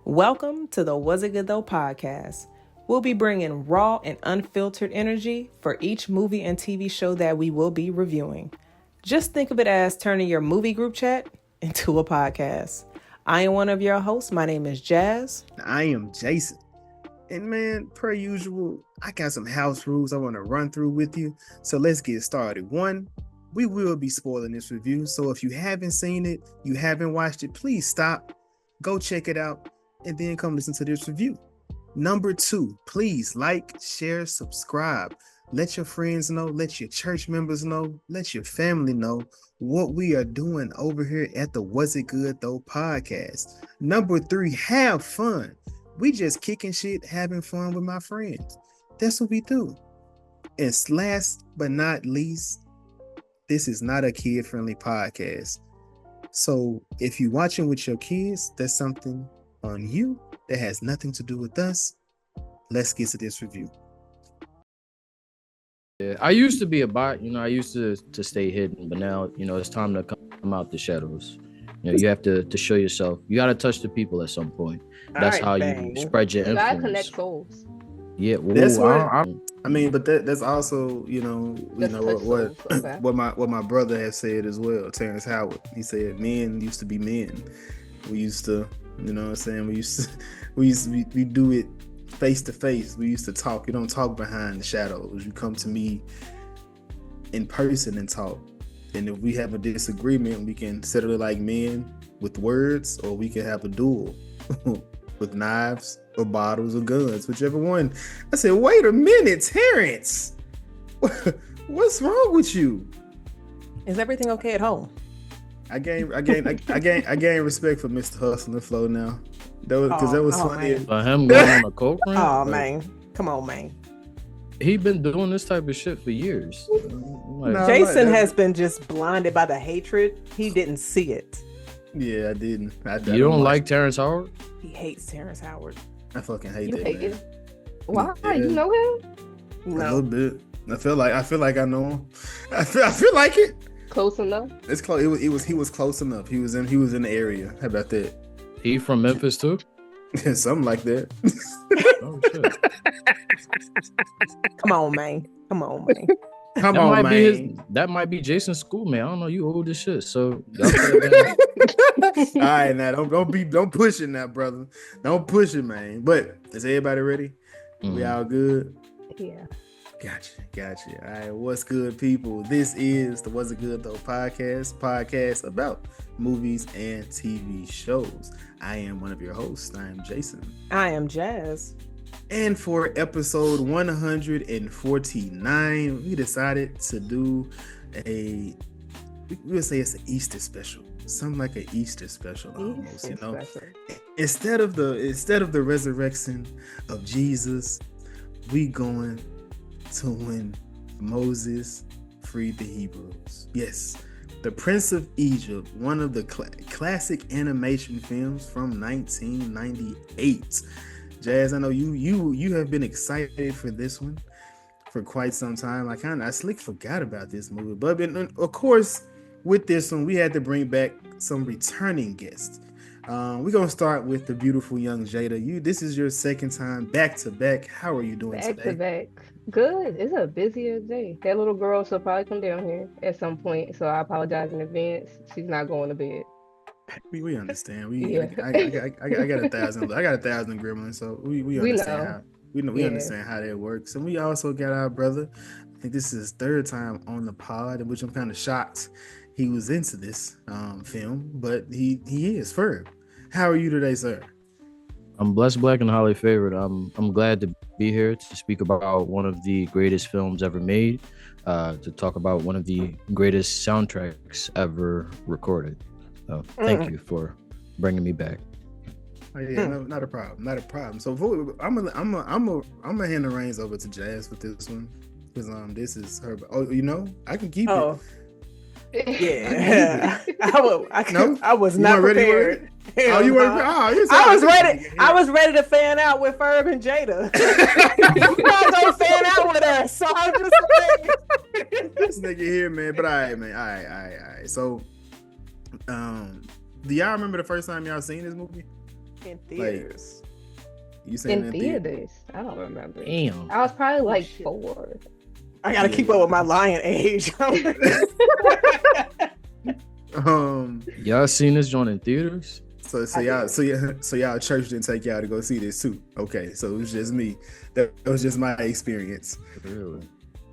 Welcome to the Was It Good Though podcast. We'll be bringing raw and unfiltered energy for each movie and TV show that we will be reviewing. Just think of it as turning your movie group chat into a podcast. I am one of your hosts. My name is Jazz. I am Jason. And man, per usual, I got some house rules I want to run through with you. So let's get started. One, we will be spoiling this review. So if you haven't seen it, you haven't watched it, please stop, go check it out, and then come listen to this review. Number two, please like, share, subscribe. Let your friends know, let your church members know, let your family know what we are doing over here at the Was It Good Though podcast. Number three, have fun. We just kicking shit, having fun with my friends. That's what we do. And last but not least, this is not a kid-friendly podcast. So if you're watching with your kids, that's something on you that has nothing to do with us. Let's get to this review. Yeah, I used to be a bot, I used to stay hidden, but now, it's time to come out the shadows. You have to show yourself. You got to touch the people at some point. That's how you spread your influence. You gotta connect souls. Yeah, that's what I mean. But that's also, what my brother has said as well. Terrence Howard. He said men used to be men. We used to, you know what I'm saying. We do it face to face. We used to talk. You don't talk behind the shadows. You come to me in person and talk. And if we have a disagreement, we can settle it like men with words, or we can have a duel with knives or bottles or guns, whichever one. I said, wait a minute, Terrence, what's wrong with you? Is everything okay at home? I gain respect for Mr. Hustle and Flow now. That was funny. For him going on a coke run? Oh man, come on, man. He been doing this type of shit for years. Jason has been just blinded by the hatred. He didn't see it. Yeah, I didn't. You don't like Terrence Howard? He hates Terrence Howard. I fucking hate you that. Hate man. it? Why? Yeah. You know him? No. A little bit. I feel like I know him. I feel like it. Close enough. It's close. He was close enough. He was in the area. How about that? He from Memphis too? Something like that. Oh shit. Come on, man. That might be Jason's schoolmate. I don't know. You old as shit. So all right, now don't push it now, brother. Don't push it, man. But is everybody ready? We all good? Yeah. Gotcha. All right, what's good, people? This is the Was It Good Though podcast about movies and TV shows. I am one of your hosts. I am Jason. I am Jazz. And for episode 149, we decided to do we would say it's an Easter special. Something like an Easter special almost, Special. Instead of the resurrection of Jesus, we going to when Moses freed the Hebrews. Yes, the Prince of Egypt, one of the classic animation films from 1998. Jazz, I know you have been excited for this one for quite some time. I slick forgot about this movie, but of course with this one we had to bring back some returning guests. We're gonna start with the beautiful young Jada. This is your second time back to back. How are you doing today? Back to back. Good. It's a busier day. That little girl she'll probably come down here at some point, so I apologize in advance. She's not going to bed. We understand. Yeah. I got 1,000. I got 1,000 gremlins, so we understand we understand how that works. And we also got our brother. I think this is his third time on the pod, in which I'm kind of shocked he was into this film, but he is Furb. How are you today, sir? I'm blessed, black, and highly favored. I'm glad to be here to speak about one of the greatest films ever made, to talk about one of the greatest soundtracks ever recorded. So thank you for bringing me back. Oh, yeah, no, not a problem. So I'm gonna hand the reins over to Jazz with this one, because this is her. Oh, I can keep it. Yeah, I was not prepared. Oh, you weren't. I was ready to fan out with Furb and Jada. You guys don't fan out with us, so I'm just like, this nigga here, man. But all right, man. All right. So, do y'all remember the first time y'all seen this movie? In theaters. You saying In theaters? I don't remember. Damn. I was probably like 4. I gotta keep up with my lion age. Y'all seen this joint in theaters? So y'all church didn't take y'all to go see this too. Okay, so it was just me. That was just my experience. Really?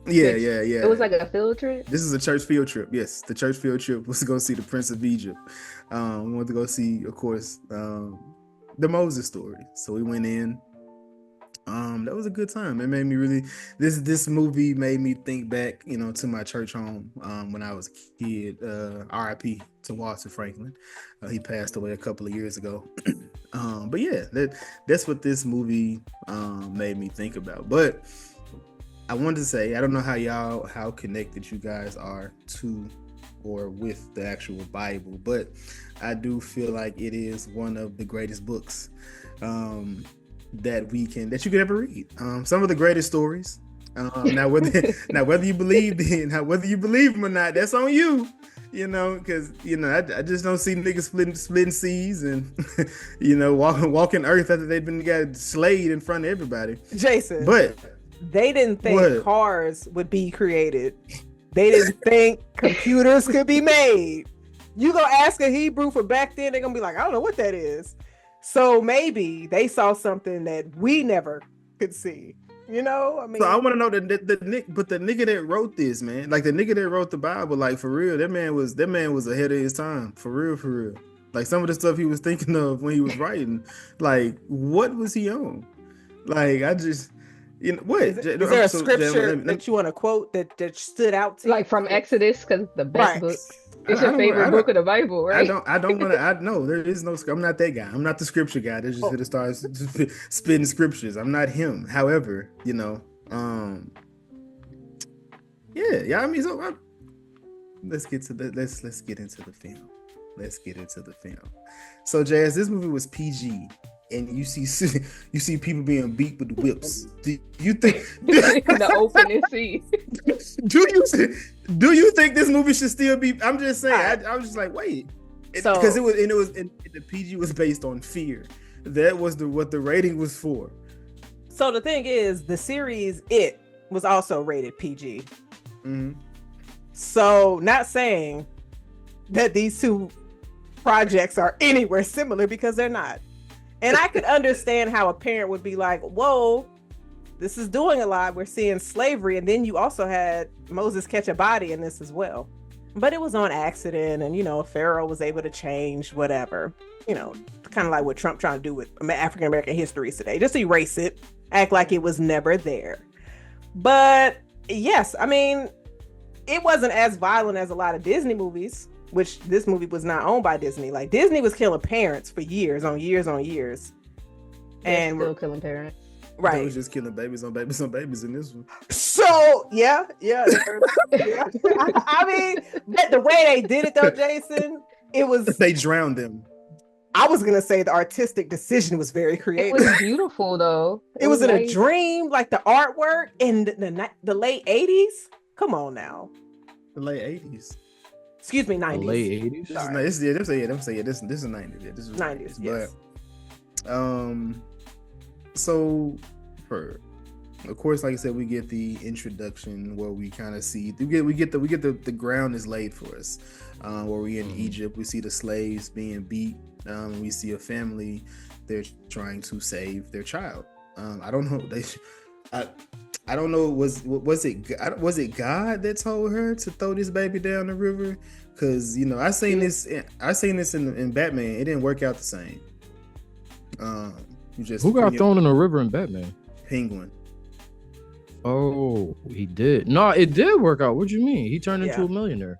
Yeah. It was like a field trip. This is a church field trip. Yes, the church field trip was to go see the Prince of Egypt. We wanted to go see, of course, the Moses story. So we went in. That was a good time. It made me really. This movie made me think back, to my church home when I was a kid. R.I.P. to Walter Franklin. He passed away a couple of years ago. But yeah, that's what this movie made me think about. But I wanted to say, I don't know how connected you guys are to or with the actual Bible, but I do feel like it is one of the greatest books that you can ever read. Some of the greatest stories. Now whether you believe them or not, that's on you. Because I just don't see niggas splitting seas and walking earth after they've been got slayed in front of everybody. Jason, but they didn't think cars would be created. They didn't think computers could be made. You go ask a Hebrew for back then, they're gonna be like, I don't know what that is. So maybe they saw something that we never could see. I mean, so I want to know the nigga that wrote this, man, like the nigga that wrote the Bible, like for real, that man was ahead of his time, for real. Like some of the stuff he was thinking of when he was writing, like what was he on? Like I just. What is there a scripture that you want to quote that stood out to you? Like from Exodus, because the best book. It's your favorite book of the Bible, right? I don't want to. No, there is no. I'm not that guy. I'm not the scripture guy. That's just gonna start spitting scriptures. I'm not him. However, yeah. I mean, so let's get into the film. So, Jazz, this movie was PG. And you see people being beat with whips. Do you think the opening scene? Do you think this movie should still be? I'm just saying. I was just like, wait, because the PG was based on fear. That was what the rating was for. So the thing is, the series It was also rated PG. Mm-hmm. So not saying that these two projects are anywhere similar, because they're not. And I could understand how a parent would be like, whoa, this is doing a lot. We're seeing slavery. And then you also had Moses catch a body in this as well. But it was on accident. And, Pharaoh was able to change whatever, kind of like what Trump trying to do with African-American history today. Just erase it, act like it was never there. But yes, I mean, it wasn't as violent as a lot of Disney movies, which this movie was not owned by Disney. Like Disney was killing parents for years on years on years. And we're still killing parents. Right. They was just killing babies on babies on babies in this one. So yeah. I mean, the way they did it though, Jason, it was they drowned them. I was gonna say the artistic decision was very creative. It was beautiful though. It was in nice. A dream, like the artwork in the late 80s. Come on now. The late 80s. Excuse me, 90s. The late 80s? This is 90s. Yeah, this is 90s, yes. But, so, of course, like I said, we get the introduction where we kind of see, we get the ground is laid for us, where we in Egypt, we see the slaves being beat, we see a family, they're trying to save their child. I don't know, I don't know. Was it God that told her to throw this baby down the river? Because I seen this in Batman. It didn't work out the same. Who got thrown in the river in Batman? Penguin. Oh, he did. No, it did work out. What do you mean? He turned into a millionaire.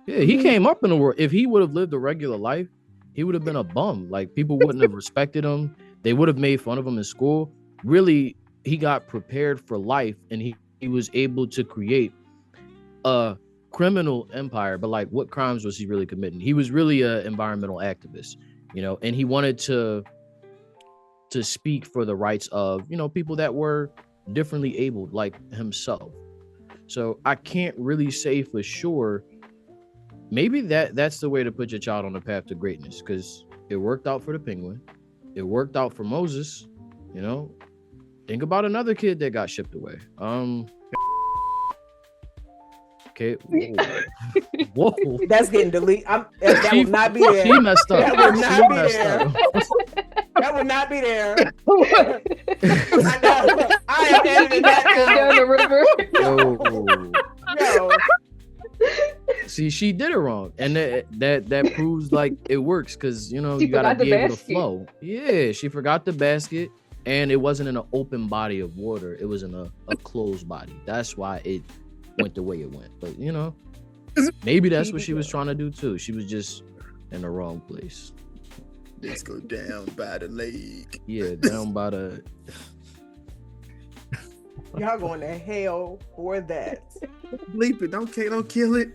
Yeah, he came up in the world. If he would have lived a regular life, he would have been a bum. Like people wouldn't have respected him. They would have made fun of him in school. Really. He got prepared for life and he was able to create a criminal empire. But like, what crimes was he really committing? He was really an environmental activist, and he wanted to speak for the rights of, people that were differently abled like himself. So I can't really say for sure. Maybe that's the way to put your child on the path to greatness, because it worked out for the penguin. it worked out for Moses. You know, think about another kid that got shipped away. Okay, whoa. That's getting deleted. That would not be there. She messed up. That would She not be messed there. up. That would not be there. I know. I am editing that Down the river. Yo. See, she did it wrong, and that proves like it works because you know She you gotta forgot the be able to basket. flow. Yeah, she forgot the basket, and it wasn't in an open body of water. It was in a closed body. That's why it went the way it went. But you know, maybe that's what she was trying to do too. She was just in the wrong place. Let's go down by the lake. Yeah, down by the. Y'all going to hell for that. Bleep it. Don't kill it.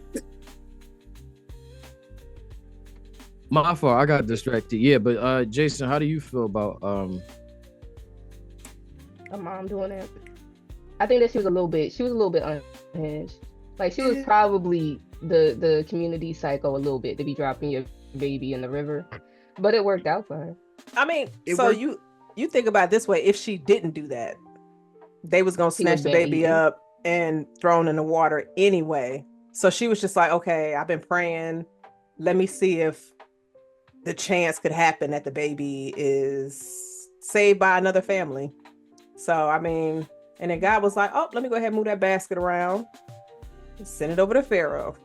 My fault. I got distracted. Yeah, but Jason, how do you feel about A mom doing that? I think that she was a little bit unhinged. Like she was probably the community psycho a little bit to be dropping your baby in the river, but it worked out for her. I mean, It so worked. you think about it this way: if she didn't do that, they was gonna She snatch was the been baby eaten. up and thrown in the water anyway. So she was just like, okay, I've been praying. Let me see if the chance could happen that the baby is saved by another family. So I mean, and then God was like, oh, let me go ahead and move that basket around, send it over to Pharaoh.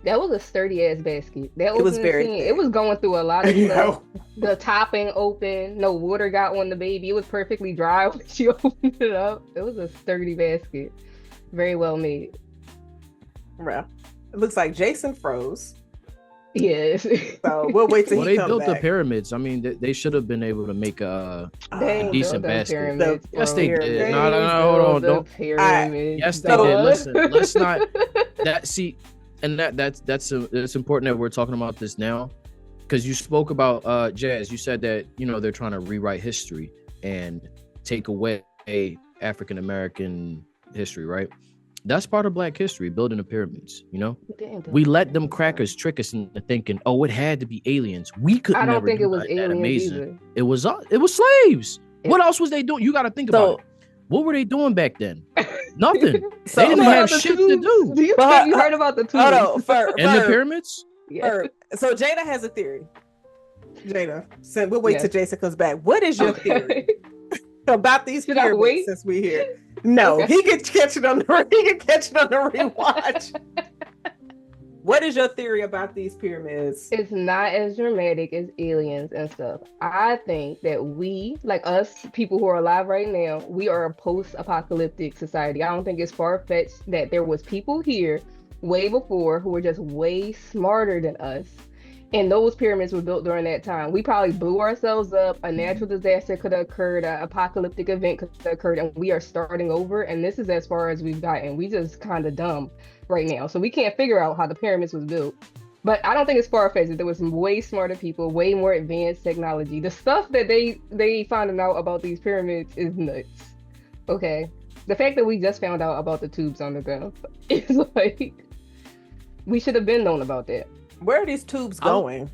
That was a sturdy ass basket. That It was opening very scene, thick. it was going through a lot of stuff. Yo. The topping open, no water got on the baby. It was perfectly dry when she opened it up. It was a sturdy basket. Very well made. Well, it looks like Jason froze. Yes. So we'll wait till well, he they comes built the back. pyramids. I mean, they should have been able to make a They ain't decent built them basket. pyramids, Yes, bro. they Pyramid. did. They No, hold on. Built the pyramids, Yes, they dog. did. Listen, let's not. That see, and that's it's important that we're talking about this now, because you spoke about Jazz. You said that they're trying to rewrite history and take away African American history, right? That's part of Black history, building the pyramids. We let them crackers trick us into thinking, oh, it had to be aliens. We could I never don't think do it was nothing that aliens amazing. either. It was slaves. It- What else was they doing? You got to think about it. What were they doing back then? Nothing. So- They didn't What have about the shit to tubes? do. Do you But- think you heard about the tubes? Oh no, for In the pyramids? Yeah. So Jada has a theory. Jada, so we'll wait Yes. till Jason comes back. What is your theory about these Should I pyramids wait? since we here? No, Okay. he can catch it on the rewatch. What is your theory about these pyramids? It's not as dramatic as aliens and stuff. I think that we, like us, people who are alive right now, we are a post-apocalyptic society. I don't think it's far-fetched that there was people here way before who were just way smarter than us. And those pyramids were built during that time. We probably blew ourselves up. A natural disaster could have occurred. An apocalyptic event could have occurred. And we are starting over. And this is as far as we've gotten. We just kind of dumb right now. So we can't figure out how the pyramids was built. But I don't think it's far-fetched. There was some way smarter people, way more advanced technology. The stuff that they finding out about these pyramids is nuts. Okay? The fact that we just found out about the tubes underground is like, we should have been known about that. Where are these tubes going?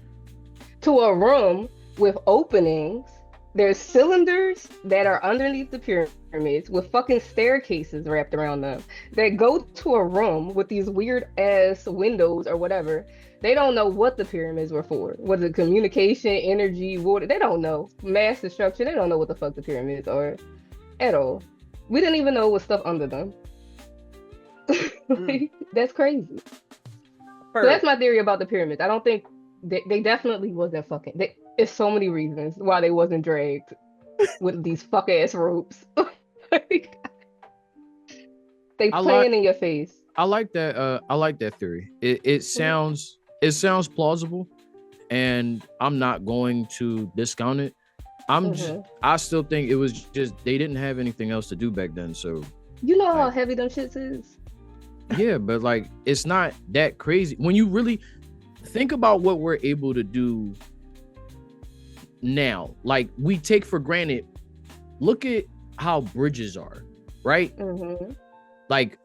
To a room with openings. There's cylinders that are underneath the pyramids with fucking staircases wrapped around them that go to a room with these weird ass windows or whatever. They don't know what the pyramids were for. Was it communication, energy, water? They don't know. Mass destruction. They don't know what the fuck the pyramids are at all. We didn't even know what stuff under them. Like, that's crazy. So that's my theory about the pyramids. I don't think they definitely wasn't fucking. There's so many reasons why they wasn't dragged with these fuck ass ropes. Like, they playing in your face. I like that. I like that theory. It sounds plausible, and I'm not going to discount it. I still think it was just they didn't have anything else to do back then. So you know how heavy them shits is. Yeah, but like it's not that crazy when you really think about what we're able to do now. Like we take for granted. Look at how bridges are, right? Mm-hmm. Like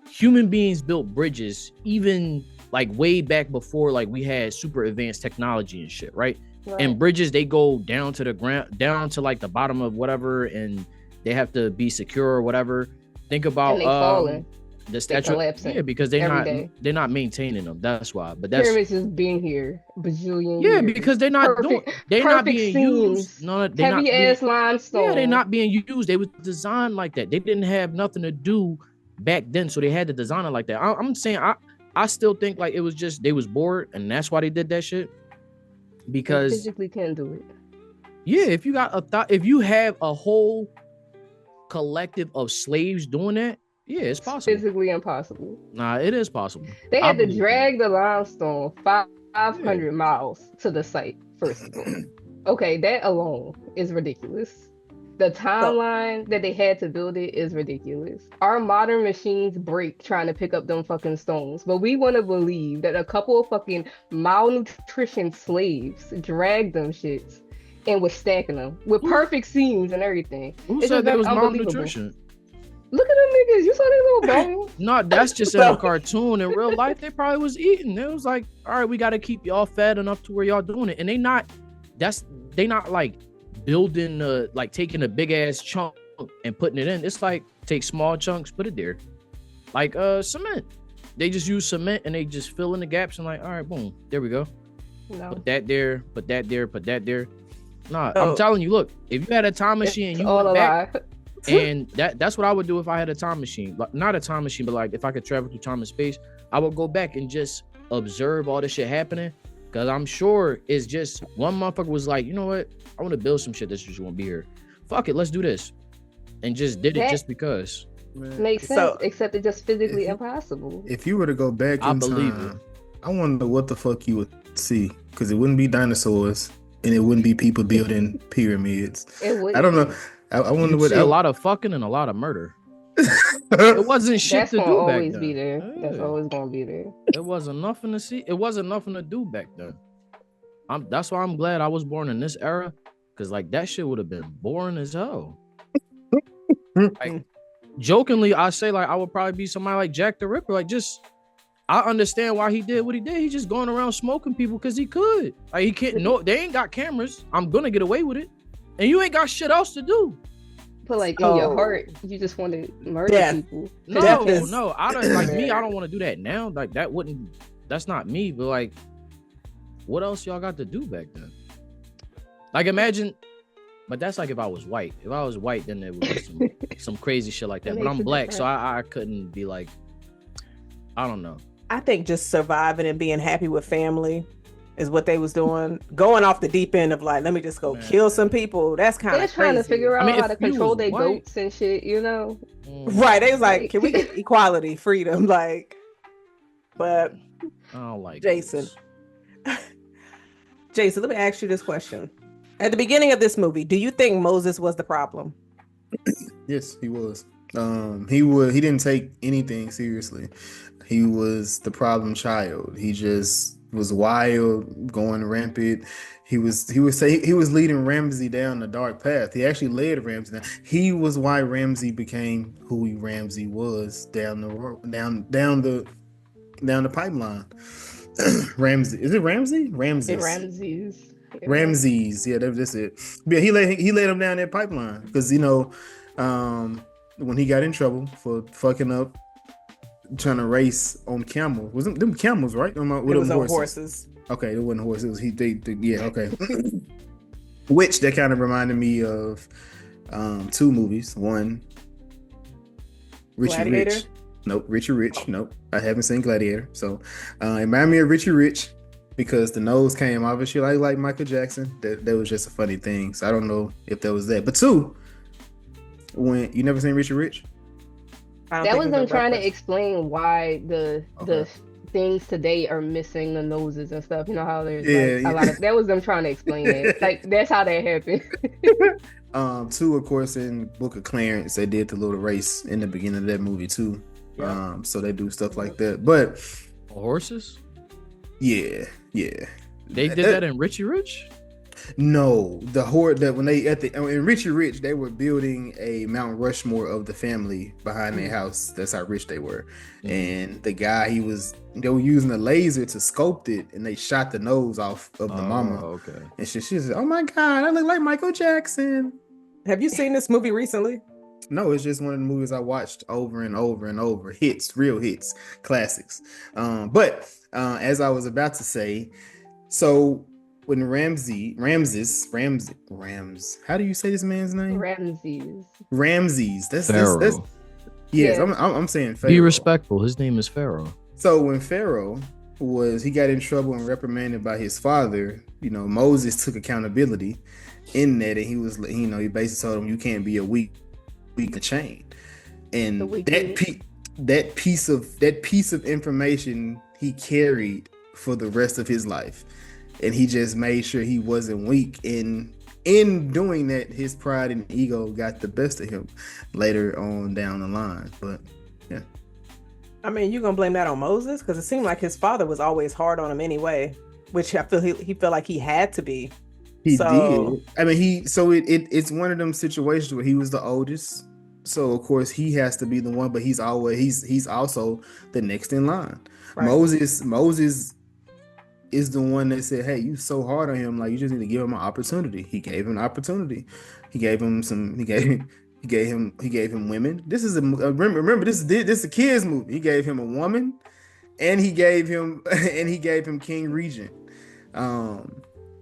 human beings built bridges even like way back before like we had super advanced technology and shit, right? And bridges, they go down to the ground, down to like the bottom of whatever, and they have to be secure or whatever. Think about and they falling. The statue, because they're not maintaining them. That's why. But that's pyramids just being here bajillion years. Because they're not being used. No, they're heavy ass limestone. Yeah, they're not being used. They was designed like that. They didn't have nothing to do back then, so they had to design it like that. I'm saying I still think like it was just they was bored, and that's why they did that shit. Because they physically can't do it. Yeah, if you got if you have a whole collective of slaves doing that. Yeah, it's possible. Physically impossible. Nah, it is possible. They had to drag the limestone 500 miles to the site, first of all. Okay, that alone is ridiculous. The timeline that they had to build it is ridiculous. Our modern machines break trying to pick up them fucking stones, but we want to believe that a couple of fucking malnutrition slaves dragged them shits and was stacking them with perfect seams and everything. Who said that was malnutrition? Look at them niggas. You saw their little bones. No, that's just in a cartoon. In real life, they probably was eating. It was like, all right, we got to keep y'all fed enough to where y'all doing it. And they not like building, like taking a big ass chunk and putting it in. It's like take small chunks, put it there. Like cement. They just use cement and they just fill in the gaps and like, all right, boom, there we go. No. Put that there, put that there, put that there. Nah, I'm telling you, look, if you had a time machine and you went back, and that's what I would do if I had a time machine. Like, not a time machine, but like if I could travel through time and space, I would go back and just observe all this shit happening. Cause I'm sure it's just one motherfucker was like, you know what? I want to build some shit that's just won't be here. Fuck it, let's do this. And just did it just because. Makes sense, except it's just physically impossible. If you were to go back in time, I wonder what the fuck you would see. Cause it wouldn't be dinosaurs and it wouldn't be people building pyramids. I don't know. I wonder what a lot of fucking and a lot of murder. It wasn't shit that's to do back always then. Be there. Yeah. That's always gonna be there. It wasn't nothing to see. It wasn't nothing to do back then. That's why I'm glad I was born in this era, because like that shit would have been boring as hell. Like, jokingly, I say like I would probably be somebody like Jack the Ripper. Like I understand why he did what he did. He just going around smoking people because he could. Like he can't. No, they ain't got cameras. I'm gonna get away with it. And you ain't got shit else to do. But like in your heart, you just want to murder people. No. I don't like me. I don't want to do that now. Like that's not me. But like, what else y'all got to do back then? Like imagine, but that's like if I was white. If I was white, then there would be some crazy shit like that. But I'm black, so I couldn't be like, I don't know. I think just surviving and being happy with family is what they was doing. Going off the deep end of like, let me just go kill some people. That's kind of crazy. They're trying to figure out how to control their goats and shit, you know? Right. They was like, can we get equality, freedom? Like, but I don't like Jason. Jason, let me ask you this question. At the beginning of this movie, do you think Moses was the problem? Yes, he was. He didn't take anything seriously. He was the problem child. He just was wild, going rampant. He was leading Ramsey down the dark path. He actually led Ramsey down. He was why Ramsey became who Ramsey was down the road, down the pipeline. Ramsey, is it Ramsey? Ramses. Yeah, that's it. Yeah, he laid him down that pipeline because when he got in trouble for fucking up trying to race on camels. Wasn't them camels, right? It was on horses. Okay, it wasn't horses. It was yeah, okay. Which that kind of reminded me of two movies. One, Richie Rich. Nope, Richie Rich. Nope, I haven't seen Gladiator. So it reminded me of Richie Rich because the nose came off and shit like Michael Jackson. That was just a funny thing. So I don't know if that was that. But two, when you never seen Richie Rich? That was them trying to explain why the things today are missing the noses and stuff. You know how there's a lot of that was them trying to explain it. Like that's how that happened. Two, of course, in Book of Clarence, they did the little race in the beginning of that movie too. Yeah. So they do stuff like that. But horses? Yeah. They did that in Richie Rich? No, the horde that when they in Richie Rich, they were building a Mount Rushmore of the family behind their house. That's how rich they were. And the guy, they were using a laser to sculpt it, and they shot the nose off of the mama. Okay. And she said, "Oh my God, I look like Michael Jackson." Have you seen this movie recently? No, it's just one of the movies I watched over and over and over. Hits, real hits, classics. But as I was about to say, so when Rams, how do you say this man's name? Ramses. That's Pharaoh. yes. Yeah. I'm saying Pharaoh. Be respectful. His name is Pharaoh. So when Pharaoh he got in trouble and reprimanded by his father, Moses took accountability in that, and he was, he basically told him, you can't be a weak chain. And that piece of information he carried for the rest of his life, and he just made sure he wasn't weak. In doing that, his pride and ego got the best of him later on down the line. But yeah, I mean, you gonna blame that on Moses? Because it seemed like his father was always hard on him anyway, which I feel he felt like he had to be. He did. I mean, it's one of them situations where he was the oldest, so of course he has to be the one. But he's also the next in line. Right. Moses is the one that said, "Hey, you so hard on him. Like, you just need to give him an opportunity." He gave him an opportunity. He gave him women. This is remember this is a kids movie. He gave him a woman, and he gave him King Regent.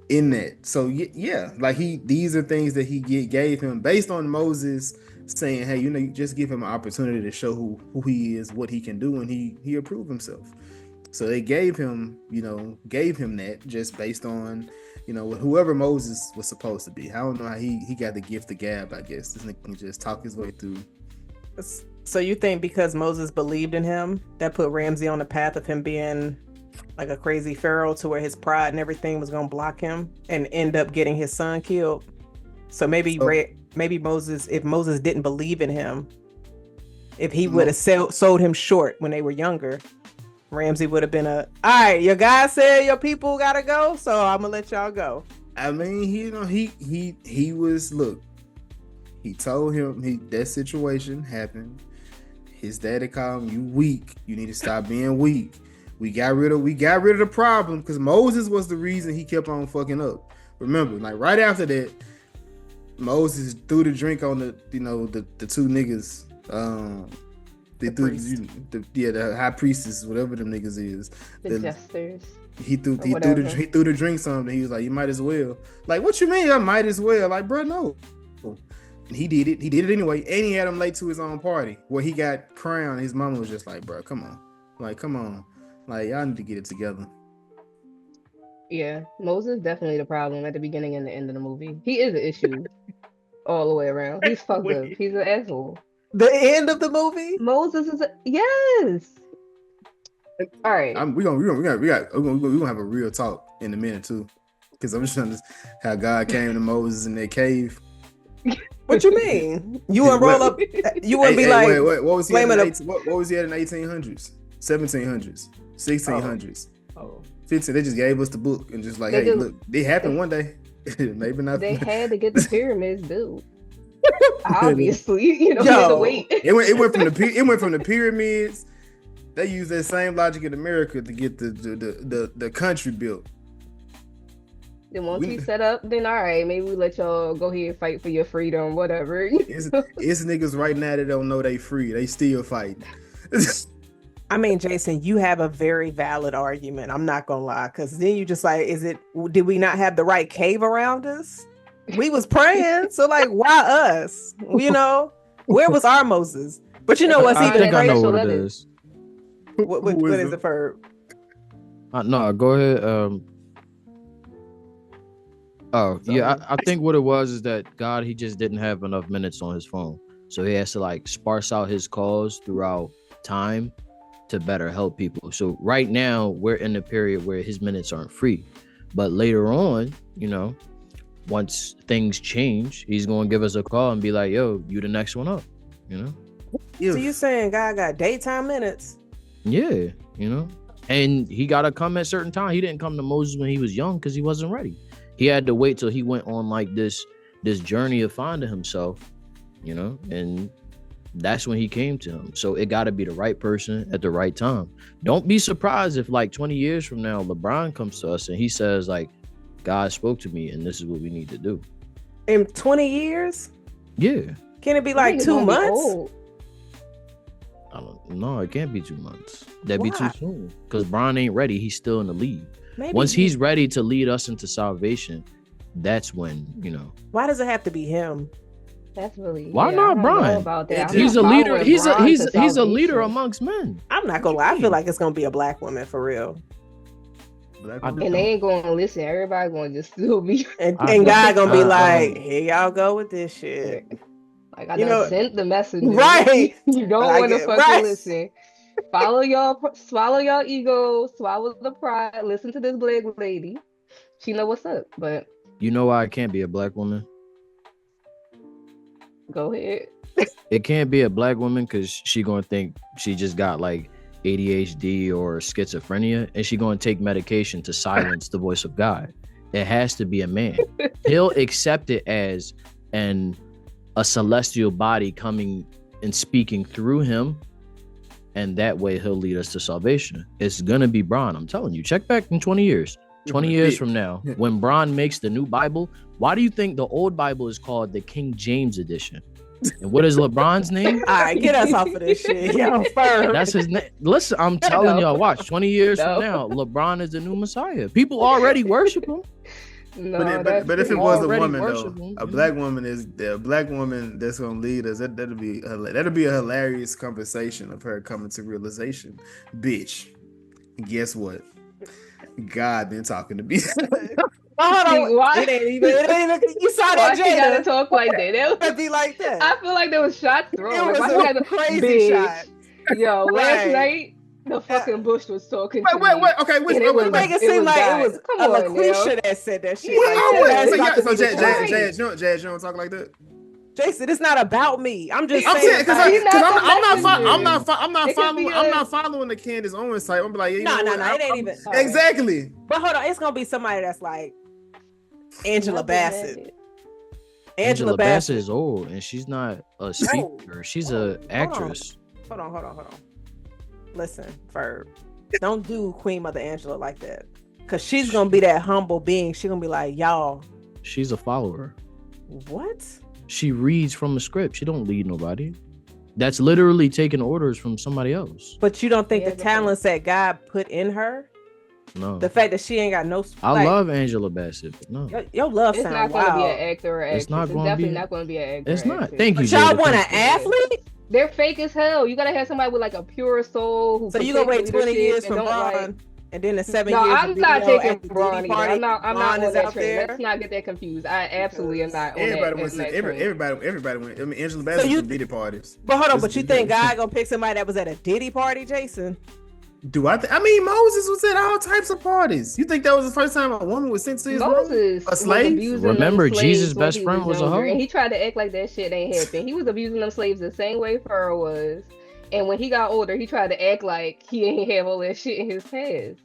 In that, so yeah, like these are things that he gave him based on Moses saying, "Hey, you just give him an opportunity to show who he is, what he can do," and he approved himself. So they gave him that just based on whoever Moses was supposed to be. I don't know how he got the gift of gab. I guess this nigga can just talk his way through. So you think because Moses believed in him, that put Ramsey on the path of him being like a crazy pharaoh, to where his pride and everything was gonna block him and end up getting his son killed? So maybe Moses, if Moses didn't believe in him, if he would have sold him short when they were younger, Ramsey would have been all right, your guy said your people gotta go, so I'm gonna let y'all go. I mean, he was, look, he told him that situation happened. His daddy called him, "You weak. You need to stop being weak." We got rid of the problem, because Moses was the reason he kept on fucking up. Remember, like right after that, Moses threw the drink on the two niggas. The high priestess, whatever them niggas is. The jesters. He threw the drinks on him. He was like, "You might as well." Like, what you mean? I might as well. Like, bro, no. He did it. He did it anyway, and he had him late to his own party where he got crowned. His mama was just like, "Bro, come on. Like, y'all need to get it together." Yeah, Moses definitely the problem at the beginning and the end of the movie. He is an issue all the way around. He's fucked up. He's an asshole. The end of the movie? Moses is yes. All right. We're gonna have a real talk in a minute too, because I'm just trying to how God came to Moses in that cave. What you mean? You wouldn't roll up? You wouldn't be like? What was he at what was he at in the 1800s, 1700s, 1600s? Oh. 15. They just gave us the book and just like, hey, look, it happened one day. Maybe not. They had to get the pyramids built. Obviously, you had to wait. It went from the pyramids. They used that same logic in America to get the country built. Then once we set up, then all right, maybe we let y'all go ahead and fight for your freedom, whatever. It's niggas right now that don't know they free. They still fighting. I mean, Jason, you have a very valid argument. I'm not gonna lie, because then you just like, did we not have the right cave around us? We was praying, so like, why us? Where was our Moses? But you know what's I even think I know crazier? what it is. What is it for? No, go ahead. I think what it was is that God, he just didn't have enough minutes on his phone, so he has to like sparse out his calls throughout time to better help people. So right now we're in a period where his minutes aren't free, but later on, once things change, he's going to give us a call and be like, "Yo, you the next one up," So you saying God got daytime minutes? Yeah, and he got to come at certain time. He didn't come to Moses when he was young because he wasn't ready. He had to wait till he went on like this journey of finding himself, and that's when he came to him. So it got to be the right person at the right time. Don't be surprised if like 20 years from now, LeBron comes to us and he says like, God spoke to me and this is what we need to do. In 20 years? Yeah. Can it be like 2 months? I don't know. It can't be 2 months. That'd be too soon. Because Bron ain't ready. He's still in the league. Once he's ready to lead us into salvation, that's when, Why does it have to be him? That's really why not Bron? About that. He's a leader. He's a leader amongst men. I'm not gonna lie. I feel like it's gonna be a black woman for real. And they ain't gonna listen. Everybody gonna just sue me. And God gonna be like, here y'all go with this shit. Like I done sent the message. Right. You don't want to fucking listen. Swallow your ego, swallow the pride, listen to this black lady. She know what's up, but you know why it can't be a black woman? Go ahead. It can't be a black woman because she gonna think she just got like ADHD or schizophrenia, and she gonna take medication to silence the voice of God. It has to be a man. He'll accept it as a celestial body coming and speaking through him, and that way he'll lead us to salvation. It's gonna be Bron. I'm telling you. Check back in 20 years. 20 years from now, when Bron makes the new Bible, why do you think the old Bible is called the King James edition? And what is LeBron's name? All right, get us off of this shit. Yo, Furb. That's his name. Listen, I'm telling y'all, watch, 20 years from now, LeBron is the new Messiah. People already worship him. No, but if it was a woman though, a black woman that's gonna lead us, that'll be a hilarious conversation of her coming to realization. Bitch, guess what? God been talking to me. Hold on. It ain't even. You saw that, Jada. You gotta talk like that. It would be like that. I feel like there was shots thrown. It was a crazy shot. Yo, last night the fucking Bush was talking. Wait. Okay, wait. Make it seem like it was a LaQuisha that said that shit. So Jazz, you don't talk like that. Jason, it's not about me. I'm just saying because I'm not following the Candace Owens type. I'm be like, no, it ain't even exactly. But hold on, it's gonna be somebody that's like Angela Bassett. Angela Bassett is old, and she's not a speaker. She's an actress. Hold on. Listen, Furb, don't do Queen Mother Angela like that, because she's gonna be that humble being. She's gonna be like, y'all. She's a follower. What? She reads from a script. She don't lead nobody. That's literally taking orders from somebody else. But you don't think the talents that God put in her? No. The fact that she ain't got no. I love Angela Bassett. But no. Your love sound wild. It's not going to be an actor or actress. It's definitely not going to be an actor. It's not. Thank you. But y'all want an athlete? They're fake as hell. You gotta have somebody with like a pure soul. Who so you gonna wait 20 years from Bron, and then the 7 years. No, I'm not taking Bron. I'm not on that out train. there. Let's not get that confused. I absolutely am not. Everybody went. I mean, Angela Bassett was Diddy parties. But hold on. But you think God gonna pick somebody that was at a Diddy party, Jason? Do I? I mean, Moses was at all types of parties. You think that was the first time a woman was sent to his Moses room? A slave? Remember, Jesus' best friend was a hoe. And he tried to act like that shit ain't happened. He was abusing them slaves the same way Pharaoh was. And when he got older, he tried to act like he ain't have all that shit in his past.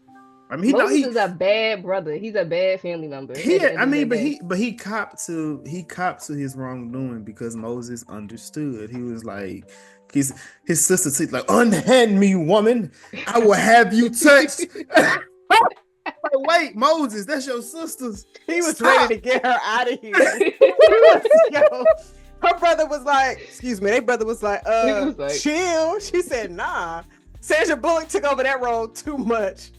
I mean, Moses is a bad brother. He's a bad family member. He copped to his wrongdoing because Moses understood. He was like, his sister said, like, unhand me, woman. I will have you touched. Like, wait, Moses, that's your sister's. He was ready to get her out of here. Her brother was like, excuse me, their brother was like, chill. She said, nah. Sandra Bullock took over that role too much.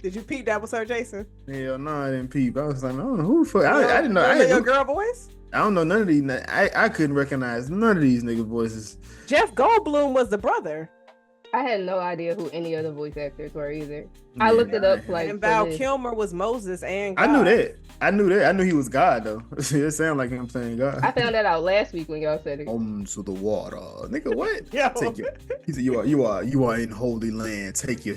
Did you peep that was her, Jason? Hell no, I didn't peep. I was like, I don't know who the fuck. I didn't know. I didn't your girl voice? I don't know none of these. I couldn't recognize none of these nigga voices. Jeff Goldblum was the brother. I had no idea who any other voice actors were either. I looked it up like. And Val Kilmer was Moses and God. I knew that. I knew he was God though. It sounded like him saying God. I found that out last week when y'all said it. To the water, nigga. What? Yo. He said, you are in holy land. Take your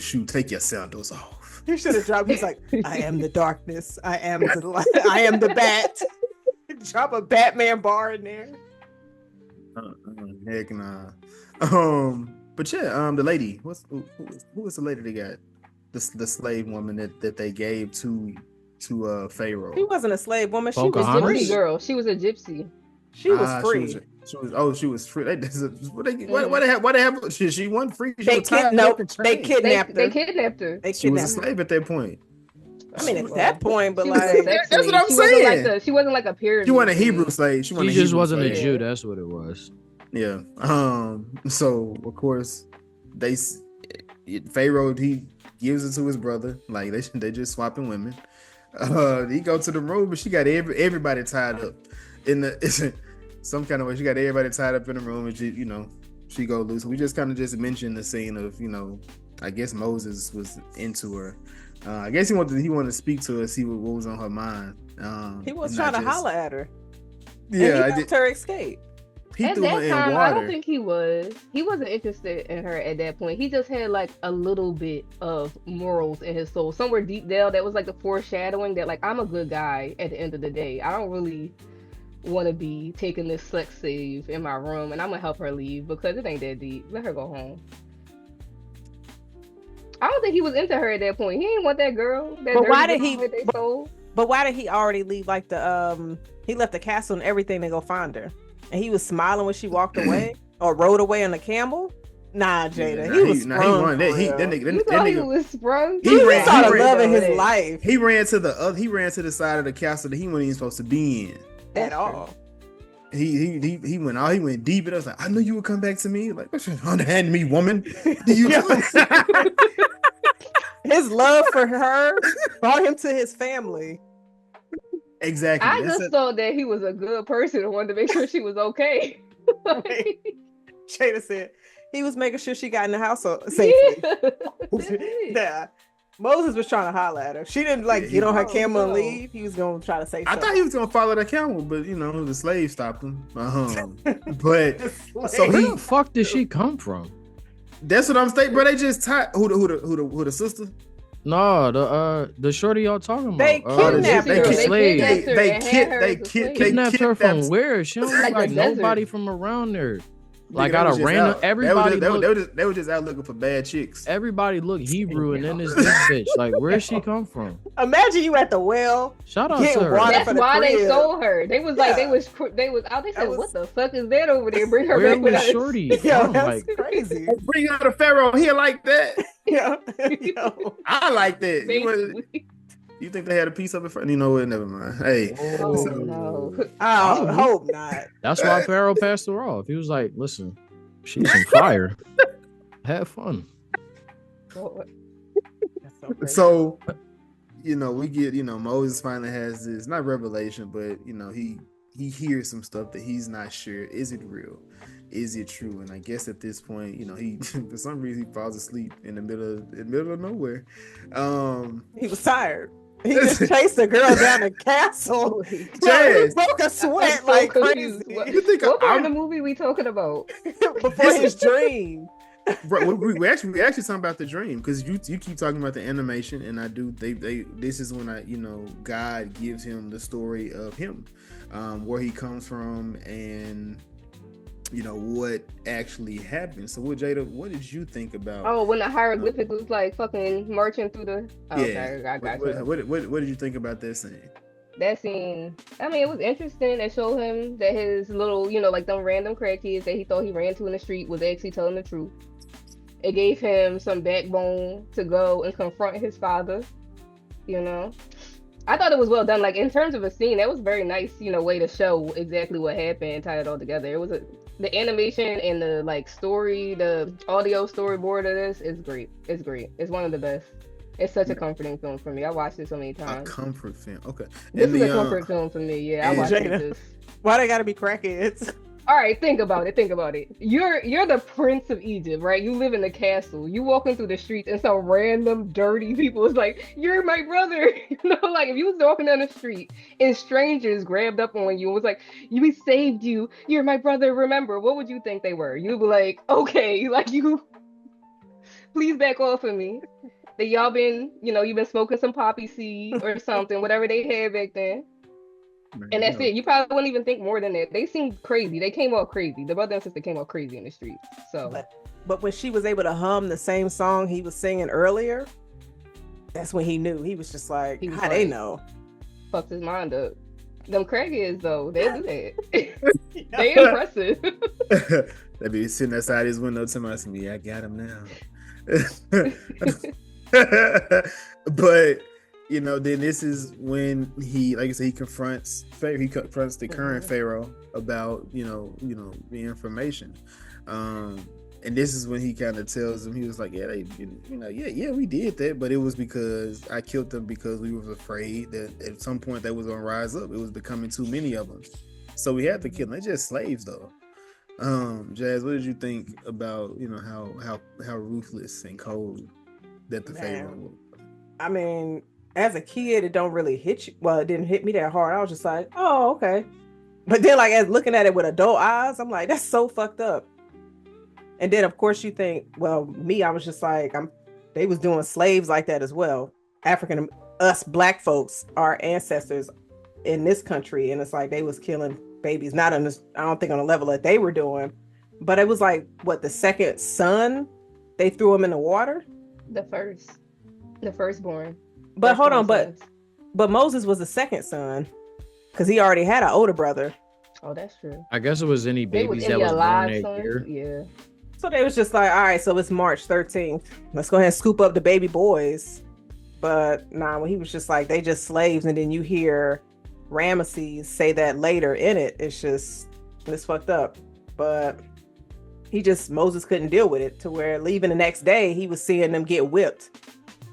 sandals off. He should have dropped. He's like, I am the darkness. I am the light. I am the bat. Drop a Batman bar in there. Heck nah. But yeah, the lady. Who was the lady they got? The slave woman that they gave to Pharaoh. She wasn't a slave woman. She was Pocahontas? free. Gypsy girl. She was a gypsy. She was free. She was free. What they have? She wasn't free. She They was tied nope, up and they chained. kidnapped her. They kidnapped her. They She was a kidnapped her. slave at that point. I mean, at that point, but She was a like, sex that's slave. what I'm She wasn't saying. Like she wasn't like a pyramid. She wasn't a slave. Hebrew slave. She just wasn't a slave. Jew. That's what it was. Yeah. So of course, Pharaoh, he gives it to his brother. Like they just swapping women. He go to the room, but she got everybody tied up in the some kind of way. She got everybody tied up in the room, and she go loose. We just kind of just mentioned the scene of I guess Moses was into her. I guess he wanted to speak to her, see what was on her mind. he was trying to holler at her. Yeah, and he helped her escape. He At threw her that in time, water. I don't think he was. He wasn't interested in her at that point. He just had like a little bit of morals in his soul, somewhere deep down. That was like the foreshadowing that like I'm a good guy at the end of the day. I don't really want to be taking this sex slave in my room, and I'm gonna help her leave because it ain't that deep. Let her go home. I don't think he was into her at that point. He didn't want that girl. That But why dirty did he- girl that they sold. But why did he already leave like he left the castle and everything to go find her? And he was smiling when she walked away or rode away on the camel? Nah, Jada. He was sprung. He run. for real. You thought he was sprung? He ran- saw he the ran- love in his life He ran to the side of the castle that he wasn't even supposed to be in. at all. He went deep, and I was like, I knew you would come back to me. Like, what you underhand me, woman? Do you? His love for her brought him to his family. Exactly. I just thought that he was a good person and wanted to make sure she was okay. Right. Jada said he was making sure she got in the house safely. Yeah. Moses was trying to holler at her. She didn't get on her camel and leave. He was gonna try to say something. I thought he was gonna follow the camel, but the slave stopped him. But so Where the fuck did she come from? that's what I'm saying, bro. They just tied who the sister? No, the shorty y'all talking about. They kidnapped her. The slave. They Kidnapped her from kidnapped- where? She don't look Like like the desert. nobody from around there. Like Nigga, out they was of just random, out- everybody they were just out looking for bad chicks. everybody look Hebrew, and then this bitch. Like, where'd she come from? Imagine you at the well. Shout out Getting to her. water. That's for the why they crib. sold her. They was like, Yeah. they was out. They said, was- what the fuck is that over there? Bring her Where back was with us. Shorty? Yo, from? that's Like, crazy. Bring out a Pharaoh here like that. Yo, yo. I like that. Basically. You think they had a piece of it? You know what? Never mind. Hey, Oh so- no. I hope not. that's why Pharaoh passed her off. He was like, "Listen, she's on fire. Have fun." That's so crazy. So, we get, Moses finally has this, not revelation, but, he hears some stuff that he's not sure. Is it real? Is it true? And I guess at this point, he, for some reason, he falls asleep in the middle of nowhere. He was tired. He just chased the girl down the castle. Bro, he Jazz. broke a sweat I'm so like confused. crazy You think What part of I'm, the movie we talking about? before his dream. bro, we actually talking about the dream, because you keep talking about the animation, and I do. They this is when God gives him the story of him, where he comes from, and what actually happened. So, Jada, what did you think about? Oh, when the hieroglyphic was like fucking marching through the. Oh, yeah, okay, I got you. what did you think about that scene? That scene, I mean, it was interesting. It showed him that his little, like them random crackheads that he thought he ran to in the street was actually telling the truth. It gave him some backbone to go and confront his father, I thought it was well done. Like, in terms of a scene, that was very nice, way to show exactly what happened and tie it all together. It was the animation and the story, the audio storyboard of this is great. It's great. It's one of the best. It's such a comforting film for me. I watched it so many A times. comfort film. Okay. This And is a comfort film for me. Yeah, I and watched it Jada. just. Why they gotta be crackheads? All right, think about it. You're the prince of Egypt, right? You live in the castle. You walking through the streets and some random dirty people is like, "You're my brother." Like if you was walking down the street and strangers grabbed up on you and was like, "We saved you. You're my brother. Remember?" What would you think they were? You'd be like, "Okay, like you, please back off of me." That y'all been, you've been smoking some poppy seed or something, whatever they had back then. And that's it. You probably wouldn't even think more than that. They seemed crazy. They came off crazy. The brother and sister came off crazy in the streets. So, But when she was able to hum the same song he was singing earlier, That's when he knew. He was just like, He was how they like, know? fucked his mind up. Them crackheads though, they do that. They impressive. They be sitting outside his window telling me, I got him now. But you know, then this is when he, like I said, he confronts the current Pharaoh about the information. And this is when he kind of tells him, he was like, yeah, we did that, but it was because I killed them because we was afraid that at some point they was gonna rise up. It was becoming too many of them, so we had to kill them. They're just slaves, though. Jazz, what did you think about how ruthless and cold that the Pharaoh was? I mean, as a kid, it don't really hit you. Well, it didn't hit me that hard. I was just like, oh, okay. But then, like, as looking at it with adult eyes, I'm like, that's so fucked up. And then, of course, you think, well, I was just like, they was doing slaves like that as well. Us black folks, our ancestors in this country, and it's like they was killing babies, not on this, I don't think on the level that they were doing, but it was like, what, the second son, they threw him in the water? The firstborn. But hold on, but Moses was the second son, because he already had an older brother. Oh, that's true. I guess it was any babies that was born that year. Yeah. So they was just like, all right, so it's March 13th. Let's go ahead and scoop up the baby boys. But nah, when he was just like, they just slaves, and then you hear Ramesses say that later in it, it's fucked up. But Moses couldn't deal with it, to where leaving the next day, he was seeing them get whipped.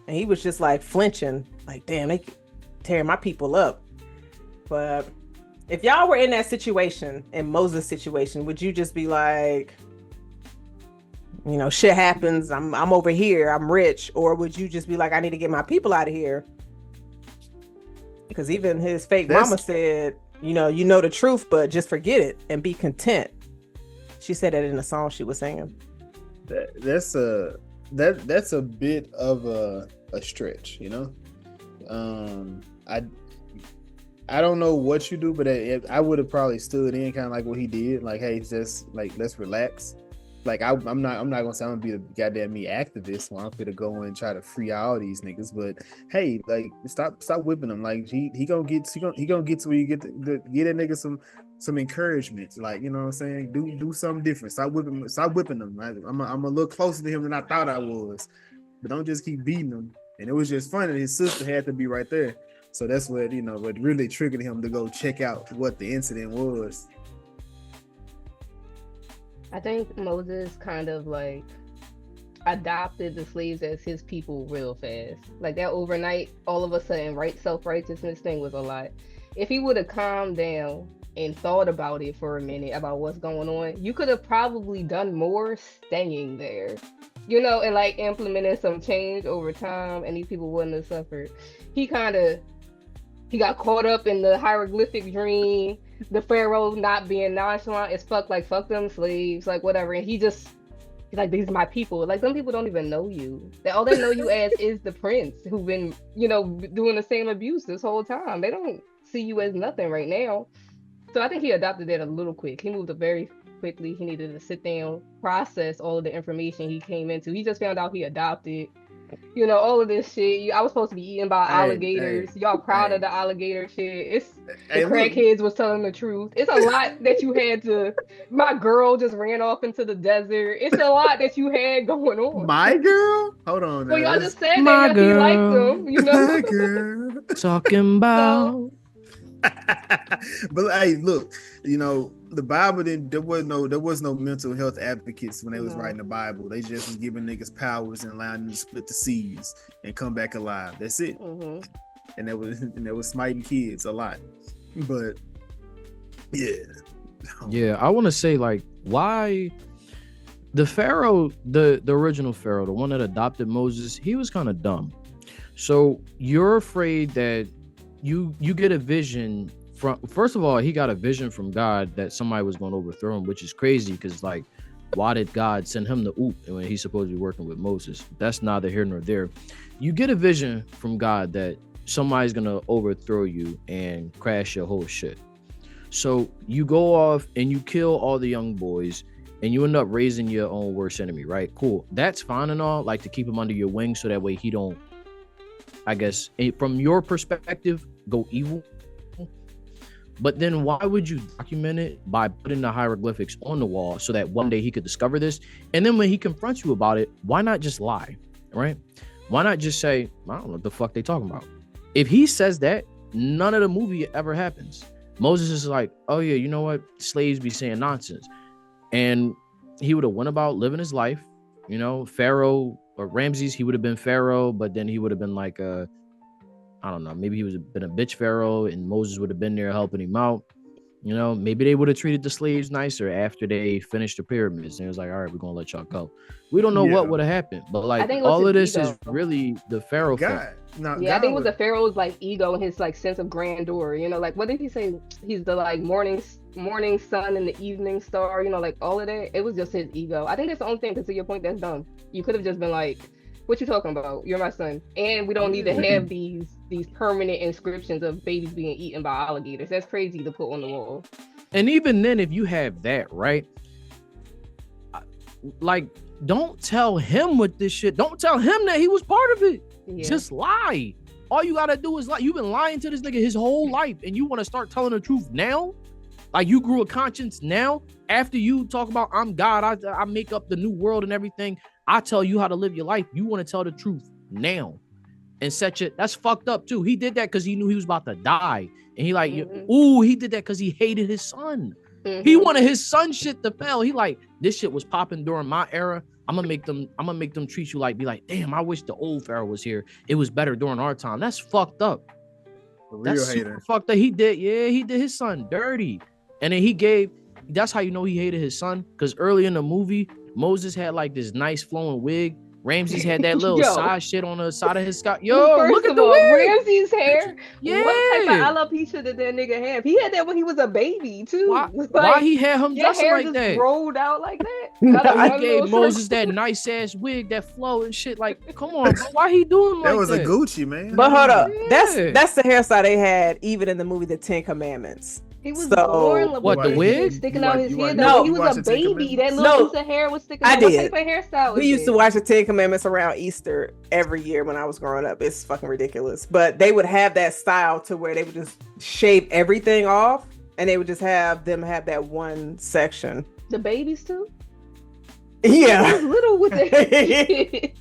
And he was just like flinching, like, damn, they tearing my people up. But if y'all were in that situation, in Moses' situation, would you just be like, shit happens, I'm over here, I'm rich? Or would you just be like, I need to get my people out of here? Because even his fake mama said, you know the truth, but just forget it and be content. She said that in a song she was singing. That's a bit of a stretch, I don't know what you do, but I would have probably stood in kind of like what he did, like, hey, just like, let's relax. Like, I'm not gonna say I'm gonna be the goddamn me activist when I'm gonna go and try to free all these niggas, but hey, like, stop whipping them. Like, he gonna get to where you get that nigga some encouragement. Like, you know what I'm saying? Do something different. Stop whipping them. I'm a little closer to him than I thought I was, but don't just keep beating him. And it was just funny that his sister had to be right there. So that's what really triggered him to go check out what the incident was. I think Moses kind of like adopted the slaves as his people real fast. Like, that overnight, all of a sudden, self-righteousness thing was a lot. If he would have calmed down and thought about it for a minute, about what's going on, you could have probably done more staying there, and like implemented some change over time, and these people wouldn't have suffered. He got caught up in the hieroglyphic dream, the Pharaoh not being nonchalant as fuck, like, fuck them slaves, like, whatever. And he's like, these are my people. Like, some people don't even know you. All they know you as is the prince who've been, doing the same abuse this whole time. They don't see you as nothing right now. So I think he adopted that a little quick. He moved up very quickly. He needed to sit down, process all of the information he came into. He just found out he adopted. All of this shit. I was supposed to be eaten by alligators. Y'all proud of the alligator shit. The crackheads was telling the truth. It's a lot that you had to. My girl just ran off into the desert. It's a lot that you had going on. My girl? Hold on. Well, y'all just said that he liked them. My girl. Talking about. But hey, look, the Bible there was no mental health advocates when they was writing the Bible. They just was giving niggas powers and allowing them to split the seas and come back alive. That's it. Mm-hmm. And that was smiting kids a lot. But yeah, I want to say, like, why the Pharaoh, the original Pharaoh, the one that adopted Moses, he was kind of dumb. So you're afraid that you get a vision from, first of all, he got a vision from God that somebody was going to overthrow him, which is crazy, because, like, why did God send him to Oop when he's supposed to be working with Moses? That's neither here nor there. You get a vision from God that somebody's going to overthrow you and crash your whole shit. So you go off and you kill all the young boys and you end up raising your own worst enemy, right? Cool. That's fine and all, like, to keep him under your wing so that way he don't I guess, from your perspective, go evil. But then why would you document it by putting the hieroglyphics on the wall so that one day he could discover this? And then when he confronts you about it, why not just lie, right? Why not just say, I don't know what the fuck they talking about? If he says that, none of the movie ever happens. Moses is like, oh yeah, you know what? Slaves be saying nonsense. And he would have went about living his life. You know, Pharaoh or Ramses, he would have been Pharaoh, but then he would have been like I don't know, maybe he was been a bitch Pharaoh and Moses would have been there helping him out. You know, maybe they would have treated the slaves nicer after they finished the pyramids. And it was like, all right, we're going to let y'all go. We don't know what would have happened. But like, all of this is really the Pharaoh fact. I think it was the Pharaoh's like ego and his like sense of grandeur. You know, like what did he say? He's the like morning sun and the evening star. You know, like all of that. It was just his ego. I think that's the only thing. Because to your point, that's dumb. You could have just been like, "What you talking about? You're my son, and we don't need to have these permanent inscriptions of babies being eaten by alligators." That's crazy to put on the wall. And even then, if you have that, right? Like, don't tell him with this shit. Don't tell him that he was part of it. Yeah. Just lie. All you gotta do is lie. You've been lying to this nigga his whole life, and you want to start telling the truth now? Like, you grew a conscience now? After you talk about I'm God, I make up the new world and everything. I tell you how to live your life. You want to tell the truth now and set it. That's fucked up too. He did that because he knew he was about to die. And he like, he did that because he hated his son. He wanted his son shit to fail. He like, this shit was popping during my era. I'm gonna make them treat you like, be like, damn, I wish the old Pharaoh was here. It was better during our time. That's fucked up. That's super fucked up. He did his son dirty. And then that's how you know he hated his son. Because early in the movie, Moses had like this nice flowing wig. Ramses had that little side shit on the side of his scalp. Look at the wig. Ramses' hair. Yeah. What type of alopecia did that nigga have? He had that when he was a baby too. Why he had him dressing hair like just that? Rolled out like that. He gave Moses that nice ass wig, that flow and shit. Like, come on, bro. Why he doing like that? That was a Gucci, man. But hold up, that's the hairstyle they had even in the movie The Ten Commandments. He was born what, the wig sticking out his head. No, he was a baby. That little piece of hair was sticking out. What type of hairstyle? We used to watch the Ten Commandments around Easter every year when I was growing up. It's fucking ridiculous. But they would have that style to where they would just shave everything off, and they would just have them have that one section. The babies too. Yeah, he was little with it.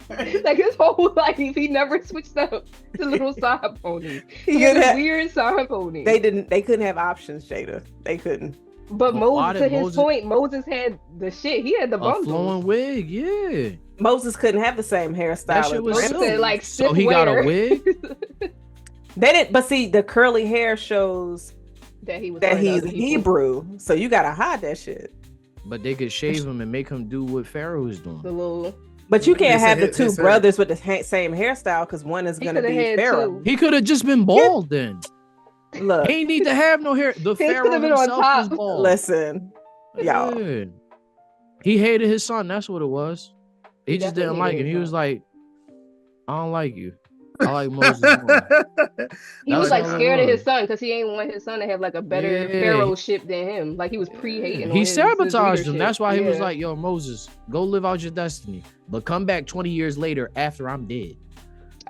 Like his whole life, he never switched up to little side ponies. He had a weird side pony. They couldn't have options, Jada. They couldn't. But Moses point, Moses had the shit. He had the bundle. A flowing wig, yeah. Moses couldn't have the same hairstyle. That shit was so he got a wig. They didn't. But see, the curly hair shows that he's Hebrew. So you gotta hide that shit. But they could shave him and make him do what Pharaoh is doing. But you can't have the two brothers with the same hairstyle because one is going to be Pharaoh. He could have just been bald then. Look, he need to have no hair. The Pharaoh himself was bald. Listen, y'all. He hated his son. That's what it was. He just didn't like him. He was like, I don't like you. I like Moses more. He was like scared of his son because he ain't want his son to have like a better Pharaoh ship than him. Like he was pre-hating. He sabotaged him. That's why he was like, yo, Moses, go live out your destiny. But come back 20 years later after I'm dead.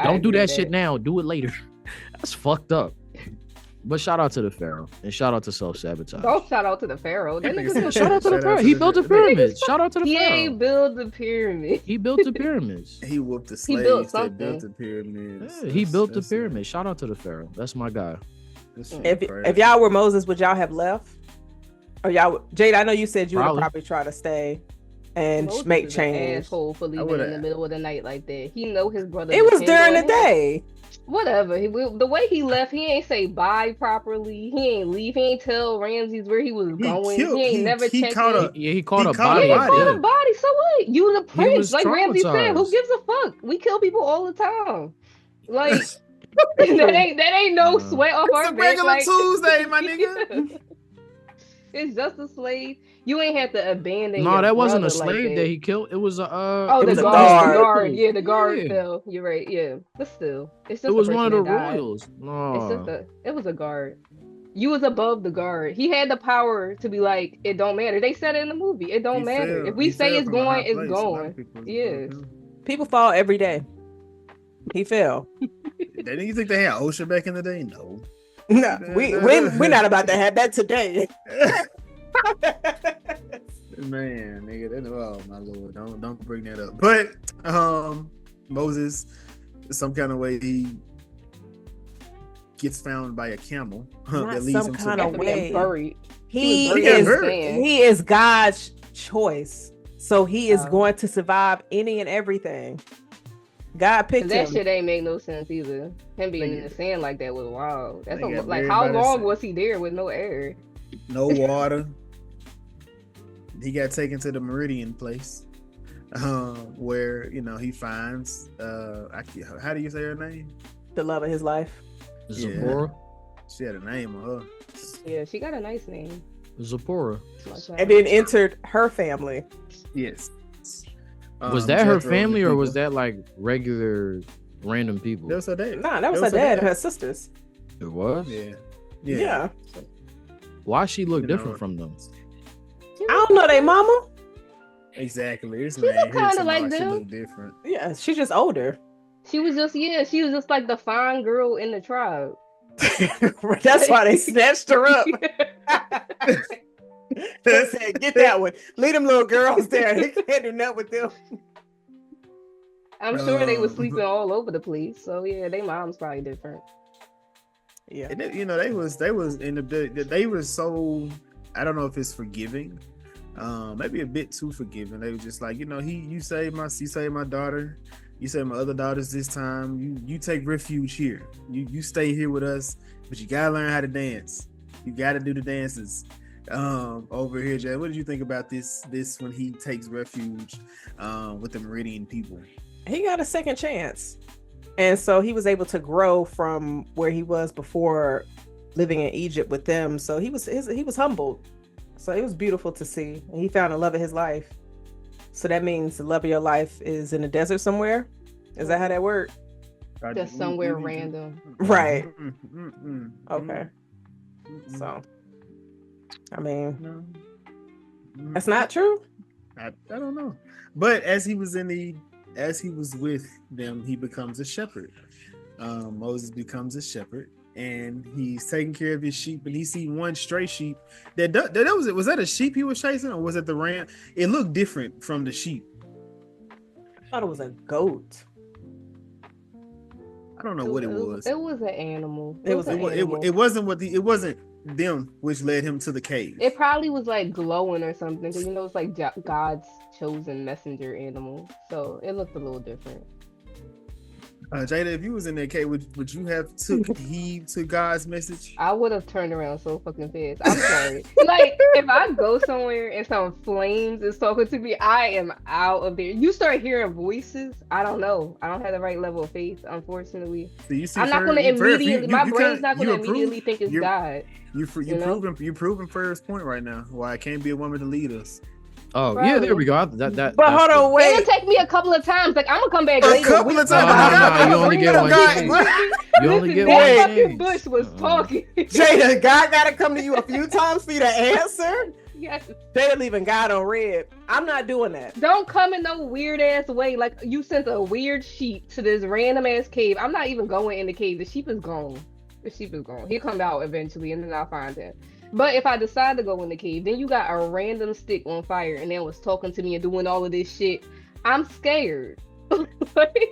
Don't do that shit now. Do it later. That's fucked up. But shout out to the Pharaoh and shout out to self-sabotage. Don't shout out to the Pharaoh. Shout out to the Pharaoh. He built the pyramids. Shout out to the Pharaoh. He ain't built the pyramids. He built the pyramids. He whooped the slaves. He built the pyramids. Yeah, he built the pyramids. Shout out to the Pharaoh. That's my guy. If y'all were Moses, would y'all have left? Or y'all, Jade? I know you said you would probably try to stay and Moses make change. An asshole for leaving in the middle of the night like that. He know his brother. It was during the day. Whatever. The way he left, he ain't say bye properly. He ain't leave. He ain't tell Ramses where he was going. He ain't never checked. He caught a body. He caught a body. So what? You the prince. Like Ramses said, who gives a fuck? We kill people all the time. Like that ain't no sweat off our back. It's a regular Tuesday, my nigga. It's just a slave. You ain't have to abandon. No, that wasn't a slave that he killed. It was a the guard. Yeah, the guard fell. You're right. Yeah, but still, it's just. It was one of the royals. No, it was a guard. You was above the guard. He had the power to be like, it don't matter. They said it in the movie. It don't matter. If we say it's going, it's going. Yeah. People fall every day. He fell. Didn't you think they had OSHA back in the day? No. No, we're not about to have that today. Man, nigga, oh my lord, don't bring that up. But Moses, some kind of way he gets found by a camel that leads him kind to of way. Buried. He buried. is God's choice, so he is going to survive any and everything. God picked that him. shit ain't make no sense either. Him being in the sand like that was wild. That's Nigga, like how long was he there with no air? No water. He got taken to the Meridian place, where he finds how do you say her name? The love of his life. Zipporah. She had a name on her. Yeah, she got a nice name. Zipporah. And then entered her family. Yes. Was that her Jethro family or was that like regular random people? That was her dad. Nah, that was her dad and her sisters. It was? Yeah. Why she look different from them? I don't know they mama. Exactly. This She man look kinda like she them. look different. Yeah, she's just older. She was just like the fine girl in the tribe. That's why they snatched her up. They said, get that one. Leave them little girls there. They can't do nothing with them. I'm sure they was sleeping all over the place. So yeah, they mom's probably different. Yeah. And they were so, I don't know if it's forgiving, maybe a bit too forgiving. They were just like, you saved my daughter, you saved my other daughters this time. You take refuge here. You stay here with us, but you gotta learn how to dance. You gotta do the dances. Over here, Jay, what did you think about this when he takes refuge with the Meridian people? He got a second chance, and so he was able to grow from where he was before living in Egypt with them. So he was humbled. So it was beautiful to see. And he found the love of his life. So that means the love of your life is in the desert somewhere. Is that how that works? Just somewhere random. Right. Okay. So, I mean, that's not true. I don't know. But as he was with them, he becomes a shepherd. Moses becomes a shepherd, and he's taking care of his sheep. And he sees one stray sheep. Was that a sheep he was chasing, or was it the ram? It looked different from the sheep. I thought it was a goat. I don't know what it was. It was an animal. It wasn't them which led him to the cave. It probably was like glowing or something, because it's like God's chosen messenger animal, so it looked a little different. Jada, if you was in that cave, would you have took heed to God's message? I would have turned around so fucking fast. I'm sorry. Like, if I go somewhere and some flames is talking to me, I am out of there. You start hearing voices. I don't know. I don't have the right level of faith, unfortunately. So I'm not going to immediately. My brain's not going to immediately think it's God. You're proving Pharaoh's point right now. Why it can't be a woman to lead us. Oh, Probably. yeah, there we go. But hold on, wait. It'll take me a couple of times. Like, I'm gonna come back later. A couple of times. No, you only get one chance. You only get one That fucking chance. bush was talking. Jada, God gotta come to you a few times for you to answer. Yes. Jada leaving God on red. I'm not doing that. Don't come in no weird ass way. Like, you sent a weird sheep to this random ass cave. I'm not even going in the cave. The sheep is gone. He'll come out eventually, and then I'll find him. But if I decide to go in the cave, then you got a random stick on fire and then was talking to me and doing all of this shit. I'm scared.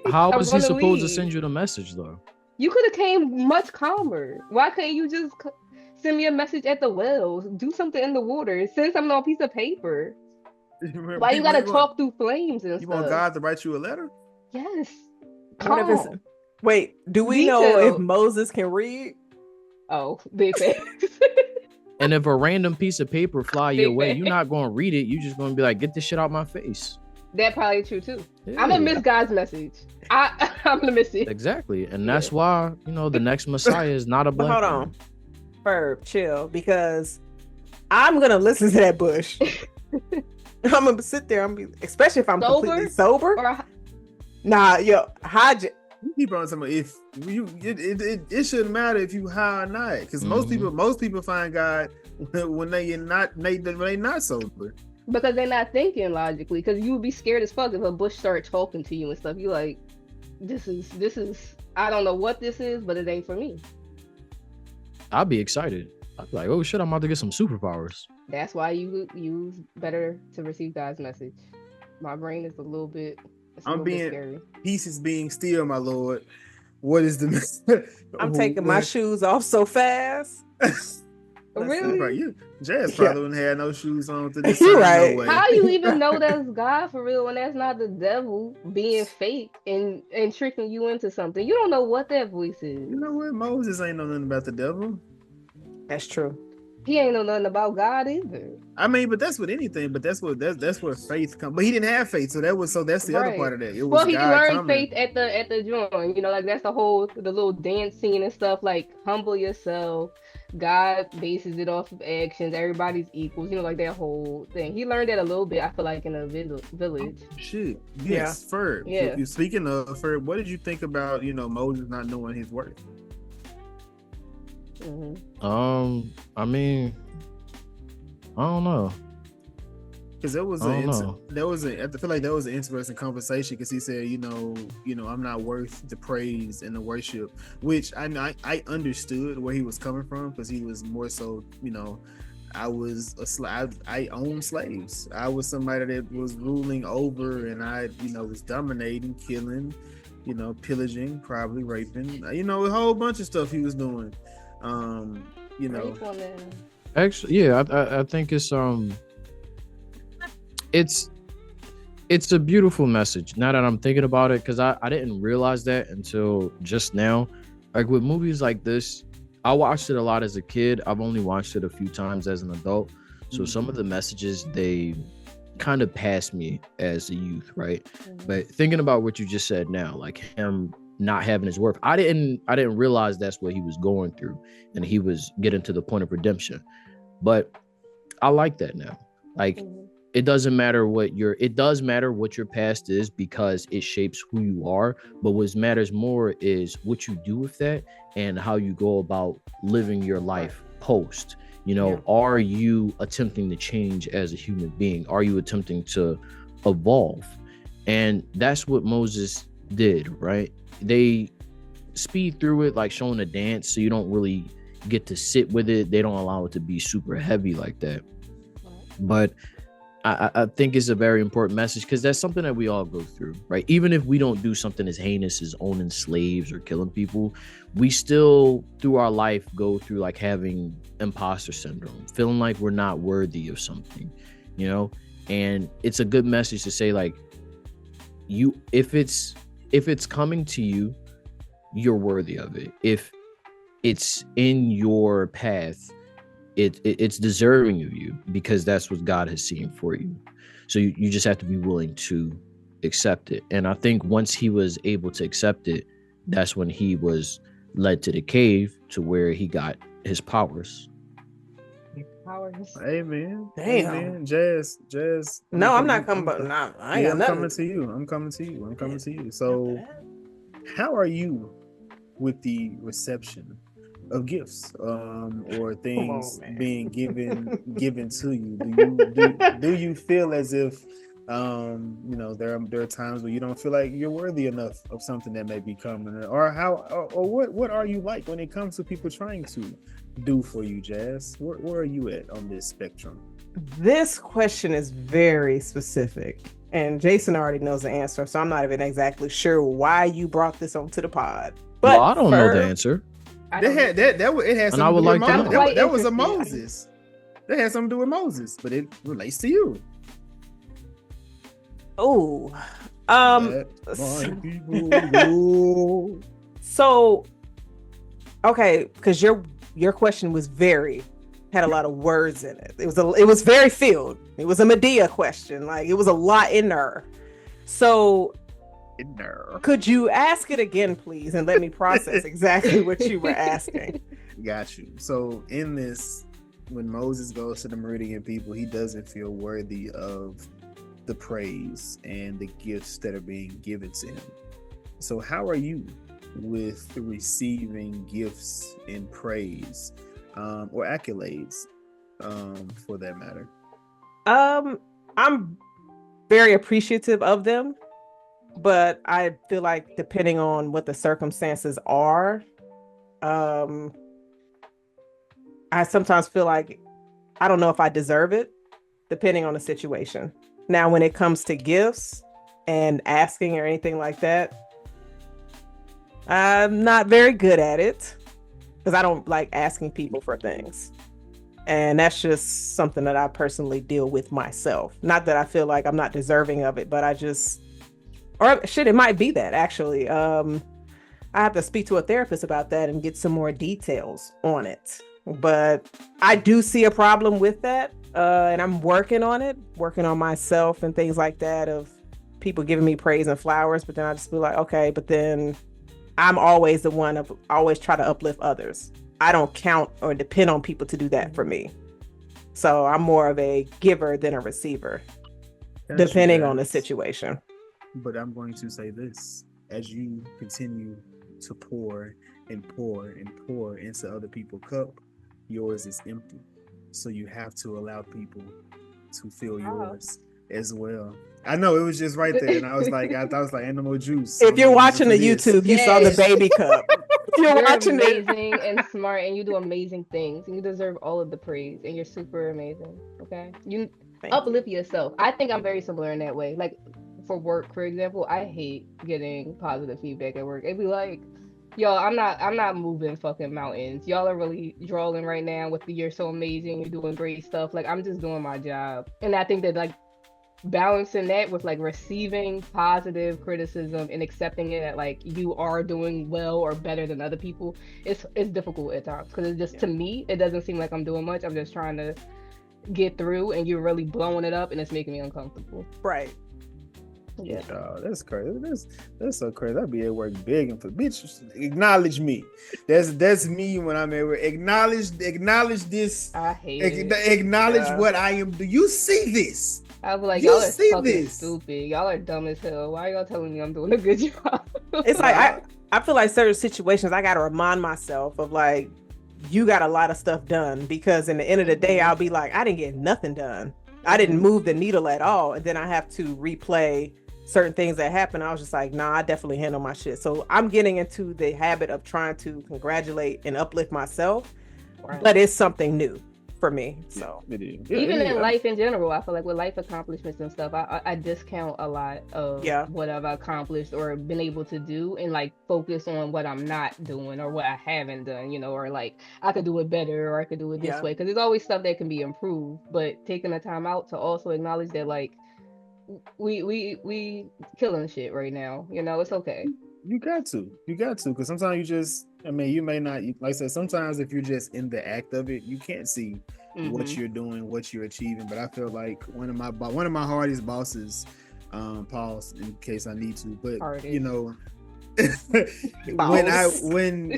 How was he supposed to send you the message, though? You could have came much calmer. Why couldn't you just send me a message at the well? Do something in the water. Send something on a piece of paper. Why you gotta talk through flames and stuff? You want God to write you a letter? Yes. Wait, do we know if Moses can read? Oh, big facts. And if a random piece of paper fly your way, you're not going to read it. You're just going to be like, get this shit out my face. That probably true too. Yeah. I'm gonna miss God's message. I'm gonna miss it. Exactly, and that's why the next Messiah is not a black. Hold on, Furb, chill, because I'm gonna listen to that bush. I'm gonna sit there. I'm gonna be, especially if I'm completely sober. Nah, yo, hide. You keep on something. If you, it shouldn't matter if you high or not, because most people find God when they not sober. Because they're not thinking logically. Because you would be scared as fuck if a bush started talking to you and stuff. You like, this is I don't know what this is, but it ain't for me. I'll be excited. I'll be like, oh shit, I'm about to get some superpowers. That's why you better to receive God's message. My brain is a little bit scary. Pieces being still, my lord. What is the? I'm taking my shoes off so fast. Really? Jazz probably wouldn't have no shoes on to this. You're right. No way. How you even know that's God for real when that's not the devil being fake and tricking you into something? You don't know what that voice is. You know what? Moses ain't know nothing about the devil. That's true. He ain't know nothing about God either. I mean, but that's with anything. But that's where faith comes. But he didn't have faith, so that's the other part of that. It was he God learned coming. faith at the joint. You know, like that's the little dance scene and stuff. Like humble yourself. God bases it off of actions. Everybody's equals. You know, like that whole thing. He learned that a little bit. I feel like in a village. Shit. Yes, yeah. Furb. Yeah. So, speaking of Furb, what did you think about Moses not knowing his worth? Mm-hmm. I mean, I don't know. Because I feel like that was an interesting conversation because he said, I'm not worth the praise and the worship, which I understood where he was coming from because he was more so, I was a slave. I owned slaves. I was somebody that was ruling over, and I, was dominating, killing, pillaging, probably raping, a whole bunch of stuff he was doing. Actually, yeah, I think it's a beautiful message now that I'm thinking about it, because I didn't realize that until just now. Like with movies like this, I watched it a lot as a kid. I've only watched it a few times as an adult, so some of the messages, they kind of passed me as a youth, right? But thinking about what you just said now, like him not having his worth, I didn't realize that's what he was going through, and he was getting to the point of redemption. But I like that now. Like it does matter what your past is, because it shapes who you are. But what matters more is what you do with that and how you go about living your life post. Are you attempting to change as a human being? Are you attempting to evolve? And that's what Moses did, right? They speed through it, like showing a dance, so you don't really get to sit with it. They don't allow it to be super heavy like that. But I think it's a very important message, because that's something that we all go through, right? Even if we don't do something as heinous as owning slaves or killing people, we still through our life go through like having imposter syndrome, feeling like we're not worthy of something, and it's a good message to say, like, if it's coming to you, you're worthy of it. If it's in your path, it's deserving of you, because that's what God has seen for you. So you just have to be willing to accept it. And I think once he was able to accept it, that's when he was led to the cave, to where he got his powers. Amen. Damn. Amen. Jazz. No, I'm not coming. But nah, I ain't got nothing. I'm coming to you. So, how are you with the reception of gifts, or things being given to you? Do you feel as if there are times where you don't feel like you're worthy enough of something that may be coming, or what are you like when it comes to people trying to do for you, Jazz? Where are you at on this spectrum? This question is very specific, and Jason already knows the answer, so I'm not even exactly sure why you brought this onto the pod. But I don't know the answer. It had something I would like to know. That was a Moses. That had something to do with Moses, but it relates to you. Oh, so okay, because your question was had a lot of words in it. It was very filled. It was a Medea question. Like, it was a lot in there. So could you ask it again, please, and let me process exactly what you were asking? Got you. So in this, when Moses goes to the Meridian people, he doesn't feel worthy of the praise and the gifts that are being given to him. So how are you with receiving gifts and praise, or accolades, for that matter? I'm very appreciative of them. but I feel like depending on what the circumstances are, um, I sometimes feel like I don't know if I deserve it, depending on the situation. Now, when it comes to gifts and asking or anything like that, I'm not very good at it because I don't like asking people for things. And that's just something that I personally deal with myself. Not that I feel like I'm not deserving of it, but I just, or shit, it might be that actually. I have to speak to a therapist about that and get some more details on it. But I do see a problem with that. And I'm working on it, working on myself and things like that of people giving me praise and flowers. But then I just be like, okay, but then I'm always the one of always try to uplift others. I don't count or depend on people to do that for me. So I'm more of a giver than a receiver, depending on the situation. But I'm going to say this: as you continue to pour and pour and pour into other people's cup, yours is empty. So you have to allow people to fill yours as well. I know it was just right there, and I was like, ain't no more juice. If you're watching the YouTube, you saw the baby cup. You're watching amazing and smart, and you do amazing things, and you deserve all of the praise, and you're super amazing. Okay, you uplift yourself. I think I'm very similar in that way. Like for work, for example, I hate getting positive feedback at work. It'd be like, yo, I'm not moving fucking mountains. Y'all are really drawing right now with the you're so amazing, you're doing great stuff. Like I'm just doing my job. And I think that like balancing that with like receiving positive criticism and accepting it that like you are doing well or better than other people, it's difficult at times. Because it's just to me, it doesn't seem like I'm doing much. I'm just trying to get through and you're really blowing it up and it's making me uncomfortable. Right. Yeah. Oh, that's crazy. That's so crazy. I'd be at work begging for bitch. Acknowledge me. That's me when I'm at work. Acknowledge this. I hate it. Acknowledge what I am. Do you see this? I was like, y'all are fucking stupid. Y'all are dumb as hell. Why are y'all telling me I'm doing a good job? It's like I feel like certain situations I gotta remind myself of like, you got a lot of stuff done, because in the end of the day I'll be like, I didn't get nothing done. I didn't move the needle at all. And then I have to replay certain things that happen. I was just like, nah, I definitely handle my shit. So I'm getting into the habit of trying to congratulate and uplift myself, right. But it's something new for me. So even in life in general, I feel like with life accomplishments and stuff, I discount a lot of what I've accomplished or been able to do and like focus on what I'm not doing or what I haven't done, you know, or like I could do it better or I could do it this way, because there's always stuff that can be improved. But taking the time out to also acknowledge that like we killing shit right now, you know, it's okay. You got to, because sometimes you just, I mean, you may not, like I said, sometimes if you're just in the act of it, you can't see what you're doing, what you're achieving. But I feel like one of my hardest bosses, pause in case I need to, but hardest. You know, when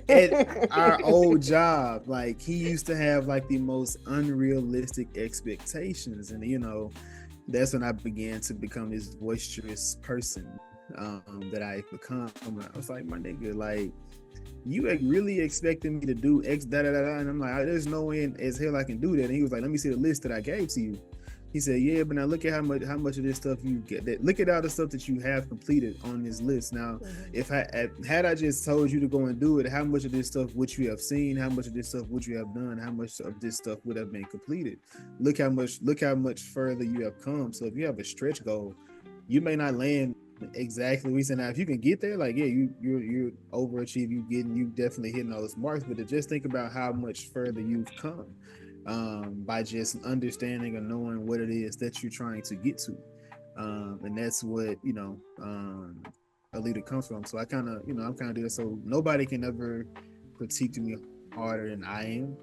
at our old job, like he used to have like the most unrealistic expectations, and you know, that's when I began to become this boisterous person that I've become. I was like, my nigga, like, you really expecting me to do X, da da da da, and I'm like, there's no way in as hell I can do that. And he was like, let me see the list that I gave to you. He said, yeah, but now look at how much of this stuff you get. Look at all the stuff that you have completed on this list. Now, if had I just told you to go and do it, how much of this stuff would you have seen? How much of this stuff would you have done? How much of this stuff would have been completed? Look how much further you have come. So if you have a stretch goal, you may not land exactly we said. Now if you can get there, like, yeah, you're overachieve, you definitely hitting all those marks, but to just think about how much further you've come by just understanding and knowing what it is that you're trying to get to, and that's what, you know, a leader comes from. So I kind of, you know, I'm kind of doing that, so nobody can ever critique me harder than I am.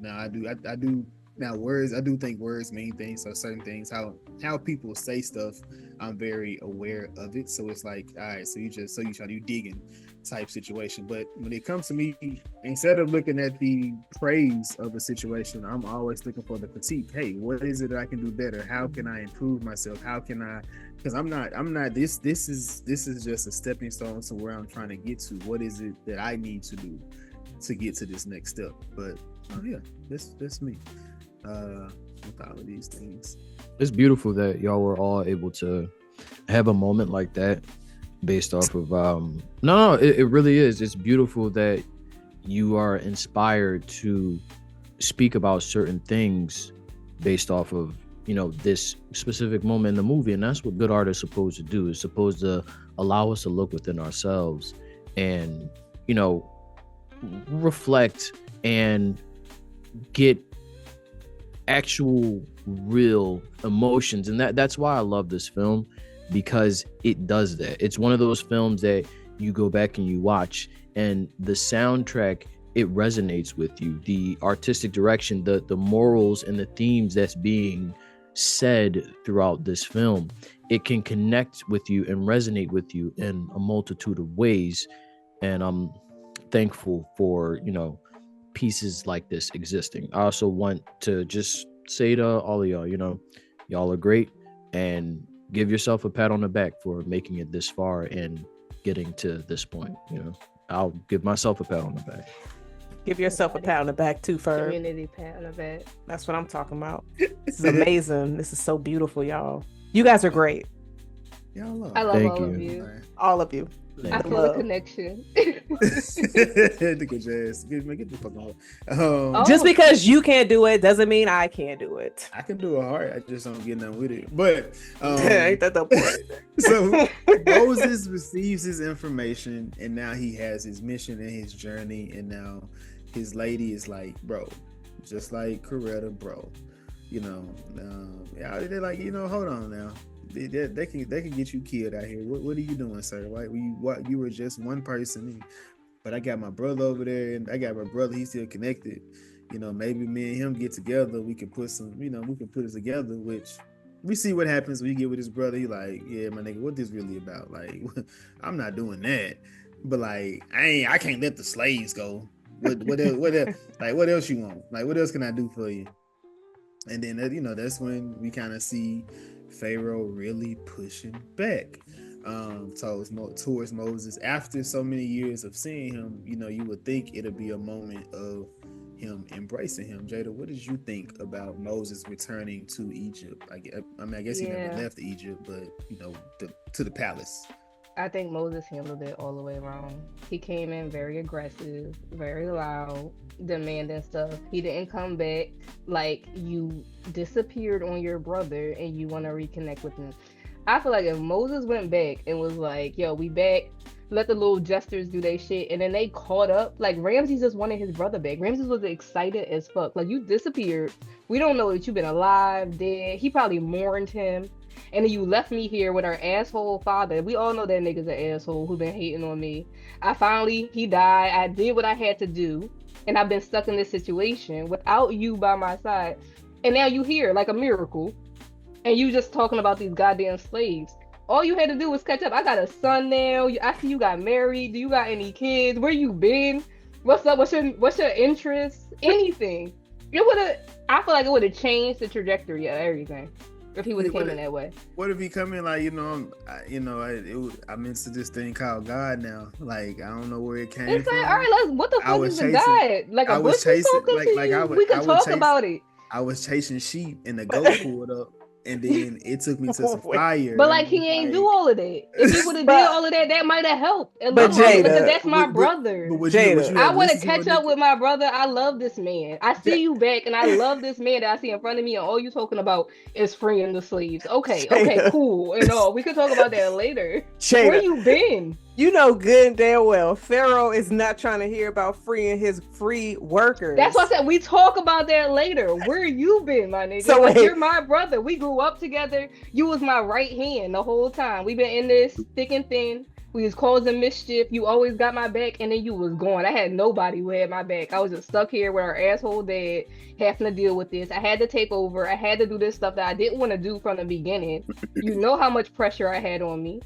Now I do now words, I do think words mean things. So certain things, how people say stuff, I'm very aware of it. So it's like, all right, so you try to digging type situation. But when it comes to me, instead of looking at the praise of a situation, I'm always looking for the critique. Hey, what is it that I can do better? How can I improve myself? How can I, because I'm not this is just a stepping stone to where I'm trying to get to. What is it that I need to do to get to this next step? But that's me. With all of these things, it's beautiful that y'all were all able to have a moment like that based off of no, it really is. It's beautiful that you are inspired to speak about certain things based off of, you know, this specific moment in the movie. And that's what good art is supposed to do. It's supposed to allow us to look within ourselves and, you know, reflect and get actual real emotions. And that's why I love this film, because it does that. It's one of those films that you go back and you watch, and the soundtrack, it resonates with you. The artistic direction, the morals and the themes that's being said throughout this film, it can connect with you and resonate with you in a multitude of ways. And I'm thankful for, you know, pieces like this existing. I also want to just say to all of y'all, you know, y'all are great, and give yourself a pat on the back for making it this far and getting to this point. You know, I'll give myself a pat on the back. Give yourself a pat on the back too, Furb. Community pat on the back. That's what I'm talking about. This is amazing. This is so beautiful, y'all. You guys are great. Y'all I love Thank all you. of you. All of you. I feel a connection. Look at Jazz. Get the fuck off. Just because you can't do it doesn't mean I can't do it. I can do a heart. I just don't get nothing with it. But Ain't that the point? so Moses receives his information, and now he has his mission and his journey, and now his lady is like, bro, just like Coretta, bro. You know, they're like, you know, hold on now. They can get you killed out here. What are you doing, sir? Like, you were just one person, but I got my brother over there, and I got my brother. He's still connected. You know, maybe me and him get together. We can put some. You know, we can put it together. Which we see what happens when you get with his brother. He like, yeah, my nigga, what this really about? Like, I'm not doing that. But like, I can't let the slaves go. What else? Like, what else you want? Like, what else can I do for you? And then you know, that's when we kind of see Pharaoh really pushing back towards Moses. After so many years of seeing him, you know, you would think it'll be a moment of him embracing him. Jada, what did you think about Moses returning to Egypt? I guess he never left Egypt, but you know, to the palace. I think Moses handled it all the way wrong. He came in very aggressive, very loud, demanding stuff. He didn't come back. Like, you disappeared on your brother and you want to reconnect with him. I feel like if Moses went back and was like, yo, we back, let the little jesters do their shit, and then they caught up, like, Ramses just wanted his brother back. Ramses was excited as fuck. Like, you disappeared. We don't know that you've been alive, dead. He probably mourned him. And then you left me here with our asshole father. We all know that nigga's an asshole who been hating on me. He died. I did what I had to do. And I've been stuck in this situation without you by my side. And now you here like a miracle. And you just talking about these goddamn slaves. All you had to do was catch up. I got a son now. I see you got married. Do you got any kids? Where you been? What's up? What's your interest? Anything. I feel like it would have changed the trajectory of everything. If he would have came in that way. What if he come in like, you know, I'm into this thing called God now. Like, I don't know where it came from. Like, all right, what the fuck is the God? Like, I was chasing, we could talk about it. I was chasing sheep and the goat pulled up. And then it took me to some fire. But like, he ain't do all of that. If he would have did all of that, that might have helped. But Jada, because that's my brother. I want to catch up with my brother. I love this man. I see you back, and I love this man that I see in front of me. And all you talking about is freeing the slaves. Okay, cool. And all we could talk about that later. Jada, where you been? You know good and damn well Pharaoh is not trying to hear about freeing his free workers. That's why I said we talk about that later. Where you been, my nigga? So like, you're my brother. We grew up together. You was my right hand the whole time. We been in this thick and thin. We was causing mischief. You always got my back, and then you was gone. I had nobody who had my back. I was just stuck here with our asshole dad, having to deal with this. I had to take over. I had to do this stuff that I didn't want to do from the beginning. You know how much pressure I had on me.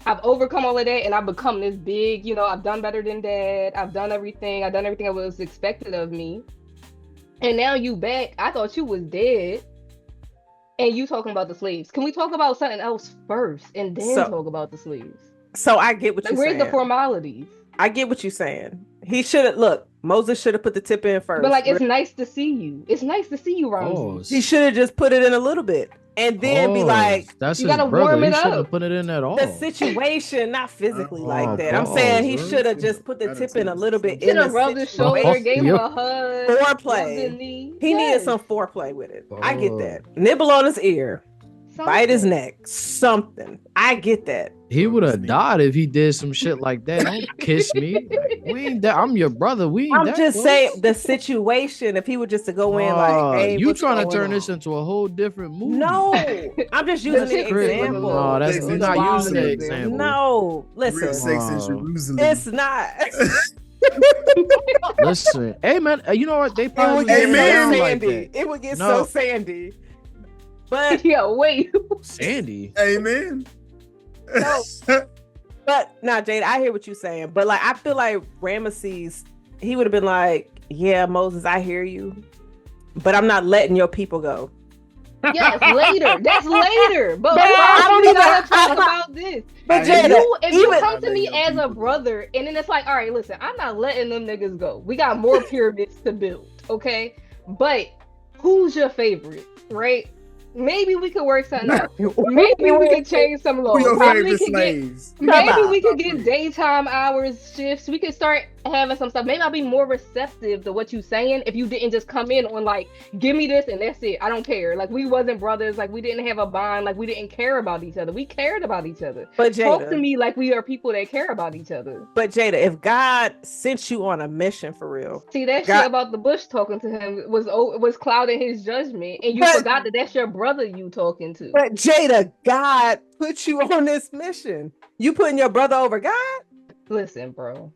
I've overcome all of that, and I've become this big, you know, I've done better than dad. I've done everything that was expected of me. And now you back. I thought you was dead. And you talking about the slaves. Can we talk about something else first and then talk about the slaves? So I get what you're saying. Where's the formalities? I get what you're saying. Moses should have put the tip in first. But like, it's nice to see you. It's nice to see you, Ramses. He should have just put it in a little bit. and then be like, that's you his gotta brother. warm He it shouldn't up. have put it in at all. the situation, not physically like that. I'm pause, saying he bro. should have just put the tip in a little bit in Should the have rubbed his shoulder, situation. gave him a hug, rubbed the Foreplay. knee. He needed Yes. some foreplay with it. I get that. Nibble on his ear, bite his Something. neck, something. I get that. He would have died if he did some shit like that. Don't kiss me. Like, we ain't that. I'm your brother. We ain't I'm that just close. saying the situation. If he were just to go in like, hey, you what's trying to going turn on? this into a whole different movie? No, I'm just using an shit was a example. little- No, that's Sex we're in not using that Jerusalem. example. No, Real listen, sex in Wow. Jerusalem. it's not. Listen, hey man, you know what? They It probably would get getting so Amen. around like sandy. that. It would get No. so sandy. But Yeah, wait. Sandy. Amen. No. But now, Jada, I hear what you're saying. But like, I feel like Ramesses, he would have been like, "Yeah, Moses, I hear you, but I'm not letting your people go." Yes, later. That's later. But I don't we even- gotta talk about this. But I Jada, You, if you even come to me I let as your a people brother, and then it's like, all right, listen, I'm not letting them niggas go. We got more pyramids to build, okay? But who's your favorite, right? Maybe we could work something out. Maybe we could change some laws. Who your Maybe favorite we could get slaves? Maybe on. we could get daytime hours shifts. We could start having some stuff. Maybe I'll be more receptive to what you saying if you didn't just come in on like, give me this and that's it. I don't care. Like we wasn't brothers. Like we didn't have a bond. Like we didn't care about each other. We cared about each other. But Talk to Jada, me like we are people that care about each other. if God sent you on a mission for real, See that God- shit about the bush talking to him was clouding his judgment, and you But- forgot that that's your brother you talking to. but Jada, God put you on this mission. You putting your brother over God? Listen, bro.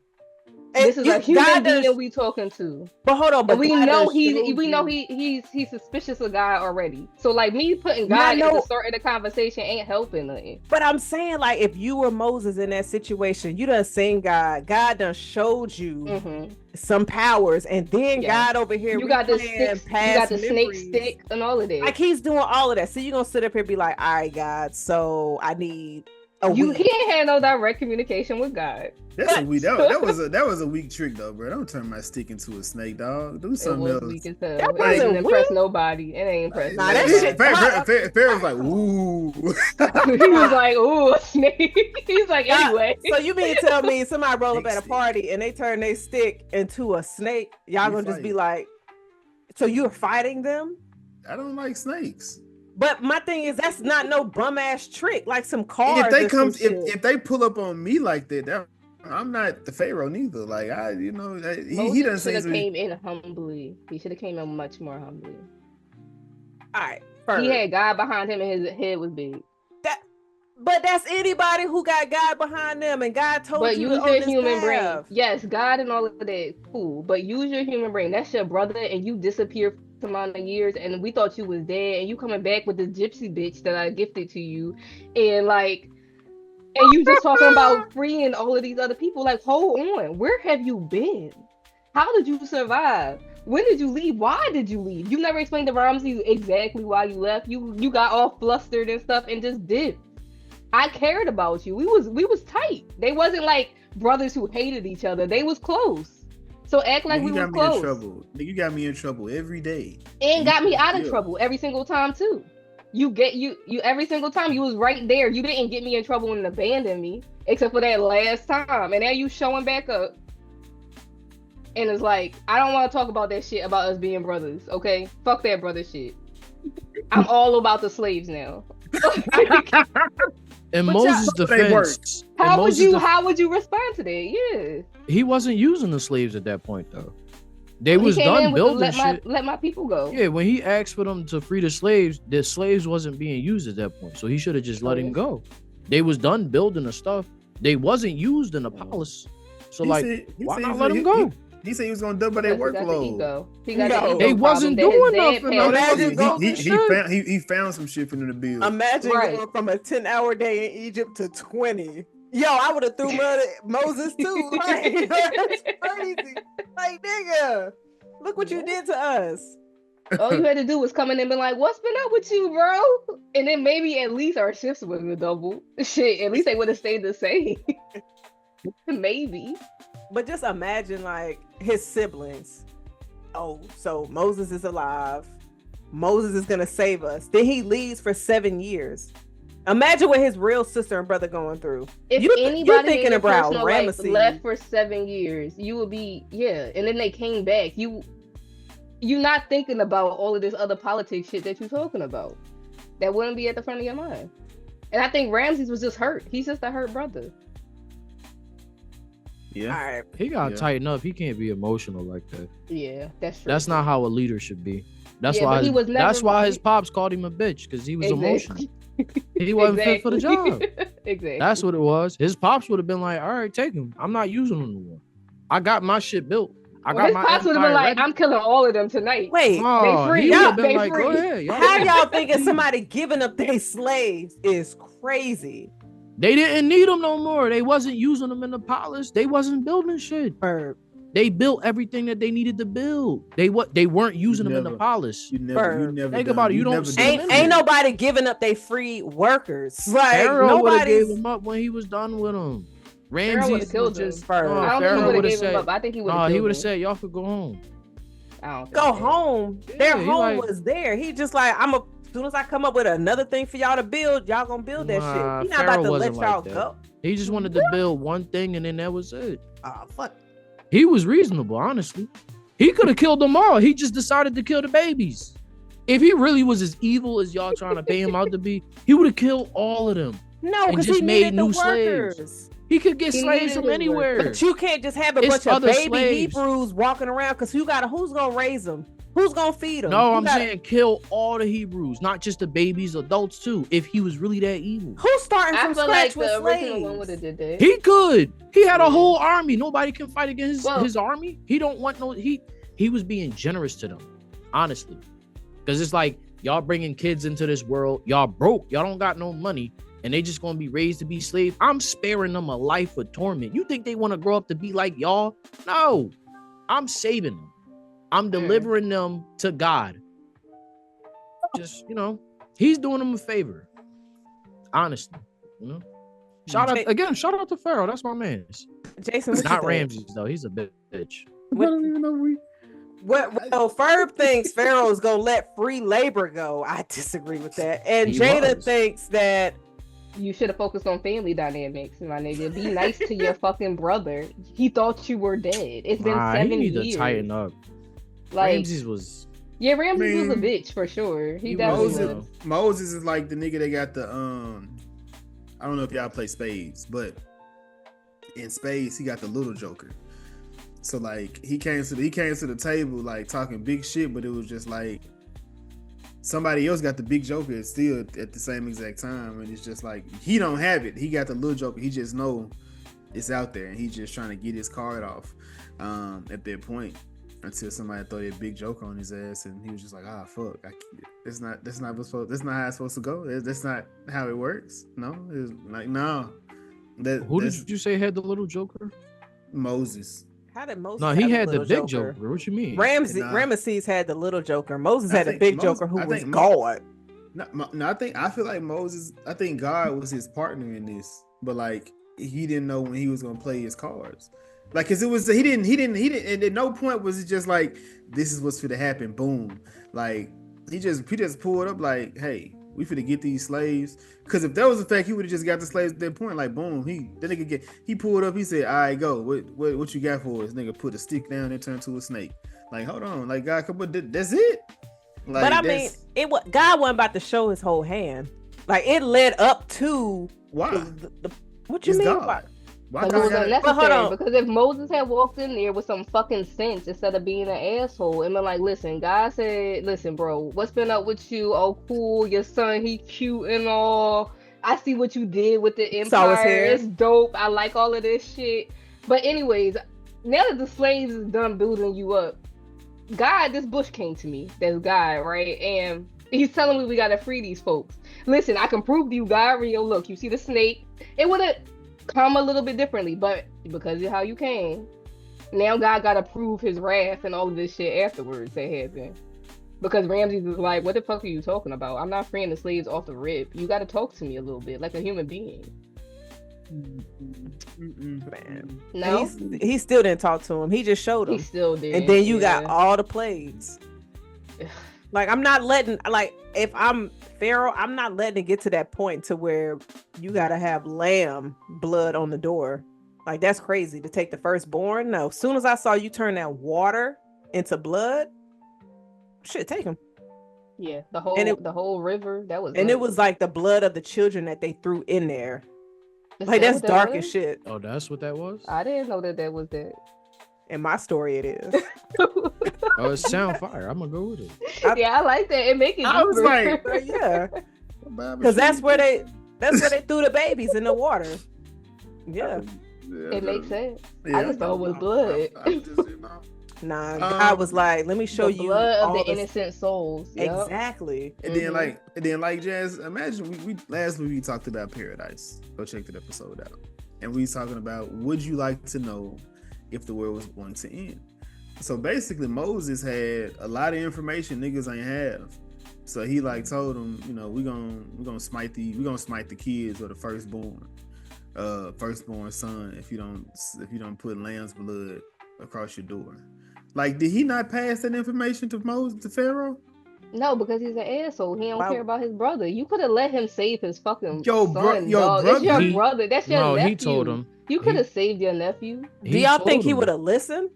And This is you- a human God being does- we talking to. But hold on, but And we God know done he's showed he's suspicious of God already. So like me putting Yeah, I God know. at the start of the conversation ain't helping nothing. But I'm saying, like, if you were Moses in that situation, you done seen God. God done showed you Mhm. some powers, and then Yeah. God over here, You got the replaying stick, you past got the snake memories. stick and all of that. Like he's doing all of that. So you're gonna sit up here and be like, all right, God, so I need a He week. ain't had no direct communication with God. That's a weak. That was a weak trick though, bro. Don't turn my stick into a snake, dog. Do It something was else. weak as hell. That It wasn't didn't impress weak. nobody. It ain't impressed Nah, that nobody. shit- Pharaoh's like, ooh. He was like, ooh, a snake. He's like, God, anyway. So you mean to tell me somebody roll up Snake at a stick. party and they turn their stick into a snake? Y'all You gonna just be fight. like, so you're fighting them? I don't like snakes. But my thing is, that's not no bum ass trick, like some cards. And if they or come, some shit. if they pull up on me like that, I'm not the Pharaoh neither. Like he Moses doesn't should say have some- came in humbly. He should have came in much more humbly. all right, He Furb. had God behind him and his head was big. But that's anybody who got God behind them, and God told But you use to on your this human brain. path. Yes, God and all of that, cool. But use your human brain. That's your brother, and you disappeared for some amount of years, and we thought you was dead, and you coming back with this gypsy bitch that I gifted to you, and like, and you just talking about freeing all of these other people. Like, hold on, where have you been? How did you survive? When did you leave? Why did you leave? You never explained to Ramesses exactly why you left. You got all flustered and stuff and just dipped. I cared about you. We was tight. They wasn't like brothers who hated each other. They was close. So act like Nigga, we you was got me in close. trouble. Nigga, you got me in trouble every day. And got me out of Yeah. trouble every single time too. You every single time you was right there. You didn't get me in trouble and abandon me, except for that last time. And now you showing back up. And it's like, I don't want to talk about that shit about us being brothers, okay? Fuck that brother shit. I'm all about the slaves now. In But Moses' y'all- they defense, in How would Moses' you def- how would you respond to that? Yeah. he wasn't using the slaves at that point though. They He was came done in with the building shit. let my people go. Yeah, when he asked for them to free the slaves wasn't being used at that point. So he should have just let Oh, him yeah. go. They was done building the stuff. They wasn't used in the palace. So why not let him go? He said he was gonna double their Because he got the workload. ego. He got No. the ego They wasn't problem that his doing dad nothing, though. passed They on. wasn't He, building shit. he found some shit for them to build. Imagine Right. going from a 10-hour day in Egypt to 20. Yo, I would have threw mud at Moses too. Like, that's crazy. Like, nigga, look what you did to us. All you had to do was come in and be like, "What's been up with you, bro?" And then maybe at least our shifts would have doubled. Shit, at least they would have stayed the same. Maybe. But just imagine like his siblings. Oh, so Moses is alive. Moses is gonna save us. Then he leaves for 7 years. Imagine what his real sister and brother going through. If you're anybody thinking in your about personal life Ramesses. left for 7 years, you would be, and then they came back. You're not thinking about all of this other politics shit that you're talking about. That wouldn't be at the front of your mind. And I think Ramses was just hurt. He's just a hurt brother. Yeah. All right. He gotta tighten up. He can't be emotional like that. Yeah, that's true. That's not how a leader should be. That's Yeah, why. but he was never- That's why his pops called him a bitch, because he was emotional. He wasn't fit for the job. Exactly. That's what it was. His pops would have been like, "All right, take him. I'm not using him no more. I got my shit built. His pops would have been like, "I'm killing all of them tonight." Wait, Oh, they free. he would Y'all, have been they like, free. "Go ahead." how y'all thinking somebody giving up their slaves is crazy? They didn't need them no more. They wasn't using them in the palace. They wasn't building shit. Furb. They built everything that they needed to build. They weren't using them in the never- palace. You never Think about it. You don't never see done them in Ain't there. nobody giving up their free workers. Like Pharaoh would have gave nobody's. him up when he was done with him. Pharaoh Ramses would've killed him. just. Pharaoh. No, I don't think he Pharaoh would have would've gave him said. up. I think he would have. Nah, he killed would have him. said, "Y'all could go home." I don't think Go so. home. Yeah, Their he home like- was there. He just like as soon as I come up with another thing for y'all to build, y'all gonna build that Nah, shit. He not about Pharaoh to let wasn't like y'all that. go. He just wanted to build one thing, and then that was it. Oh fuck. He was reasonable, honestly. He could have killed them all. He just decided to kill the babies. If he really was as evil as y'all trying to pay him out to be, he would have killed all of them. No, And because just he made needed the new slaves. workers. He could get He slaves needed from his anywhere. But you can't just have a It's bunch of other baby slaves. Hebrews walking around because who's gonna raise them? Who's gonna feed them? No, I'm saying kill all the Hebrews, not just the babies, adults too. If he was really that evil, who's starting I from feel scratch like with the original slaves? one would have did that. he could. He had a Yeah. whole army. Nobody can fight against Well- his army. He don't want no. He was being generous to them, honestly, because it's like y'all bringing kids into this world. Y'all broke. Y'all don't got no money, and they just gonna be raised to be slaves. I'm sparing them a life of torment. You think they want to grow up to be like y'all? No, I'm saving them. I'm delivering them to God. Just, he's doing them a favor. Honestly, Shout out to Pharaoh. That's my man. Jason, what you Not think? Ramses though. He's a bitch. I don't even know Well, Furb thinks Pharaoh's gonna let free labor go. I disagree with that. And He Jada was. thinks that You should have focused on family dynamics, my nigga. Be nice to your fucking brother. He thought you were dead. It's been Nah, 7 he need years. to tighten up. Like, Ramses was. yeah, Ramses was a Man. bitch for sure. He He definitely was, was. though. Moses is like the nigga that got the I don't know if y'all play spades, but in spades he got the little joker. So like he came to the table like talking big shit, but it was just like somebody else got the big joker still at the same exact time, and it's just like he don't have it. He got the little joker. He just know it's out there, and he's just trying to get his card off at that point until somebody throw that big joker on his ass, and he was just like, "Ah, fuck, that's not how it's supposed to go. That's not how it works." No, it's like no. Who did you say had the little joker? Moses. how did Moses? No, he have had the little big joker. What you mean? Ramesses had the little joker. Moses I had a think big Moses- joker who I was think God. No, I feel like Moses. I think God was his partner in this, but like he didn't know when he was gonna play his cards. Like, cause it was he didn't. And at no point was it just like this is what's gonna happen. Boom. Like he just pulled up like, hey, we finna get these slaves. Cause if that was the fact, he would have just got the slaves at that point. Like boom, he pulled up. He said, "All right, go. What you got for us?" Nigga put a stick down and turned to a snake. Like hold on, like God, come on, that's it. Like, But I mean, God wasn't about to show his whole hand. Like it led up to why? What you It's mean? God. By, Why Because it was God gotta- But hold unnecessary. on. Because if Moses had walked in there with some fucking sense instead of being an asshole and been like, listen, God said, listen, bro, what's been up with you? Oh, cool, your son, he cute and all. I see what you did with the Saw his empire. hair. It's dope. I like all of this shit. But anyways, now that the slaves is done building you up, God, this bush came to me. That's God, right? And he's telling me we gotta free these folks. Listen, I can prove to you, God, real. Look, you see the snake? It would have come a little bit differently, but because of how you came, now God gotta prove his wrath and all of this shit afterwards that happened. Because Ramses is like, what the fuck are you talking about? I'm not freeing the slaves off the rip. You gotta talk to me a little bit like a human being. man, No, he still didn't talk to him. He just showed him. he still did. And then you yeah. got all the plagues. Like, I'm not letting, like, if I'm Pharaoh, I'm not letting it get to that point to where you gotta have lamb blood on the door. Like, that's crazy to take the firstborn. No, as soon as I saw you turn that water into blood, shit, take him. Yeah, And the whole river, that was it nuts. was like the blood of the children that they threw in there. Is Like, that that's what that dark was? as shit. Oh, that's what that was? I didn't know that was that. In my story, it is. Oh, it sound fire. I'm gonna go with it. Yeah, I like that. It make it I was deeper. like, Yeah, Because because that's where they threw the babies in the water. Yeah. It makes sense. Yeah, I just thought it was blood. I'm just, you know. Nah, God was like, let me show The you blood of all the the- innocent souls. Yup. Exactly. And then like Jazz, imagine we last week we talked about paradise. Go check that episode out. And we was talking about, would you like to know if the world was going to end? So basically Moses had a lot of information niggas ain't have. So he like told them, you know, we're gonna smite the kids or the firstborn son if you don't put lamb's blood across your door. Like, did he not pass that information to Moses, to Pharaoh? No, because he's an asshole. He don't Wow. care about his brother. You could have let him save his fucking Yo, son, bro- yo, dog. It's your He- brother. That's your No, nephew. he told him. You could have saved your nephew. Do y'all think told he him. would have listened?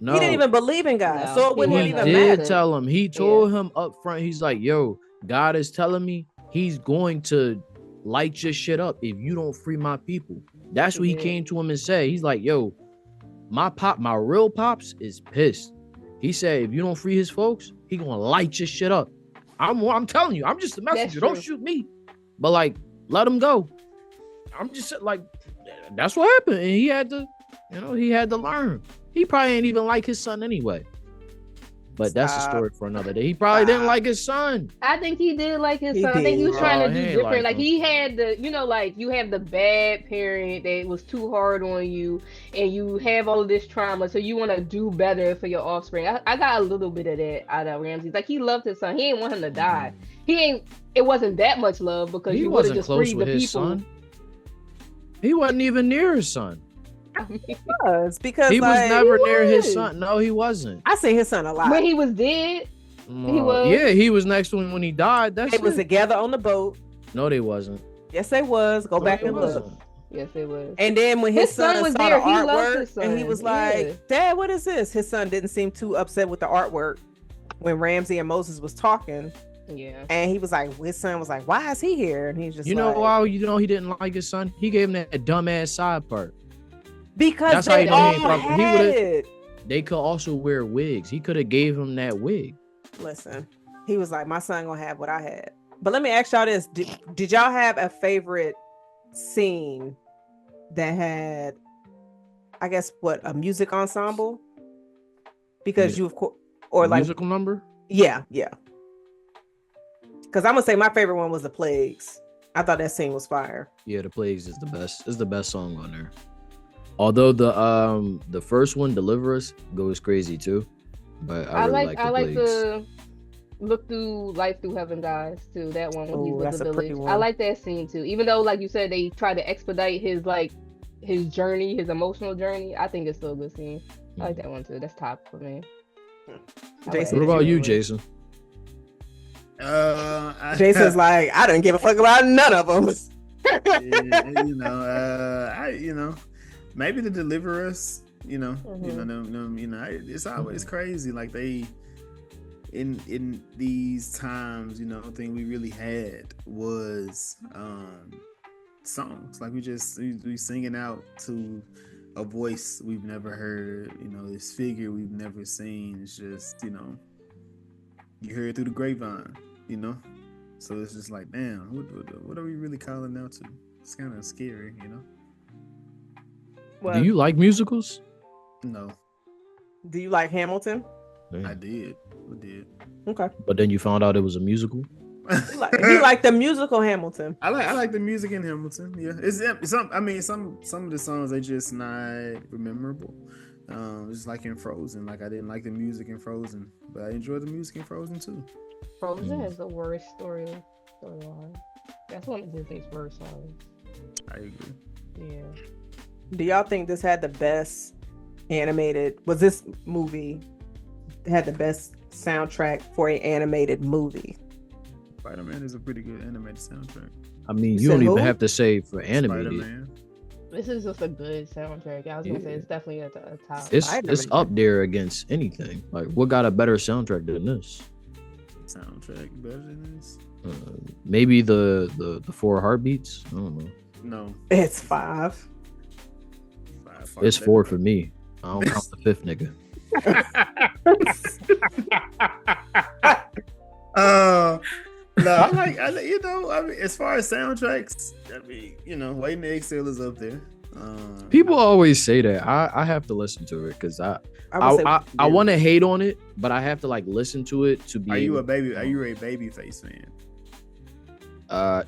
No, He didn't even believe in God, No, so it he wouldn't he even did matter. tell him. He told him up front. He's like, "Yo, God is telling me He's going to light your shit up if you don't free my people." That's what he Yeah. came to him and said. He's like, "Yo, my real pops is pissed." He said, "If you don't free his folks, he gonna light your shit up." I'm telling you, I'm just a messenger. Don't true. shoot me, but like, let him go. I'm just like, that's what happened, and he had to learn. He probably ain't even like his son anyway. But that's a Stop. story for another day. He probably didn't like his son. I think he did like his He son. I think he was did. trying Oh, to do he ain't different. like Like him. he had like you have the bad parent that was too hard on you, and you have all of this trauma, so you want to do better for your offspring. I got a little bit of that out of Ramsey. Like he loved his son. He didn't want him to die. It wasn't that much love because He you would have wasn't just close freed with the his people. son. He wasn't even near his son. Because He was like, never near his was. son. No, he wasn't. I seen his son a lot. When he was dead, He was? Yeah, he was next to him when he died. That's They was it. together on the boat. No, they wasn't. Yes, they was. Go No, back they and wasn't. look. yes, it was. And then when his, His son was saw there, the he loved artwork, his and he son. was Yeah. like, "Dad, what is this?" His son didn't seem too upset with the artwork when Ramsey and Moses was talking, Yeah. and he was like, his son was like, "Why is he here?" And he's just, You know like, why he didn't like his son? He gave him that dumbass side part. because That's how they you know he all ain't fucking- he had would've- it. They could also wear wigs. He could have gave him that wig. Listen, he was like, "My son gonna have what I had." But let me ask y'all this: Did y'all have a favorite scene that had, I guess, a music ensemble? Because you, of course, or like, Musical number? yeah. Because I'm gonna say my favorite one was the Plagues. I thought that scene was fire. Yeah, the Plagues is the best. Is the best song on there. Although the first one, Deliver Us, goes crazy too. But I really like the I like Plagues. the Look Through Life Through Heaven Guys too. That one when he's Ooh, with that's the a pretty village. one. I like that scene too. Even though, like you said, they try to expedite his journey, his emotional journey. I think it's still a good scene. I like that one too. That's top for me. I Jason, What did about you- you, Jason? Jason's like, I didn't give a fuck about none of them. Maybe to deliver us, Mhm. it's always crazy. Like they, in these times, the thing we really had was songs. Like we singing out to a voice we've never heard, this figure we've never seen. It's just, you hear it through the grapevine, So it's just like, damn, what are we really calling out to? It's kind of scary, Do you like musicals? No, Do you like Hamilton? I did. Okay. But then you found out it was a musical. You like the musical Hamilton? I like the music in Hamilton. Yeah, it's some. I mean, some of the songs are just not memorable. Just like in Frozen. Like I didn't like the music in Frozen, but I enjoyed the music in Frozen too. Frozen is the worst storyline. That's one of Disney's worst songs. I agree. Yeah. Do y'all think this had the best animated? Was this movie had the best soundtrack for an animated movie? Spider-Man is a pretty good animated soundtrack. I mean, You you don't said even who? have to say for animated. Spider-Man. This is just a good soundtrack. I was gonna say it's definitely at the top. It's Spider-Man. up there against anything. Like, what got a better soundtrack than this? Soundtrack better than this? Maybe the Four Heartbeats. I don't know. No. It's 5. It's 4 for me. I don't count the fifth nigga. No, I mean, as far as soundtracks, I mean, Waiting to Exhale is up there. People always say that. I have to listen to it because I want to hate on it, but I have to like listen to it to be. Are you a Babyface fan?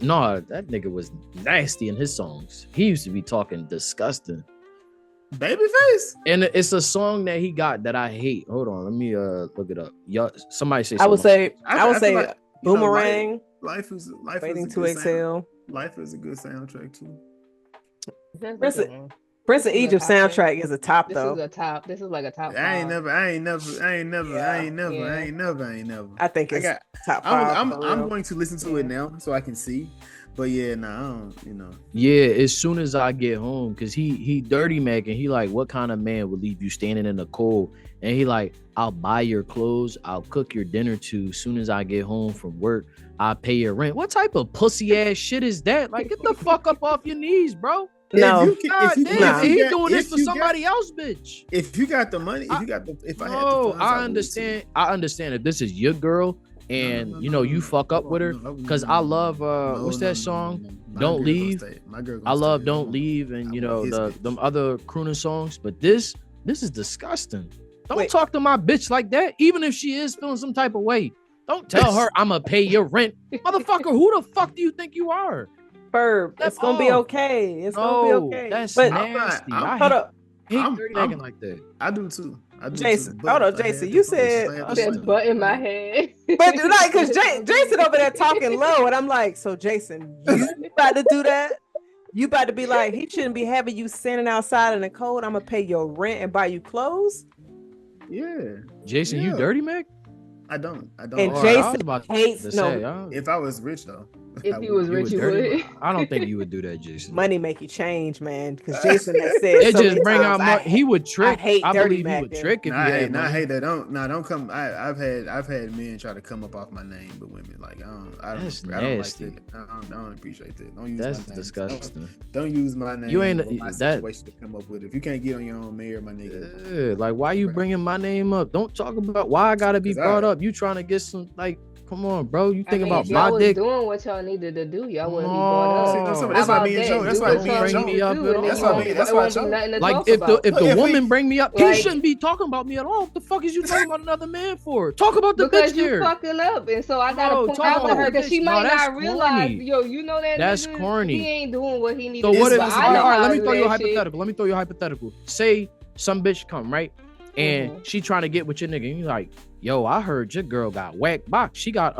No, that nigga was nasty in his songs. He used to be talking disgusting. Babyface? And it's a song that he got that I hate. Hold on, let me look it up. Y'all, somebody say. I would something. say I would say like, Boomerang. Life is Waiting a to good Exhale. Life is a good soundtrack too. Prince of Egypt soundtrack is a top This though. is a top. This is like a top. I ain't 5. never. I think it's top 5. I'm going to listen to it now so I can see. But yeah, I don't, Yeah, as soon as I get home, cause he dirty Mac and he like, what kind of man would leave you standing in the cold? And he like, I'll buy your clothes, I'll cook your dinner too. Soon as I get home from work, I'll pay your rent. What type of pussy ass shit is that? Like, get the fuck up off your knees, bro. No, He doing this for somebody else, bitch. If you got the money, if I had the funds, I understand. I understand if this is your girl and you fuck up with her, because I love what's that song? Don't Leave. I love Don't Leave, and them other crooning songs. But this is disgusting. Don't talk to my bitch like that, even if she is feeling some type of way. Don't tell her I'ma pay your rent, motherfucker. Who the fuck do you think you are? Furb, it's gonna be okay. It's gonna be okay. That's but nasty. Hold up. I'm dirty acting like that. I do too. Jason, hold on, Jason. You said there's butt in my head. But like, cause Jason over there talking low, and I'm like, so Jason, you about to do that? You about to be like, he shouldn't be having you standing outside in the cold. I'm gonna pay your rent and buy you clothes. Yeah, Jason, you dirty, Mac? I don't. And Jason hates if I was rich though. If he was rich, you would. I don't think you would do that, Jason. Money make you change, man. Because Jason has said it just bring out money. He would trick. I believe he would trick if he had money. I hate that. Don't come. I've had men try to come up off my name, but women like I don't like that. I don't appreciate that. Don't use that's my name. disgusting. Don't use my name. You ain't my that situation to come up with. If you can't get on your own mayor, my nigga. Yeah, like why you bringing my name up? Don't talk about why I gotta be brought up. You trying to get some like. Come on, bro. You think about my dick. Doing what y'all needed to do. Y'all wouldn't be brought up. That's why me and Joe. That's why me and Joe. That's why Joe. Like if the woman bring me up, he shouldn't be talking about me at all. What the fuck is you talking about another man for? Talk about the bitch here. Because you fucking up, and so I gotta point out to her because she might not realize. Yo, you know that. That's corny. He ain't doing what he needs to do. So what if? All right, let me throw you a hypothetical. Say some bitch come right, and she trying to get with your nigga, and you like. Yo, I heard your girl got whacked box. She got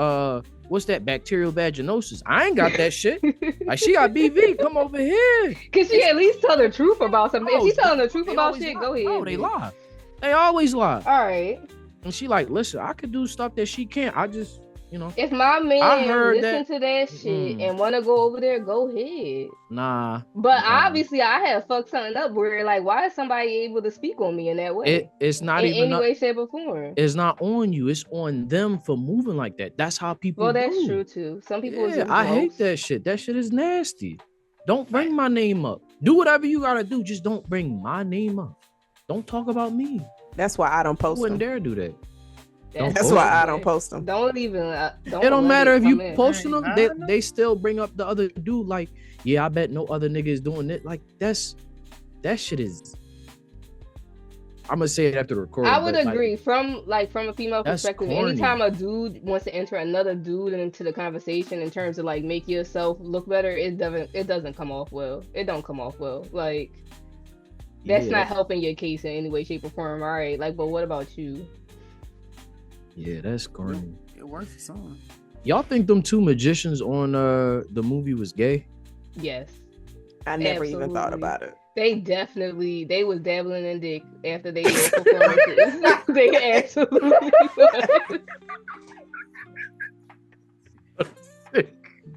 what's that, bacterial vaginosis? I ain't got that shit. Like she got BV. Come over here. Can she at least tell the truth about something? If she's telling the truth about shit, go ahead. No, they lie. They always lie. All right. And she like, listen, I could do stuff that she can't. I just, If my man listen to that shit and want to go over there, go ahead. Nah. But obviously, I have fucked something up where, like, why is somebody able to speak on me in that way? It's not in even any way, shape, or form. It's not on you. It's on them for moving like that. That's how people. Well, that's true too. Some people. Yeah, I hate that shit. That shit is nasty. Don't bring my name up. Do whatever you gotta do. Just don't bring my name up. Don't talk about me. That's why I don't post. I wouldn't dare do that. That's why I don't post them. Don't even. It don't matter if you posting them. They still bring up the other dude. Like, yeah, I bet no other nigga is doing it. Like that shit is. I'm gonna say it after the recording. I would agree from a female perspective. Corny. Anytime a dude wants to enter another dude into the conversation in terms of like make yourself look better, it doesn't come off well. It don't come off well. Like that's not helping your case in any way, shape, or form. All right, like, but what about you? Yeah, that's corny. It works for someone. Y'all think them two magicians on the movie was gay? Yes. I never even thought about it. They was dabbling in dick after they little performances. They absolutely was.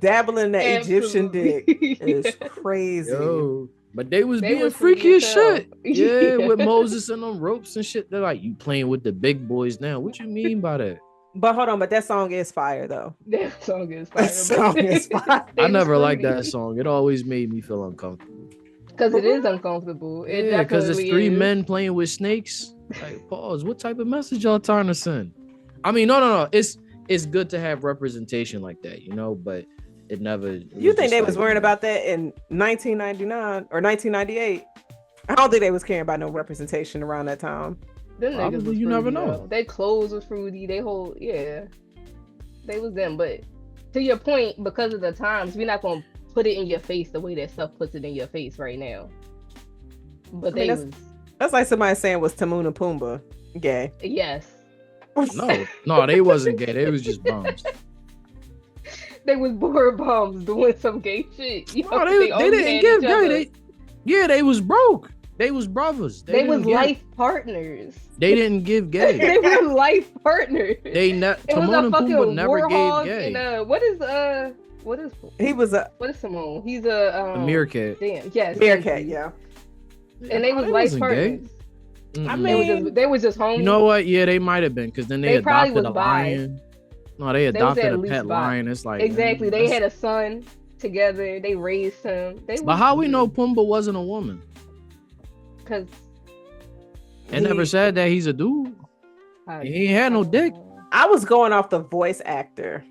Dabbling that Egyptian dick is Yeah. crazy. Yo, but they was They being was freaky as hell. shit. Yeah, with Moses and them ropes and shit. They're like, you playing with the big boys now. What you mean by that? But hold on, but that song is fire though. That song is fire. That song is fire. I never liked that song. It always made me feel uncomfortable. Because it is uncomfortable. It Yeah, because it's three is. men playing with snakes. Like, pause. What type of message y'all trying to send? I mean, no. It's good to have representation like that, you know, but it never. You think they was worrying about that in 1999 or 1998? I don't think they was caring about no representation around that time. Them Probably, niggas was you never fruity, know. though. Their clothes was fruity. They whole, yeah. They was them. But to your point, because of the times, we're not going to put it in your face the way that stuff puts it in your face right now. But I mean, that's like somebody saying was Timon and Pumbaa gay. Yes. No, they wasn't gay. They was just bums. They was board bums doing some gay shit. You know, No, they only didn't had give each other. gay. They was broke. They was brothers. They was didn't give- life partners. They didn't give gay. They were life partners. They it was Timon a and fucking Pumbaa never warhog gave gay. and what is Simone? He's A meerkat. Damn, yes. Meerkat, yeah. And they was life wasn't gay. partners. I Mm-mm. They was just homies. You know what? Yeah, they might have been because then they probably adopted was a bi. lion. No, they was adopted at a least pet bi. lion. It's like Exactly. They that's- had a son together. They raised him. But how we know Pumbaa wasn't a woman? Because They never said that he's a dude. He ain't had no dick. I was going off the voice actor.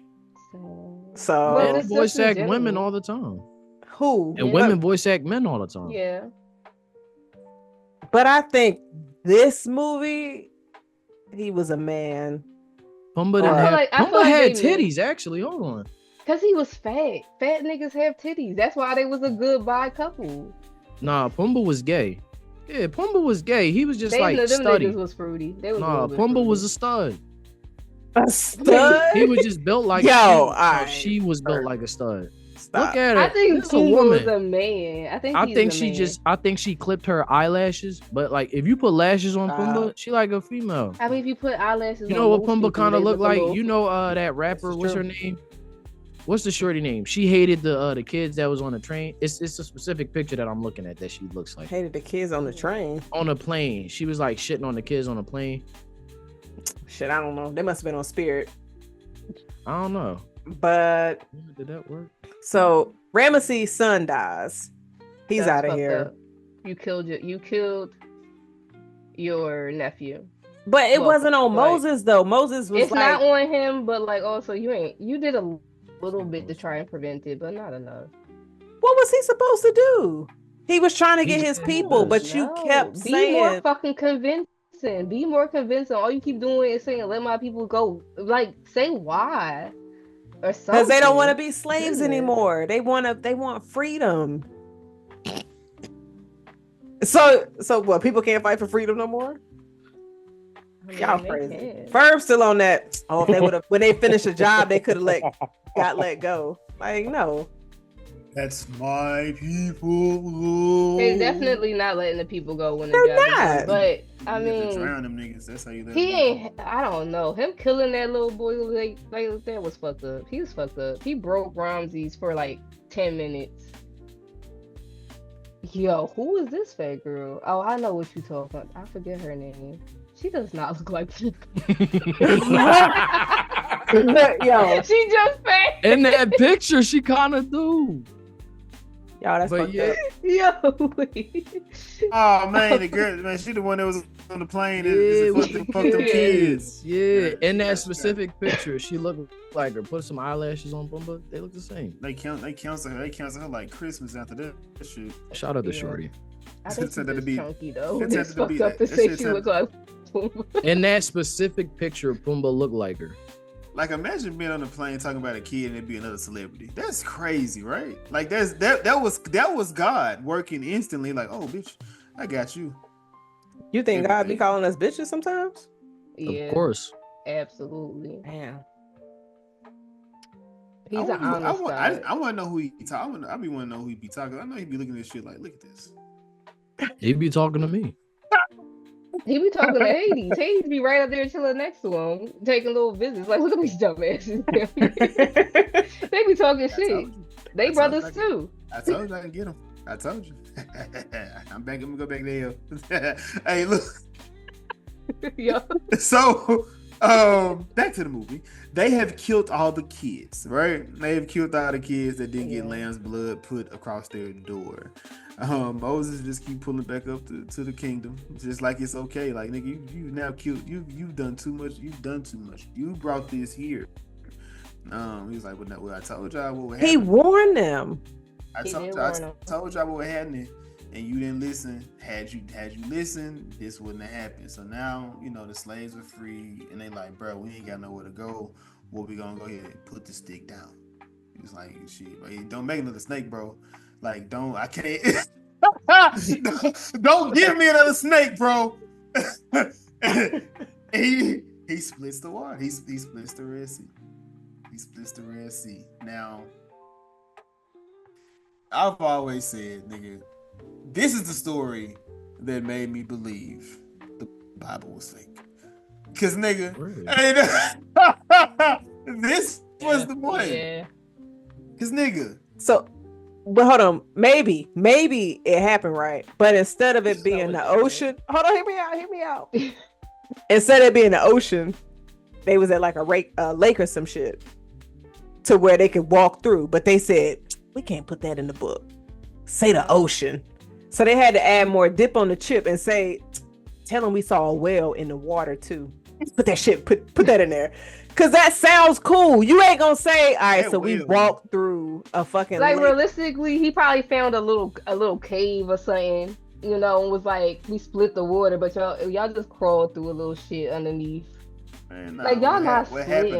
So Well, Men it's voice just in act general. women all the time, who? and Yeah. women voice act men all the time. Yeah. But I think this movie, he was a man. Pumbaa didn't I feel have. like- I feel Pumbaa like had they titties. Actually, hold on. Because he was fat. Fat niggas have titties. That's why they was a good bi couple. Nah, Pumbaa was gay. Yeah, Pumbaa was gay. He was just like Them study. niggas was fruity. They was a Nah, little bit Pumbaa fruity. was a stud. A stud? He was just built like Yo, she, alright. she was built like a stud. Stop. Look at her. I think This a Pumbaa was woman. a man. I think she clipped her eyelashes, but like if you put lashes on Pumbaa, she like a female. I mean, if you put eyelashes You on know what most Pumbaa people, kind of they look a like? little- You know that rapper, This is what's true. her name? What's the shorty name? She hated the kids that was on the train. It's a specific picture that I'm looking at that she looks like. Hated the kids on the train. On a plane. She was like shitting on the kids on a plane. Shit, I don't know. They must have been on Spirit. I don't know. But Did that work? so Ramesses' son dies. He's That's out of fucked here. up. You killed your nephew. But it Well, wasn't on like- Moses though. Moses was It's like, not on him, but like also you did a little bit to try and prevent it, but not enough. what was he supposed to do? He was trying to get his people, but you No. kept Be more saying, fucking convincing. Be more convincing. All you keep doing is saying, "Let my people go." Like, say why, or something. because they don't want to be slaves Goodness. anymore. They want freedom. So what? People can't fight for freedom no more. I mean, Y'all they crazy. can. Ferb's still on that. Oh, if they would have when they finished a job, they could have got let go. Like no. That's my people. They're definitely not letting the people go when the They're job is not. done. But I You have to mean, drown them niggas. That's how you let he them ain't. I don't know. Him killing that little boy like that was fucked up. He was fucked up. He broke Ramses for like 10 minutes. Yo, who is this fat girl? Oh, I know what you talking about. I forget her name. She does not look like Yo, she just fat. In that picture, she kind of do. y'all, that's But fucked yeah. up. Yo, wait. Oh man, the girl, man, she the one that was on the plane and Yeah, fucked them kids. Yeah, in that Yeah. specific picture, she looked like her. Put some eyelashes on Pumbaa, they look the same. They cancel her like Christmas after that shit. Shout out to Yeah. Shorty. I think Said she's that'd just be- chunky though. it said It's to fucked be up to that say shit she said- look like. In that specific picture, Pumbaa looked like her. Like imagine being on the plane talking about a kid and it be another celebrity. That's crazy, right? Like that was God working instantly. Like, oh bitch, I got you. You think God be calling us bitches sometimes? Yeah, Of course. absolutely. Damn. He's an honest guy. I want to know who he talking. I be want to know who he be talking. I know he be looking at this shit like, look at this. He be talking to me. He be talking to Hades. Hades be right up there chilling next to him, taking little visits. Like, look at these dumbasses. They be talking I shit. told you. They I told brothers you too. I told you I can get him. I told you. I'm back. I'm gonna go back there. Hey, look. Yeah. So, back to the movie. They have killed all the kids, right? They have killed all the kids that didn't get lamb's blood put across their door. Moses just keep pulling back up to the kingdom, just like it's okay. Like, nigga, you now killed. You've done too much. You've done too much. You brought this here. He's like, well, I told y'all what would happen. He warned them. I told y'all what was happening, and you didn't listen. Had you listened, this wouldn't have happened. So now, the slaves are free, and they like, bro, we ain't got nowhere to go. What we gonna go ahead and put the stick down? He was like, shit, bro, don't make another snake, bro. Like, I can't. Don't give me another snake, bro. he splits the water. He splits the Red Sea. He splits the Red Sea. Now, I've always said, nigga, this is the story that made me believe the Bible was fake. Cause nigga, this was the point. Yeah. Cause nigga. So, but hold on, maybe it happened right, but instead of it being the ocean, hold on, hear me out. Instead of it being the ocean, they was at like a lake or some shit, to where they could walk through. But they said, we can't put that in the book. Say the ocean. So they had to add more dip on the chip and say, tell them we saw a whale in the water too. Put that shit, put that in there. Cause that sounds cool. You ain't gonna say, all right, so we walked through a fucking like lake. Realistically, he probably found a little cave or something, and was like, we split the water, but y'all just crawled through a little shit underneath. Man, like y'all not what happened?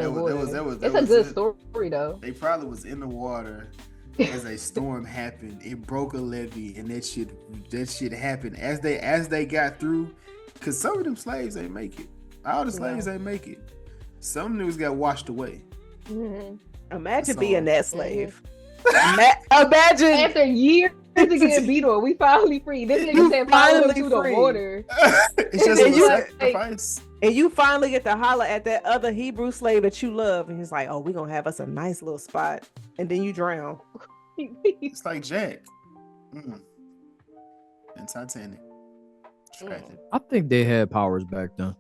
It's a good story though. They probably was in the water as a storm happened. It broke a levee, and that shit happened as they got through. Cause some of them slaves ain't make it. All the slaves ain't make it. Some niggas got washed away. Mm-hmm. Imagine being that slave. Imagine after years to get beat on, we finally free. This nigga said finally through the water. It's just a sacrifice. And you finally get to holler at that other Hebrew slave that you love, and he's like, "Oh, we gonna have us a nice little spot," and then you drown. It's like Jack and Titanic. Tragic. I think they had powers back then.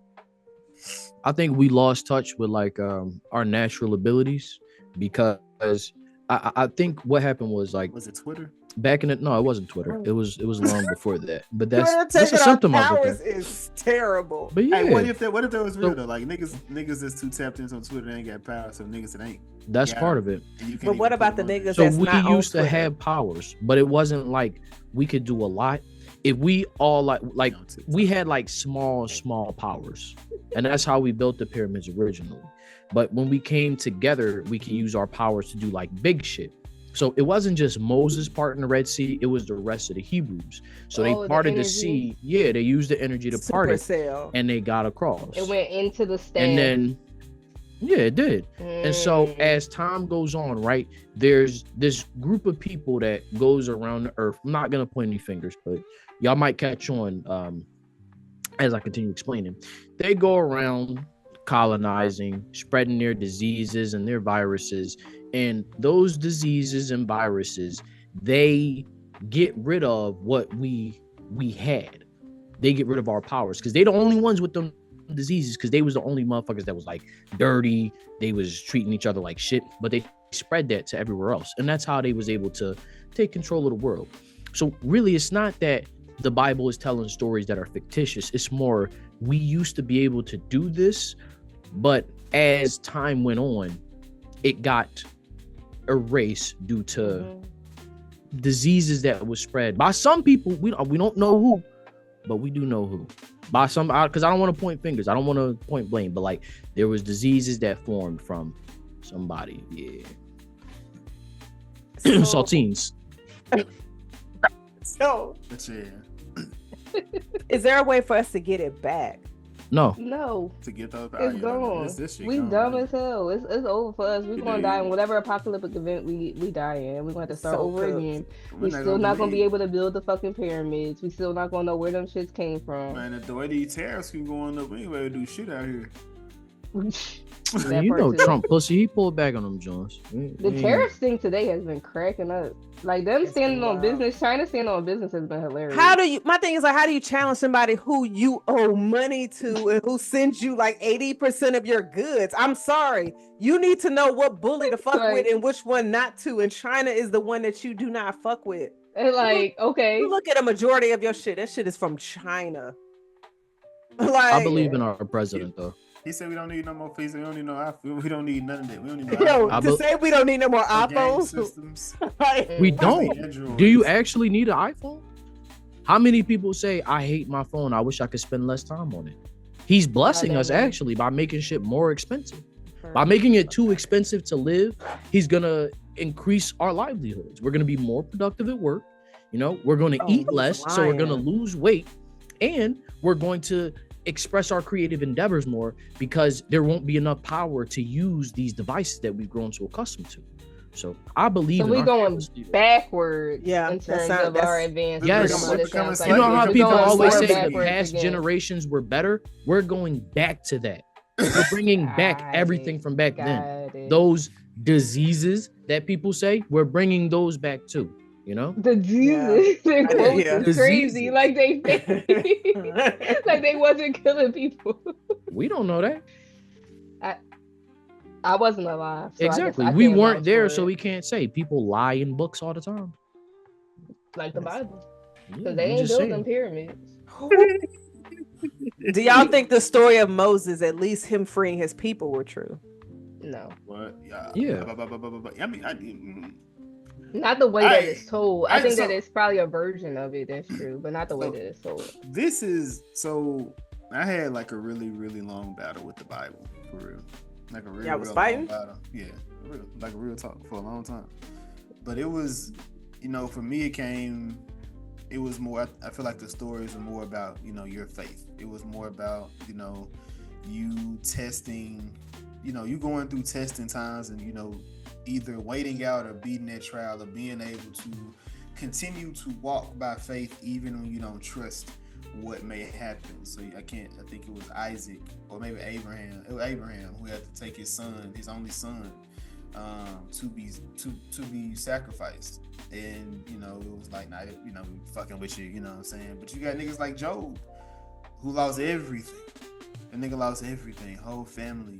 I think we lost touch with like our natural abilities because I think what happened was like, was it Twitter? Back in it, no, it wasn't Twitter. It was long before that. But that's a symptom of it. Is terrible. But yeah, hey, what if that was real though? Like niggas that's too tapped into Twitter, they ain't got power. So niggas that ain't. That's part of it. But what about the niggas? So that's we not used to have powers, but it wasn't like we could do a lot. If we all like we had like small powers, and that's how we built the pyramids originally. But when we came together, we could use our powers to do like big shit. So it wasn't just Moses parting the Red Sea, it was the rest of the Hebrews. So they parted the sea. Yeah, they used the energy to part it, and they got across. It went into the stand. And then, yeah, it did. And so as time goes on, right, there's this group of people that goes around the earth. I'm not going to point any fingers, but y'all might catch on as I continue explaining. They go around colonizing, spreading their diseases and their viruses. And those diseases and viruses, they get rid of what we had. They get rid of our powers because they the only ones with them diseases because they was the only motherfuckers that was like dirty. They was treating each other like shit, but they spread that to everywhere else. And that's how they was able to take control of the world. So really, it's not that the Bible is telling stories that are fictitious. It's more, we used to be able to do this, but as time went on, it got erased due to diseases that was spread by some people. We don't know who, but we do know who. By some, because I don't want to point fingers. I don't want to point blame, but like there was diseases that formed from somebody. Yeah. Saltines. So, is there a way for us to get it back? No. No, to get those. it's gone. This shit We gone. dumb as hell. It's over for us. We're It gonna die in is. whatever apocalyptic event we die in. We're gonna have to start So over cooked. again. We're We not still gonna not gonna be believe. able to build the fucking pyramids. We still not gonna know where them shits came from. Man, the way these tariffs keep going up, anyway, do shit out here. That You part know too. Trump pussy. He pulled back on them Jones. The tariffs thing today has been cracking up. Like them It's standing been on wild. business, China standing on business has been hilarious. My thing is like, how do you challenge somebody who you owe money to and who sends you like 80% of your goods? I'm sorry. You need to know what bully to fuck with Like- and which one not to. And China is the one that you do not fuck with. And like, okay, You look at a majority of your shit. That shit is from China. Like, I believe in our president though. He said we don't need no more fees. We don't need no iPhone. We don't need none of that. We don't need no yo, iPhone. to say we don't need no more No game iPhones. systems. Like, We Mm. don't. Androids. Do you actually need an iPhone? How many people say I hate my phone? I wish I could spend less time on it. He's blessing us many. actually by making shit more expensive. By making it too expensive to live, he's gonna increase our livelihoods. We're gonna be more productive at work. You know, we're gonna Oh, eat he's less, so we're gonna lying. lose weight, and we're going to express our creative endeavors more because there won't be enough power to use these devices that we've grown so accustomed to. So I believe so in we our going fearless leader. backwards Yeah, in that terms sound- of that's- our advancement. Yes. is what it sounds like. You know how We're people going always more say the backwards past again. generations were better? We're going back to that. We're bringing back Got everything it. from back then. Got it. Those diseases that people say, we're bringing those back too. You know? The Jesus, their I- quotes yeah. is crazy. Diseases. Like like they wasn't killing people. We don't know that. I wasn't alive. So I guess Exactly. I We can't weren't vouch there, for so it. we can't say. People lie in books all the time. Like the Bible, Yeah, because they I'm ain't just building saying. pyramids. Do y'all think the story of Moses, at least him freeing his people, were true? No, What? Yeah. Yeah. I mean, not the way that I- it's told. I I- think so- that it's probably a version of it that's true, but not the way So- that it's told. this is so. I had like a really, really long battle with the Bible for real. Like a real, Y'all was real fighting? long battle. Yeah, like a real talk for a long time. But it was, for me, it was more. I feel like the stories were more about your faith. It was more about you testing, you going through testing times and either waiting out or beating that trial or being able to continue to walk by faith even when you don't trust what may happen. So I think it was Isaac or maybe Abraham. It was Abraham who had to take his son, his only son, to be sacrificed. And it was like, nah, we fucking with you, you know what I'm saying? But you got niggas like Job who lost everything. The nigga lost everything, whole family,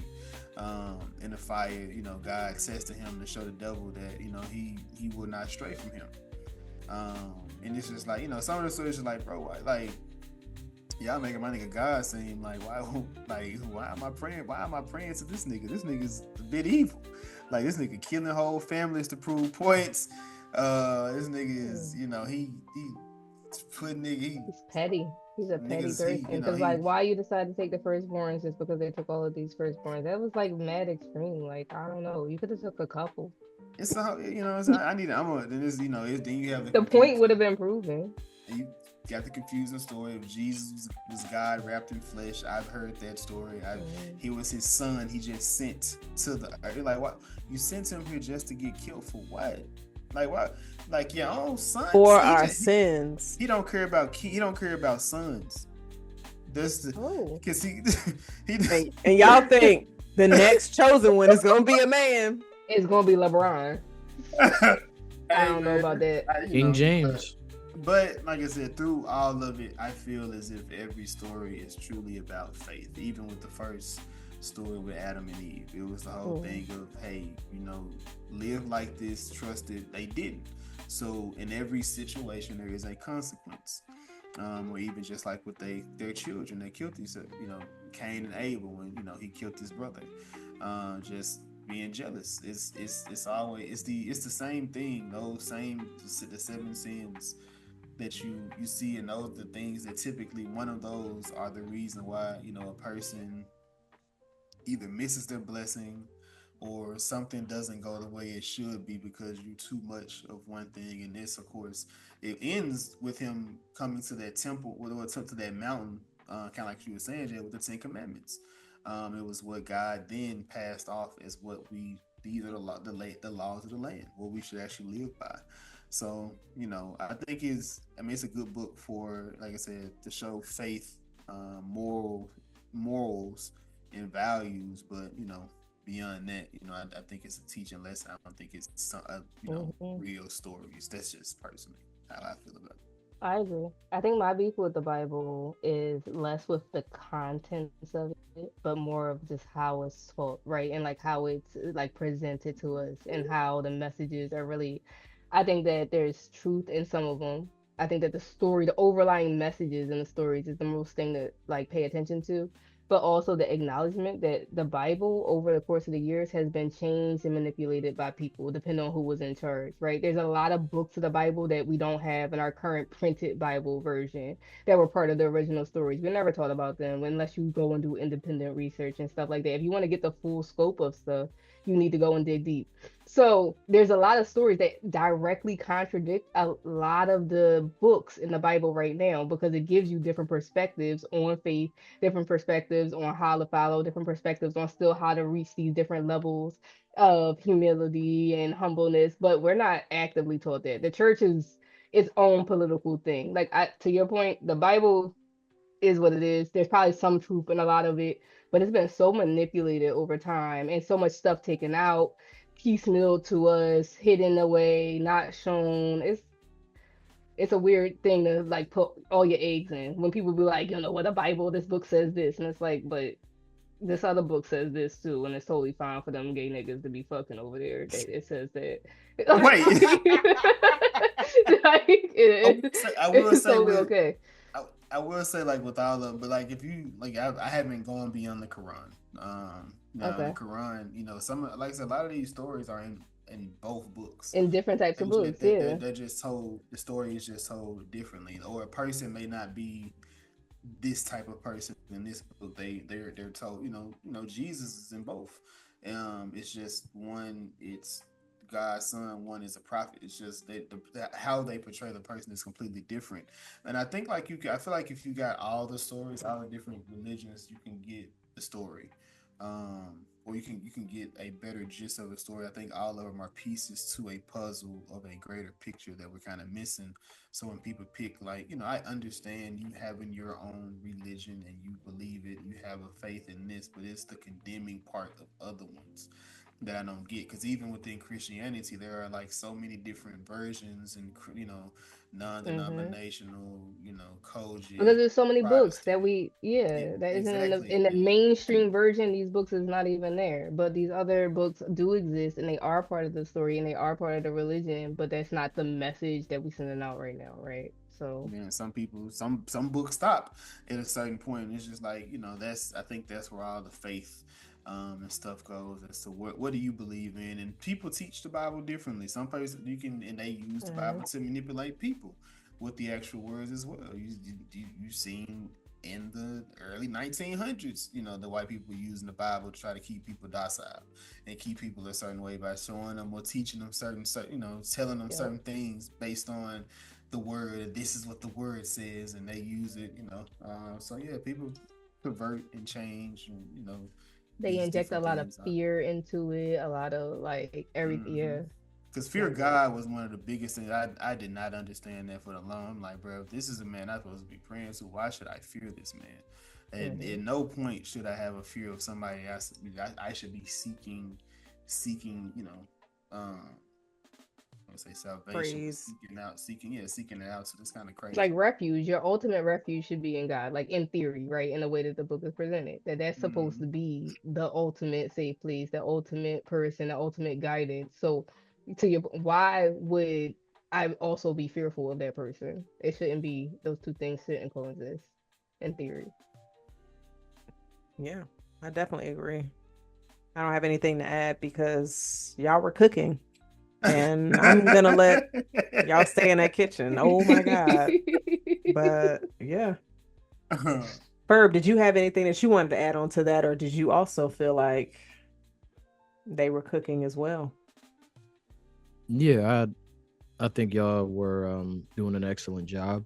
in the fire. God says to him to show the devil that he will not stray from him. And it's just like some of the stories are like, bro, like y'all making my nigga God seem like why am I praying? Why am I praying to this nigga? This nigga's a bit evil. Like this nigga killing whole families to prove points. This nigga is he putting nigga. He's petty. He's a petty Niggas, person. Because why you decided to take the firstborns just because they took all of these firstborns? That was like mad extreme. Like I don't know. You could have took a couple. It's I need. Then you have The point would have been proven. You got the confusing story of Jesus was God wrapped in flesh. I've heard that story. He was his son. He just sent to the earth. Like what? You sent him here just to get killed for what? Like what? Like your own son For our sins. He don't care about he don't care about sons. That's because he and y'all think the next chosen one is gonna be a man. It's gonna be LeBron. I don't know about that. King James. But like I said, through all of it, I feel as if every story is truly about faith. Even with the first story with Adam and Eve, it was the whole thing of, hey, live like this, trust it. They didn't. So in every situation, there is a consequence. Or even just like with their children, they killed these, Cain and Abel when he killed his brother. Just being jealous. It's always the same thing. The 7 sins that you see, and those the things that typically one of those are the reason why a person either misses their blessing or something doesn't go the way it should be because you're too much of one thing. And this, of course, it ends with him coming to that temple or to that mountain kind of like you were saying, Jay, with the Ten Commandments. It was what God then passed off as what these are the laws of the land, what we should actually live by. So, I think it's a good book for, like I said, to show faith, morals and values. But, beyond that, I think it's a teaching lesson. I don't think it's real stories. That's just personally how I feel about it. I agree. I think my beef with the Bible is less with the contents of it, but more of just how it's told, right? And like how it's like presented to us and how the messages are really, I think that there's truth in some of them. I think that the overlying messages in the stories is the most thing to like pay attention to, but also the acknowledgement that the Bible over the course of the years has been changed and manipulated by people, depending on who was in charge, right? There's a lot of books of the Bible that we don't have in our current printed Bible version that were part of the original stories. We never taught about them unless you go and do independent research and stuff like that. If you want to get the full scope of stuff, you need to go and dig deep. So there's a lot of stories that directly contradict a lot of the books in the Bible right now because it gives you different perspectives on faith, different perspectives on how to follow, different perspectives on still how to reach these different levels of humility and humbleness. But we're not actively taught that. The church is its own political thing. Like to your point, the Bible is what it is. There's probably some truth in a lot of it, but it's been so manipulated over time and so much stuff taken out, piecemeal to us, hidden away, not shown. It's a weird thing to like put all your eggs in. When people be like, what the Bible, this book says this, and it's like, but this other book says this too, and it's totally fine for them gay niggas to be fucking over there. It says that. Wait. Like, I will it's say totally okay. I will say, like, with all of, but like, if you like, I haven't gone beyond the Quran. Okay. The Quran, some, like I said, a lot of these stories are in both books. In different types of books, yeah. They're just told, the story is just told differently, or a person may not be this type of person in this book. They're told, Jesus is in both. It's just one, it's God's son, one is a prophet. It's just how they portray the person is completely different. And I think I feel like if you got all the stories, all the different religions, you can get the story. Or you can get a better gist of the story. I think all of them are pieces to a puzzle of a greater picture that we're kind of missing. So when people pick, like, I understand you having your own religion and you believe it, you have a faith in this, but it's the condemning part of other ones that I don't get. Because even within Christianity, there are like so many different versions and non-denominational, Koji. Because there's so many books that that isn't exactly. in the mainstream version. These books is not even there, but these other books do exist and they are part of the story and they are part of the religion. But that's not the message that we're sending out right now, right? So man, some people, some books stop at a certain point. And it's just like I think that's where all the faith and stuff goes as to what do you believe in. And people teach the Bible differently. Some places and they use the Bible to manipulate people with the actual words as well. You've seen in the early 1900s, the white people using the Bible to try to keep people docile and keep people a certain way by showing them or teaching them certain telling them certain things based on the word. This is what the word says, and they use it, so yeah, people pervert and change, and they inject a lot of fear into it, a lot of like everything. Yeah, because fear of God was one of the biggest things. I did not understand that for the long. I'm like, bro, if this is a man I'm supposed to be praying to, why should I fear this man? And at no point should I have a fear of somebody else. I should be seeking, say salvation, seeking it out. So it's kind of crazy. Like refuge, your ultimate refuge should be in God, like in theory, right? In the way that the book is presented, that's supposed to be the ultimate safe place, the ultimate person, the ultimate guidance. So, why would I also be fearful of that person? It shouldn't be. Those two things shouldn't coexist, in theory. Yeah, I definitely agree. I don't have anything to add because y'all were cooking. And I'm gonna let y'all stay in that kitchen. Oh my God. But yeah. Furb, did you have anything that you wanted to add on to that, or did you also feel like they were cooking as well? Yeah, I think y'all were doing an excellent job.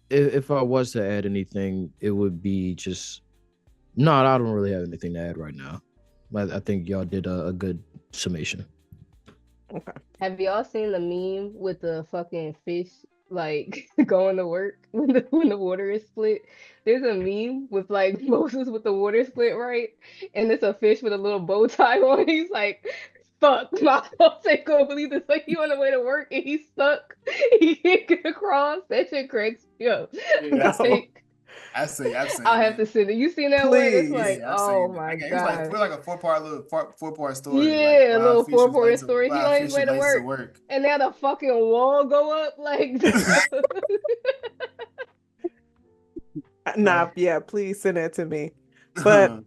if I was to add anything, it would be just no. I don't really have anything to add right now. I think y'all did a good summation. Okay. Have y'all seen the meme with the fucking fish like going to work when the water is split? There's a meme with like Moses with the water split, right? And it's a fish with a little bow tie on. He's like, "Fuck, my boss ain't gonna believe this." Like he on the way to work and he's stuck. He can't get across. That shit cracks me up. Yeah, No. I've seen I'll have it. to send it. You seen that one? It's Please. like, Yeah, I've oh seen it. my It was like God. a four part story, like Yeah, a why a little fish was late 4 point to story. He why a on his fish way is to late to work, work. and now the fucking wall go up. Like, Nah, yeah, please send that to me. But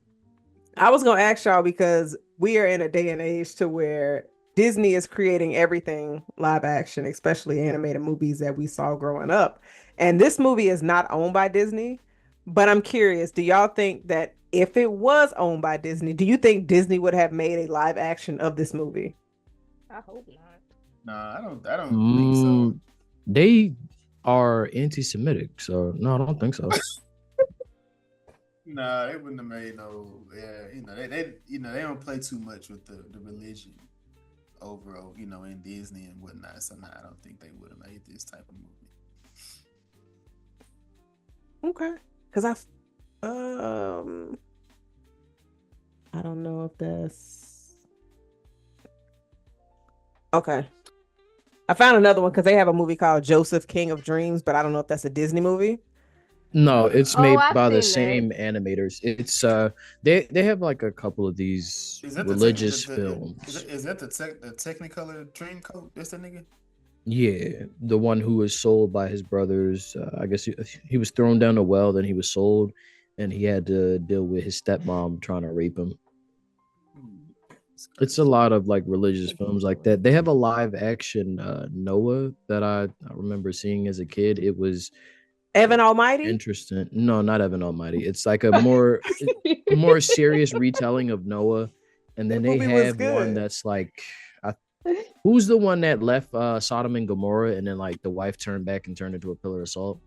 I was gonna ask y'all because we are in a day and age to where Disney is creating everything live action, especially animated movies that we saw growing up. And this movie is not owned by Disney, but I'm curious, do y'all think that if it was owned by Disney, do you think Disney would have made a live action of this movie? I hope not. Nah, I don't think so. Mm, they are anti-Semitic, so no, I don't think so. Nah, they wouldn't have made no. Yeah, they don't play too much with the religion overall, in Disney and whatnot. So nah, I don't think they would have made this type of movie. Okay. Because um I don't know if that's okay. I found another one because they have a movie called Joseph King of Dreams, but I don't know if that's a Disney movie. No, it's Oh, made I've by the seen that. same animators. It's they have like a couple of these Is that the tech? religious Is films. is that the Technicolor Dreamcoat? That's the nigga. Yeah, the one who was sold by his brothers. I guess he was thrown down a well, then he was sold, and he had to deal with his stepmom trying to rape him. It's a lot of like religious films like that. They have a live action Noah that I remember seeing as a kid. It was Evan Almighty? interesting. No, not Evan Almighty. It's like a more serious retelling of Noah. And then That they movie was have one good. that's like I, who's the one that left Sodom and Gomorrah and then like the wife turned back and turned into a pillar of salt?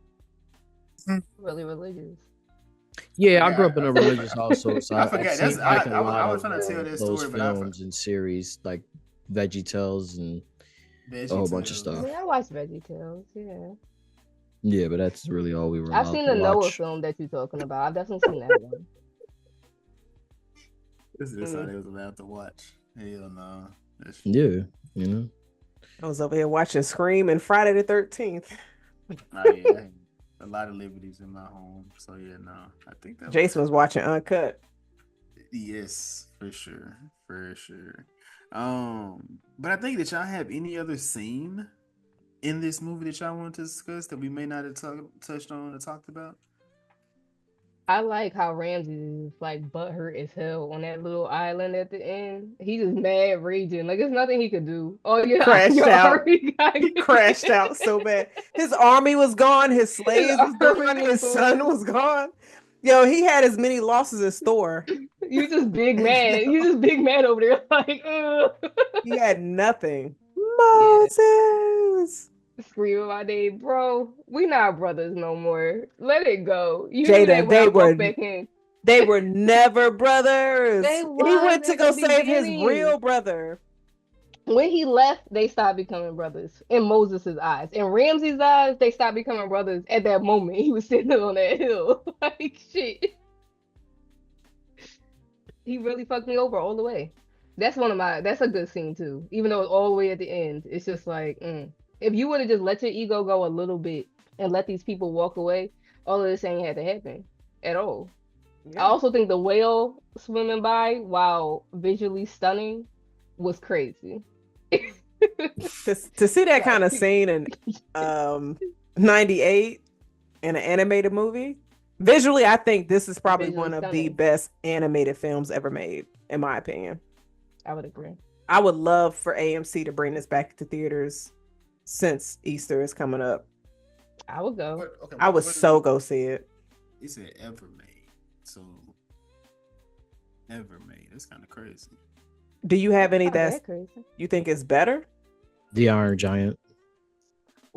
Really religious. Yeah, I grew up in a religious household, so I I've forget. That's seen like a I lot was of trying to tell that those story, but I films and series like Veggie Tales and a Veggie whole bunch of Tales. stuff. Yeah, I watched VeggieTales. Yeah, Yeah, but that's really all we were I've allowed seen to the Noah watch. film that you're talking about. I've definitely seen that one. This is how they was allowed to watch. Hell no. Yeah, you know. I was over here watching Scream and Friday the 13th. Oh yeah, I had a lot of liberties in my home. So yeah, no. I think that Jason was watching Uncut. yes, for sure. For sure. But I think that y'all have any other scene in this movie that y'all want to discuss that we may not have touched on or talked about? I like how Ramsey is like butthurt as hell on that little island at the end. He just mad raging. Like there's nothing he could do. Oh yeah, Crashed you out. already got He crashed out so bad. His army was gone. His his slaves was gone. army was His son gone. was gone. Yo, he had as many losses as Thor. You just big mad. Yeah. You just big mad over there. Like, ugh. He had nothing. Yeah, Moses. screaming my name, bro. We not brothers no more. Let it go. You knew Jada, that when I walked back in. they were never brothers. They He was went to at the go save his beginning. real brother. When he left, they stopped becoming brothers in Moses' eyes. In Ramsey's eyes, they stopped becoming brothers at that moment. He was sitting on that hill. Like, shit. He really fucked me over all the way. That's a good scene too. Even though it's all the way at the end, it's just like, if you would have just let your ego go a little bit and let these people walk away, all of this ain't had to happen at all. I also think the whale swimming by while visually stunning was crazy. To see that kind of scene in 98 in an animated movie, visually, I think this is probably Visually one of the stunning. best animated films ever made, in my opinion. I would agree. I would love for AMC to bring this back to theaters since Easter is coming up. I would go. Okay, I would so go see it. He said ever made. So ever made. That's kind of crazy. Do you have any Not that that crazy. you think is better? The Iron Giant.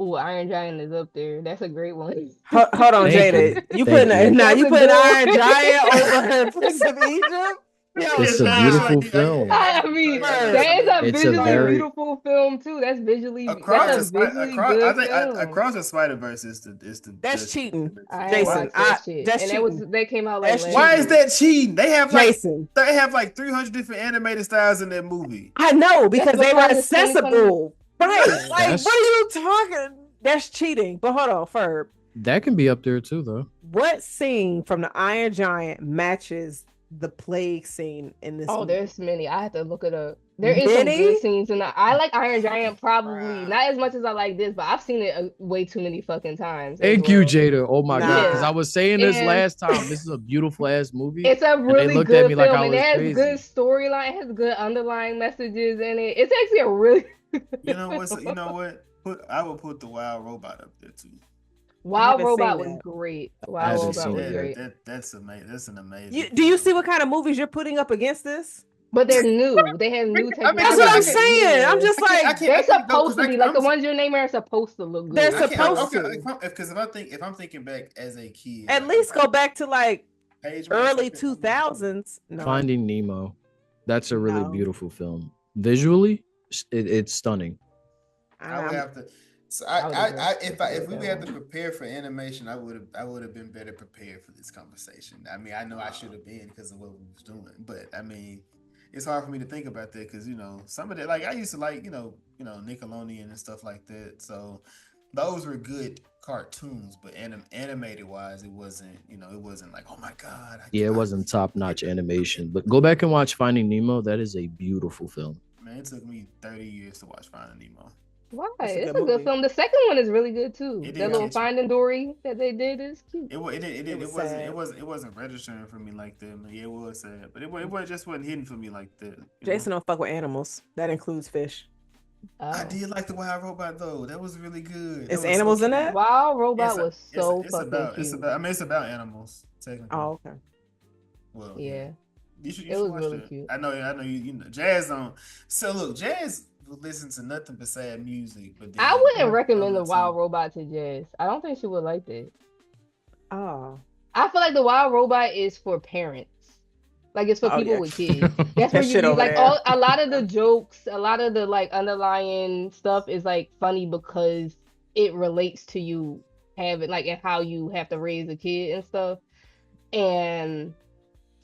Ooh, Iron Giant is up there. That's a great one. Hold on, Thank Jada. you. You Thank putting you. now you That's a putting good Iron one. Giant over Prince of Egypt? Yo, It's a stop. beautiful film. I mean, Bird. that is a It's a visually very beautiful film too. That's Across a the Spider, visually across I good think film. Across the Spider Verse is the That's just cheating. I ain't Jason, watched that shit, that's and cheating. that came out like That's last Why cheating. is year. that cheating? Jason. They have like 300 different animated styles in that movie. I know because That's they were because it's 2020. accessible. Right. Yeah. Like, what are you talking? That's cheating. But hold on, Ferb. that can be up there too, though. What scene from the Iron Giant matches the plague scene in this Oh, movie? there's many. I have to look it up. There is some Many? good scenes in I like Iron Giant probably Bruh. not as much as I like this, but I've seen it way too many fucking times. as Thank you, well. Jada. Oh my god, because Nah. I was saying this And- last time. This is a beautiful ass movie. It's a they really looked at good me like film, I and it was has crazy. good storyline. It has good underlying messages in it. It's actually a really You know what? I would put the Wild Robot up there too. Wild haven't Robot seen was that. great. I Wild haven't Robot seen was it great. That's amazing. That's an amazing. Do you film. see what kind of movies you're putting up against this? But they're new. They have new I mean, technology. That's what I'm I saying. Yeah. I'm just I like, can't They're go, 'cause supposed to be like the I'm- ones you're naming are supposed to look good. They're I can't- supposed okay, to. because if I'm thinking back as a kid, at like, least go back to like Page early Master, 2000s. No. Finding Nemo. That's a really No. beautiful film. Visually, it's stunning. I would have to. So if we would have to prepare for animation, I would have been better prepared for this conversation. I mean, I know I should have been because of what we was doing, but I mean, it's hard for me to think about that because some of that, like I used to like Nickelodeon and stuff like that. So those were good cartoons, but animated wise, it wasn't. It wasn't like, oh my god. Yeah, it wasn't top notch animation. But go back and watch Finding Nemo. That is a beautiful film. Man, it took me 30 years to watch Finding Nemo. Why? It's a It's good a good movie. film. The second one is really good too. It That did little catch me. Finding Dory that they did is cute. It was wasn't sad. it wasn't registering for me like that. Yeah, it was sad, but it just wasn't hidden for me like that. Jason don't fuck with animals. That includes fish. I Oh. did like the Wild Robot though. That was really good. Is That was animals in cute. that? Wild Robot It's a- was it's- so it's fucking about cute. it's about animals technically. Oh, okay. Well, Yeah. You should It was watch really that. cute. I know you know Jazz don't. So look, Jazz will listen to nothing but sad music. But then I wouldn't recommend the love Wild to- Robot to Jess. I don't think she would like that. Oh. I feel like the Wild Robot is for parents. Like it's for Oh, people yeah. with kids. That's where That shit over like there. a lot of the jokes, a lot of the like underlying stuff is like funny because it relates to you having like and how you have to raise a kid and stuff. And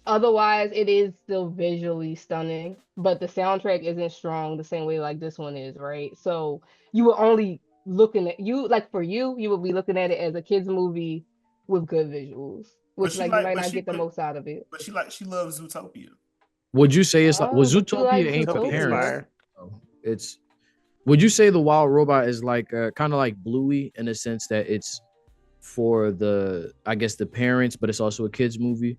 otherwise it is still visually stunning, but the soundtrack isn't strong the same way like this one is, right? So you were only looking at you would be looking at it as a kids movie with good visuals, which she like like- you might but not she- get the but- most out of it. But she loves Zootopia. Would you say it's like Oh, well, but you Zootopia like ain't for Zootopia. parents? It's would you say the Wild Robot is like kind of like Bluey in the sense that it's for the parents, but it's also a kids movie?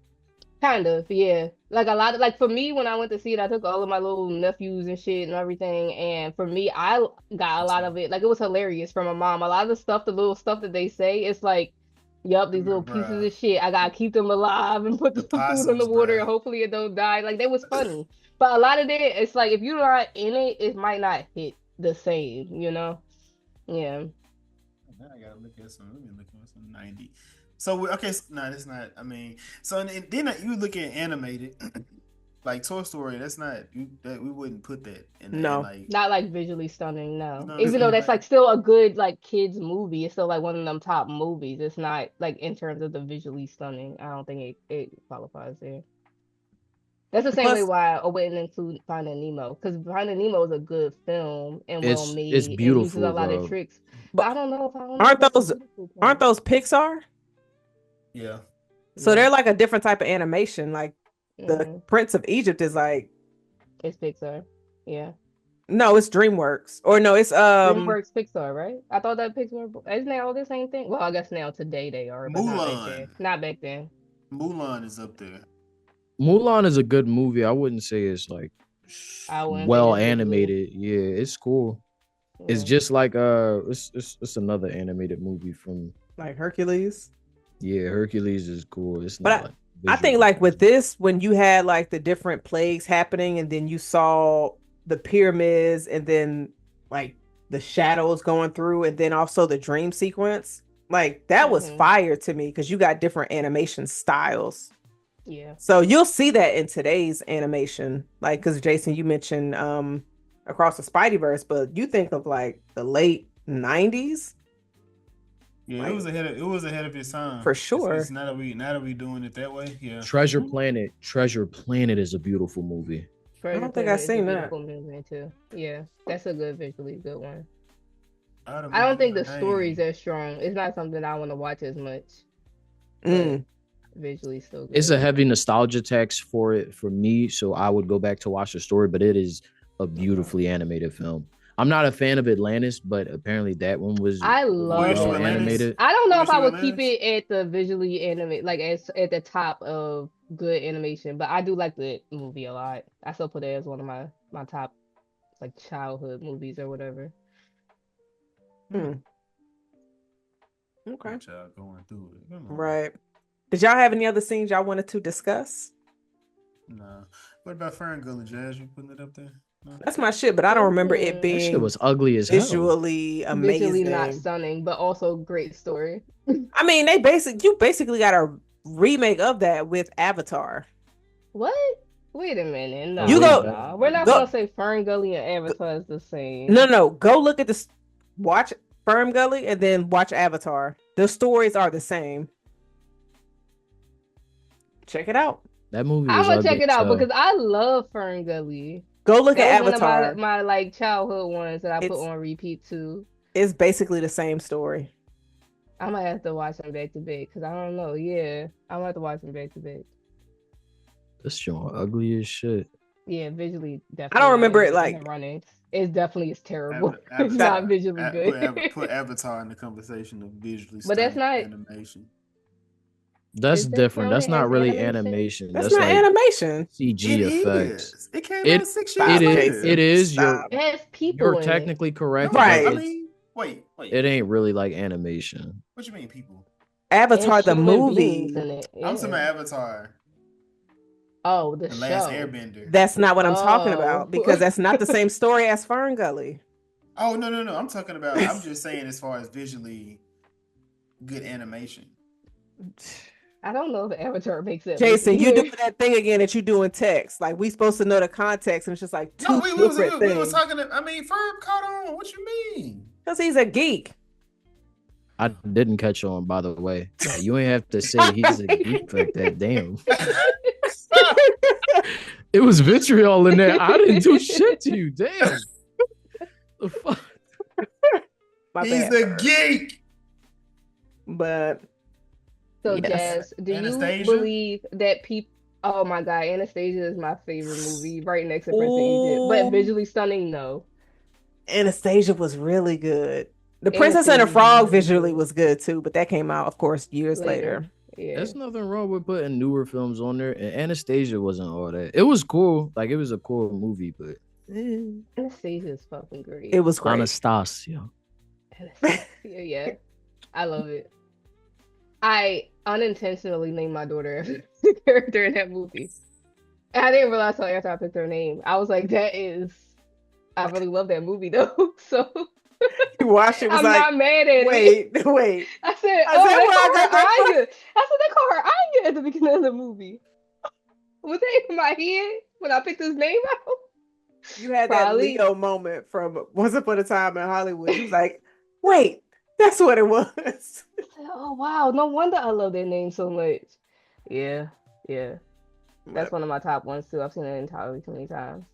Kind of, yeah. Like a lot of like for me when I went to see it, I took all of my little nephews and shit and everything. And for me, I got a lot of it. Like it was hilarious from my mom. A lot of the stuff, the little stuff that they say, it's like, yup, these little pieces Bruh. of shit. I gotta keep them alive and put The the food in the possums, water bruh. and hopefully it don't die. Like they was funny. But a lot of it, it's like if you're not in it, it might not hit the same, Yeah. Now I gotta look at some. Let me look at some 90. So okay, no, that's not. I mean, so and then you look at animated, like Toy Story. That's not that we wouldn't put that in. No. like, Not like visually stunning, no. No, Even it's though not that's like- like still a good like kids movie, it's still like one of them top movies. It's not like in terms of the visually stunning. I don't think it qualifies there. That's the same way Plus- why I wouldn't include Finding Nemo, because Finding Nemo is a good film and well It's made. it's and beautiful. uses a lot of Though. tricks. But But I don't know if I don't aren't know if it's those- a beautiful film. Aren't those Pixar? yeah. So Yeah. they're like a different type of animation. Like the Mhm. Prince of Egypt is like It's Pixar. Yeah. no, it's DreamWorks. Or no, it's DreamWorks Pixar, right? I thought that Pixar isn't that all the same thing? Well, I guess now today they are, but not back then. Mulan. Not back then. Mulan is up there. Mulan is a good movie. I wouldn't say it's like I wouldn't say well it's visually. animated. Yeah, it's cool. It's Yeah. just like it's another animated movie from like Hercules. Hercules is cool. It's But not like I think visually like with pleasing. this, when you had like the different plagues happening, and then you saw the pyramids, and then like the shadows going through, and then also the dream sequence. Like that was Mhm. fire to me because you got different animation styles. Yeah. So you'll see that in today's animation. Like, because Jason, you mentioned across the Spideyverse, but you think of like the late 90s. Yeah, Like, it was ahead of its time. for sure. It's now that we doing it that way. Yeah. Treasure Planet is a beautiful movie. I Treasure don't think I've Planet is a seen that. beautiful movie too. Yeah, that's a good visually good one. I I don't think the her story's name. as strong. It's not something I want to watch as much, but Mm. visually still It's a good. heavy nostalgia text for me, so I would go back to watch the story, but it is a beautifully animated film. I'm not a fan of Atlantis, but apparently that one was I love Voyage to well Atlantis. Atlantis. animated. I don't know Voyage if I to would keep Atlantis? it at the visually animate, like as at the top of good animation, but I do like the movie a lot. I still put it as one of my top like childhood movies or whatever. Mm. Okay. What y'all going through it? Come on. Right. Did y'all have any other scenes y'all wanted to discuss? No. What about Fern Gully, Jazz? You putting it up there? No? That's my shit, but I don't remember it That shit being was ugly as hell. visually Visually not amazing. stunning, but also great story. I mean, you basically got a remake of that with Avatar. What? Wait a minute. No, You go- no. We're not go- gonna say Fern Gully and Avatar is the same. No. Go look at this. Watch Firm Gully and then watch Avatar. The stories are the same. Check it out. That movie I'm was gonna ugly check it as out hell. because I love Fern Gully. Go look That at was Avatar. one of my like childhood ones that I put It's- on repeat too. It's basically the same story. I might have to watch them back to back because I don't know. Yeah, I might have to watch them back to back. This shit was ugly as shit. Yeah, visually definitely. I don't remember not it in like- the running. It definitely is terrible. It's Avatar. not visually good. Put Avatar in the conversation of visually But that's stunning not- animation. That's Is that different. That's counted not as really animation? animation. That's, That's not like animation. CG effects. Is. It came It- out 6 Stop, years later. Jason. It is. Stop. It has people You're in technically correct. No, but Right. I it's- mean, wait. it ain't really like animation. What you mean, people? Avatar and the human movie. beings in it. I'm talking Yeah. about Avatar, Oh, the the show. Last Airbender. That's not what I'm talking Oh. about because that's not the same story as Fern Gully. Oh no! I'm talking about. I'm just saying as far as visually good animation. I don't know if Avatar makes that. Jason, you either. doing that thing again that you do in text. Like we supposed to know the context, and it's just like two No, we was things. talking. I mean, Furb caught on. What you mean? Because he's a geek. I didn't catch on, by the way. You ain't have to say he's a geek like that. Damn. It was vitriol in there. I didn't do shit to you. Damn. The fuck? My He's bad, a Furb. geek. But So, Yes. Jazz, do you Anastasia? believe that people? Oh my God, Anastasia is my favorite movie, right next to Prince of Egypt. But Ooh. visually stunning, no. Anastasia was really good. The Princess and the Anastasia Frog was really visually good. was good too, but that came out, of course, years later. Yeah. There's nothing wrong with putting newer films on there. And Anastasia wasn't all that. It was cool. Like, it was a cool movie, but Anastasia is fucking great. It was great. Anastasia. Anastasia, yeah. I love it. I unintentionally named my daughter after the character in that movie. And I didn't realize until after I picked her name. I was like, I really love that movie though. So You watched it, was I'm like, not mad at it. wait. I said, I oh, said, they well, call I got her that Anya. I said, they call her Anya at the beginning of the movie. Was that in my head when I picked his name out? You had Probably. that Leo moment from Once Upon a Time in Hollywood. He was like, wait, that's what it was. I said, oh, wow. No wonder I love that name so much. Yeah. That's one of my top ones too. I've seen it entirely too many times.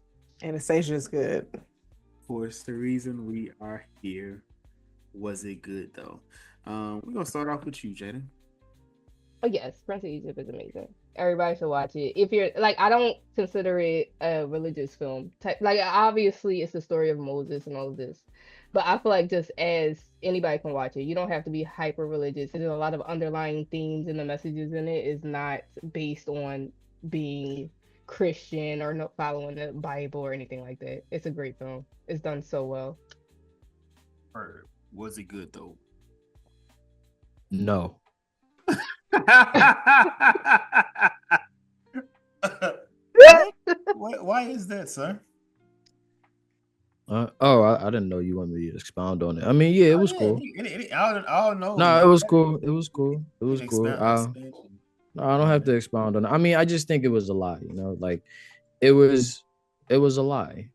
Anastasia is good. Of course, the reason we are here. Was it good though? We're gonna start off with you, Jaden. Oh yes, Prince of Egypt is amazing. Everybody should watch it. If you're like, I don't consider it a religious film. Like, obviously, it's the story of Moses and all of this, but I feel like just as anybody can watch it, you don't have to be hyper religious. There's a lot of underlying themes and the messages in it is not based on being Christian or not following the Bible or anything like that. It's a great film. It's done so well. Furb, was it good though? No. Why is that, sir? I didn't know you wanted me to expound on it. I mean, yeah, it Oh was yeah, cool. I don't know. No, it was cool. It was cool. It was cool. Expansion. No, I don't have to expound on it. I mean, I just think it was a lie. Like it was, it was a lie.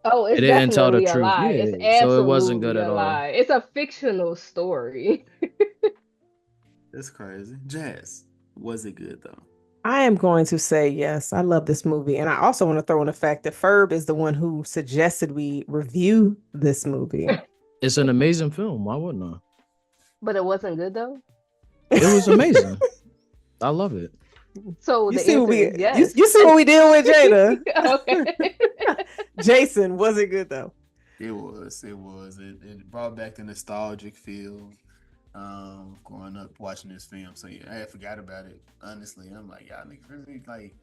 Oh, It it's didn't tell the definitely a truth. lie. It's Yeah, so it wasn't good absolutely at a all. lie. It's a fictional story. That's crazy. Jazz, was it good though? I am going to say yes. I love this movie. And I also want to throw in the fact that Furb is the one who suggested we review this movie. It's an amazing film. Why wouldn't I? But it wasn't good though. It was amazing. I love it. So You the see what answer we is yes. you see what we did with Jada. Okay. Jason, was it good though? It was. It brought back the nostalgic feel. Growing up watching this film, so yeah, I had forgot about it. Honestly, I'm like, y'all niggas really like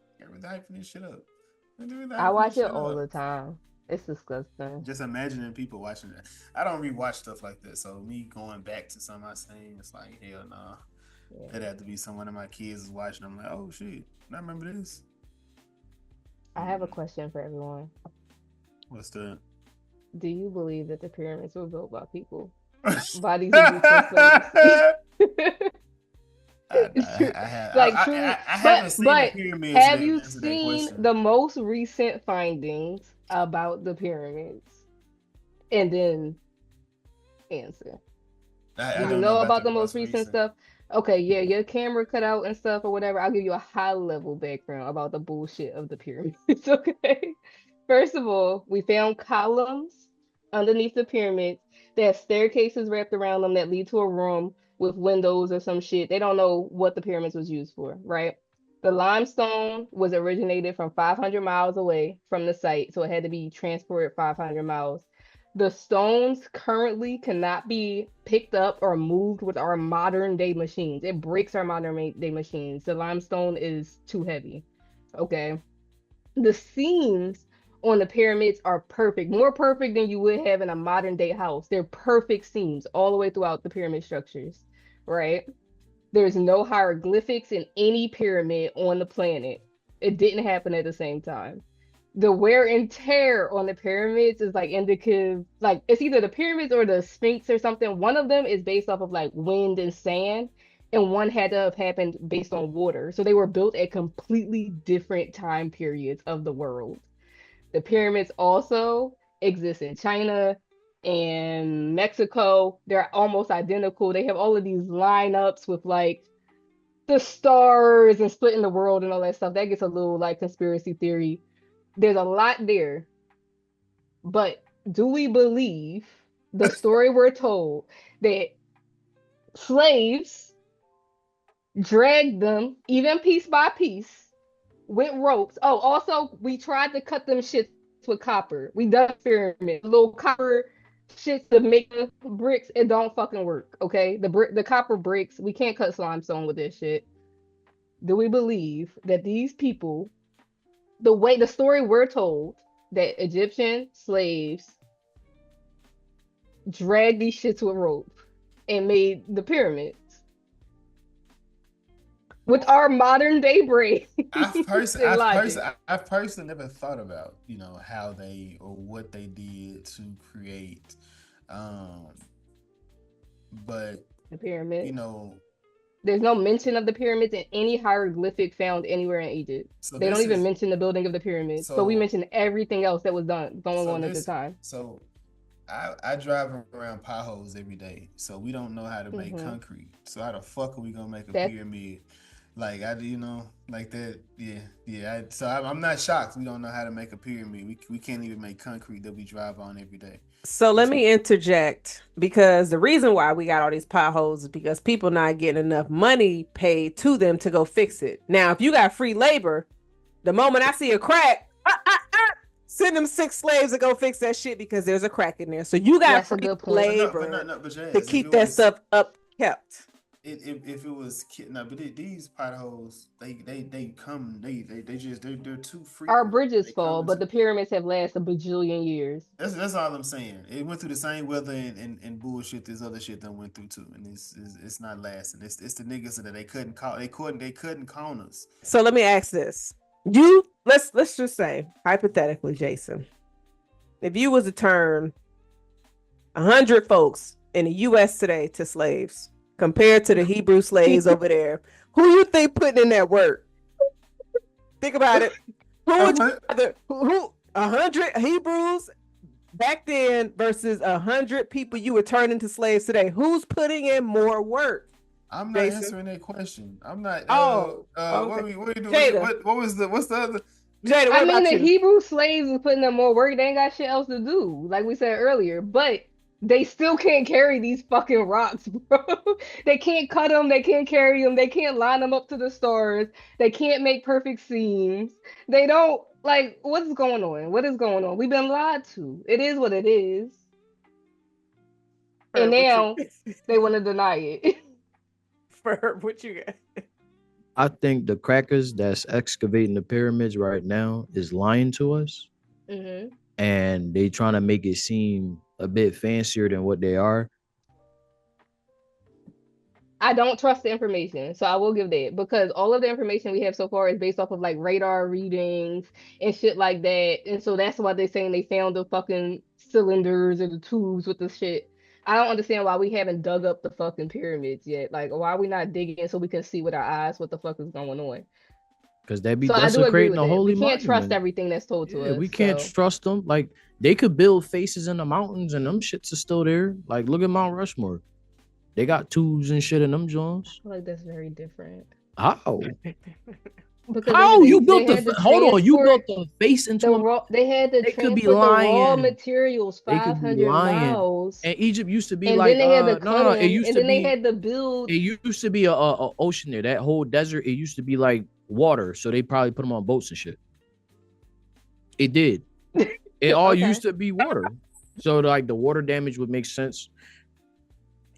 hyping this shit up. Really I hyping watch this it shit all up. the time. It's disgusting. Just imagining people watching that. I don't rewatch stuff like that, so me going back to some I seen, it's like hell nah. Yeah. It'd have to be someone of my kids is watching. I'm like, oh shit, I remember this. I have a question for everyone. What's that? Do you believe that the pyramids were built by people? By these Egyptian slaves? Truly. I haven't seen the pyramids. Have To you answer that seen question. the most recent findings about the pyramids? And then answer. I Do you don't know about the most most recent stuff? Okay, yeah, your camera cut out and stuff or whatever. I'll give you a high level background about the bullshit of the pyramids. Okay. First of all, we found columns underneath the pyramids. They have staircases wrapped around them that lead to a room with windows or some shit. They don't know what the pyramids was used for, right? The limestone was originated from 500 miles away from the site, so it had to be transported 500 miles. The stones currently cannot be picked up or moved with our modern day machines. It breaks our modern day machines. The limestone is too heavy. Okay. The seams on the pyramids are perfect, more perfect than you would have in a modern day house. They're perfect seams all the way throughout the pyramid structures, right? There's no hieroglyphics in any pyramid on the planet. It didn't happen at the same time. The wear and tear on the pyramids is like indicative, like it's either the pyramids or the Sphinx or something. One of them is based off of like wind and sand, and one had to have happened based on water. So they were built at completely different time periods of the world. The pyramids also exist in China and Mexico. They're almost identical. They have all of these lineups with like the stars and splitting the world and all that stuff. That gets a little like conspiracy theory. There's a lot there. But do we believe the story we're told that slaves dragged them, even piece by piece, with ropes? Oh, also, we tried to cut them shits with copper. We done experiment. Little copper shits to make the bricks. It don't fucking work, okay? The copper bricks, we can't cut limestone with this shit. Do we believe that these people, the way the story we're told, that Egyptian slaves dragged these shits with rope and made the pyramids with our modern day brain? I've personally never thought about how they or what they did to create, but the pyramids. There's no mention of the pyramids in any hieroglyphic found anywhere in Egypt. So they don't even mention the building of the pyramids. So we mention everything else that was going on at the time. So I drive around potholes every day, so we don't know how to make concrete. So how the fuck are we gonna make a pyramid? Like like that. Yeah. So I'm not shocked. We don't know how to make a pyramid. We can't even make concrete that we drive on every day. So let me interject, because the reason why we got all these potholes is because people not getting enough money paid to them to go fix it. Now, if you got free labor, the moment I see a crack, send them 6 slaves to go fix that shit because there's a crack in there. So you got free labor to keep that stuff up kept. If it was but these potholes, they're too frequent. Our bridges fall, but the pyramids have lasted a bajillion years. That's all I'm saying. It went through the same weather and bullshit this other shit that went through too, and it's not lasting. It's the niggas that they couldn't count us. So let me ask this: let's just say hypothetically, Jason, If you was to turn 100 folks in the U.S. today to slaves compared to the Hebrew slaves over there, who you think putting in that work? Think about it. Who would you rather? Who 100 Hebrews back then versus 100 people you would turn into slaves today? Who's putting in more work? I'm not Jason? answering that question. I'm not. Oh, What okay. we doing? Jada. What's the other? Jada, what I mean, about the you? Hebrew slaves was putting in more work. They ain't got shit else to do, like we said earlier. But they still can't carry these fucking rocks, bro. They can't cut them. They can't carry them. They can't line them up to the stars. They can't make perfect seams. They don't like. What's going on? What is going on? We've been lied to. It is what it is, and Furb, what now you they want to deny it. Furb, what you got? I think the crackers that's excavating the pyramids right now is lying to us, hmm and they trying to make it seem a bit fancier than what they are. I don't trust the information, so I will give that because all of the information we have so far is based off of like radar readings and shit like that. And so that's why they're saying they found the fucking cylinders or the tubes with the shit. I don't understand why we haven't dug up the fucking pyramids yet. Like, why are we not digging so we can see with our eyes what the fuck is going on? Because they be So I do agree desecrating with a it. We holy can't trust monument. everything that's told to Yeah, us. we can't So trust them. Like they could build faces in the mountains, and them shits are still there. Like look at Mount Rushmore. They got tubes and shit in them joints. I feel like that's very different How? because How you they built the? had to Hold on, you transport built the face into the a. raw. They had to They could be transport the raw lying. materials They could be 500 lying. miles. And Egypt used to be And like then they had to no cut no no. It them, used and to then they be had to build. it used to be a ocean there. That whole desert, it used to be like water. So they probably put them on boats and shit. It did. It all Okay. used to be water. So like the water damage would make sense.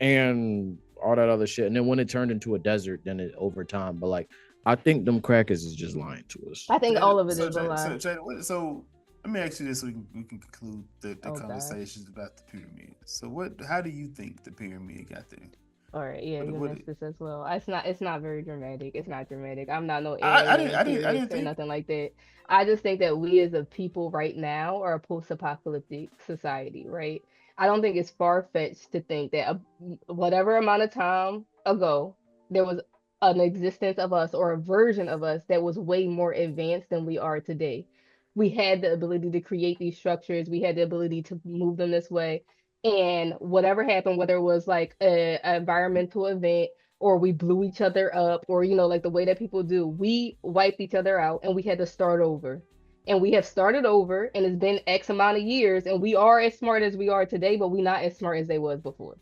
And all that other shit. And then when it turned into a desert, then it over time. But like I think them crackers is just lying to us. I think all of it So is a lie. So let me ask you this so we can conclude the Oh, God. conversations about the pyramid. So how do you think the pyramid got there? All right, yeah, you What missed this as well. It's not very dramatic. It's not dramatic. I'm not no I alien didn't I didn't I didn't theorist or think nothing like that. I just think that we as a people right now are a post-apocalyptic society, right? I don't think it's far-fetched to think that whatever amount of time ago there was an existence of us or a version of us that was way more advanced than we are today. We had the ability to create these structures. We had the ability to move them this way, and whatever happened, whether it was like a environmental event or we blew each other up or like the way that people do, we wiped each other out and we had to start over. And we have started over and it's been X amount of years and we are as smart as we are today, but we're not as smart as they was before.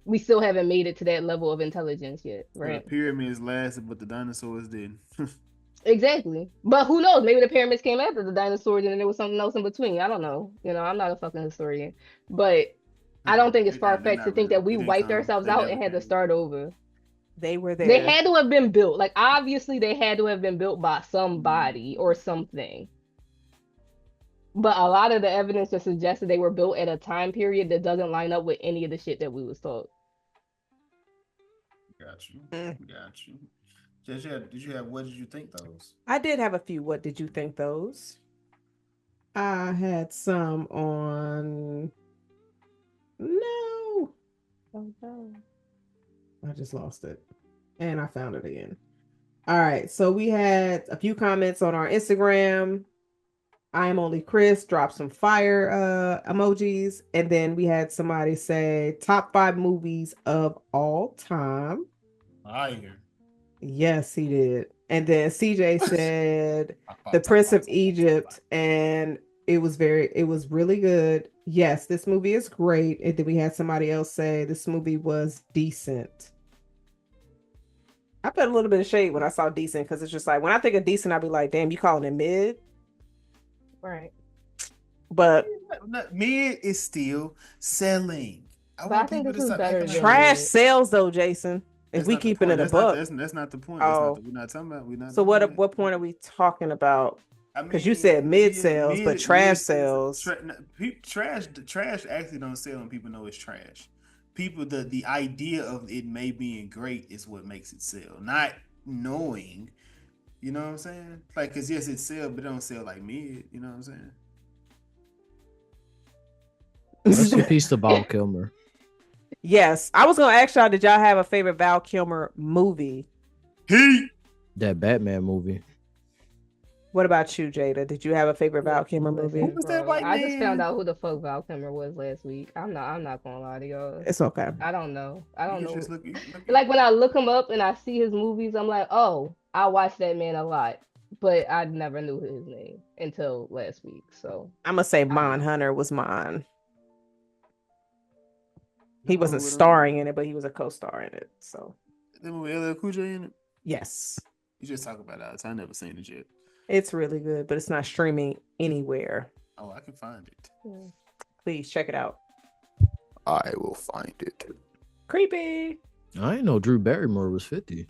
We still haven't made it to that level of intelligence yet, so the right? pyramids lasted, but the dinosaurs didn't. Exactly. But who knows? Maybe the pyramids came after the dinosaurs and then there was something else in between. I don't know. I'm not a fucking historian. But I don't think it's far They're fetched to not think real. that we They didn't wiped come. ourselves They out never and had to came. start over. They were They there. had to have been built. Like obviously they had to have been built by somebody or something. But a lot of the evidence that suggests that they were built at a time period that doesn't line up with any of the shit that we was taught. Got you. Mm. Got you. What did you think those? I did have a few. What did you think those? I had some on. No. Oh, no. I just lost it. And I found it again. All right. So we had a few comments on our Instagram. I am only Chris, drop some fire emojis. And then we had somebody say top 5 movies of all time. Fire. Yes, he did. And then CJ said The Prince of Egypt, and it was really good. Yes, this movie is great. And then we had somebody else say this movie was decent. I put a little bit of shade when I saw decent because it's just like when I think of decent, I'd be like, damn, you calling it mid? Right. But Mid is still selling. But I think this is better than trash mid. sales though, Jason. If we keeping it a buck. That's not the point. Oh. We're not talking about. We're not. So what point are we talking about? Because you said mid sales, but trash sales. Trash actually don't sell when people know it's trash. People, the idea of it may being great is what makes it sell, not knowing. You know what I'm saying? Like, cause yes, it sells, but it don't sell like mid. You know what I'm saying? Rest in peace to Val Kilmer. Yes, I was gonna ask y'all, did y'all have a favorite Val Kilmer movie? That Batman movie. What about you, Jada? Did you have a favorite Val Kilmer Listen, movie? Who was that bro, white I just found man? out who the fuck Val Kilmer was last week. I'm not gonna lie to y'all. It's okay. I don't know. I You don't was know. just looking. Like when I look him up and I see his movies, I'm like, oh, I watch that man a lot. But I never knew his name until last week. So I'm gonna say I don't Mon know. Hunter was mine. He That wasn't movie with, starring in it, but he was a co-star in it. So that movie with LL Cool J in it. yes, You just talk about it. I never seen it yet. it's really good, but it's not streaming anywhere. Oh, I can find it. Hmm. Please check it out. I will find it. Creepy. I didn't know Drew Barrymore was 50.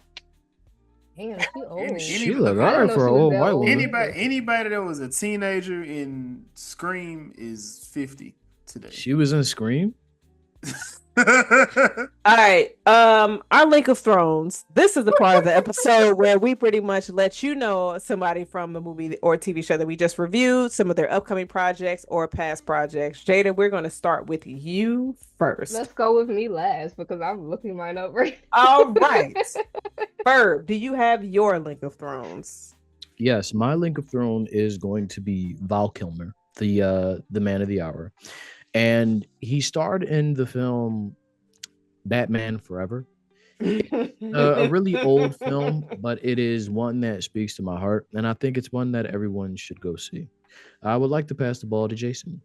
Damn, she old. She look I didn't alright know for she an was old that white old. woman. Anybody that was a teenager in Scream is 50 today. She was in Scream. All right. Our Link of Thrones. This is the part of the episode where we pretty much let you know somebody from the movie or TV show that we just reviewed, some of their upcoming projects or past projects. Jada, we're going to start with you first. Let's go with me last because I'm looking mine up right All right. Furb, do you have your Link of Thrones? Yes, my Link of Throne is going to be Val Kilmer, the man of the hour. And he starred in the film Batman Forever. A really old film, but it is one that speaks to my heart. And I think it's one that everyone should go see. I would like to pass the ball to Jason.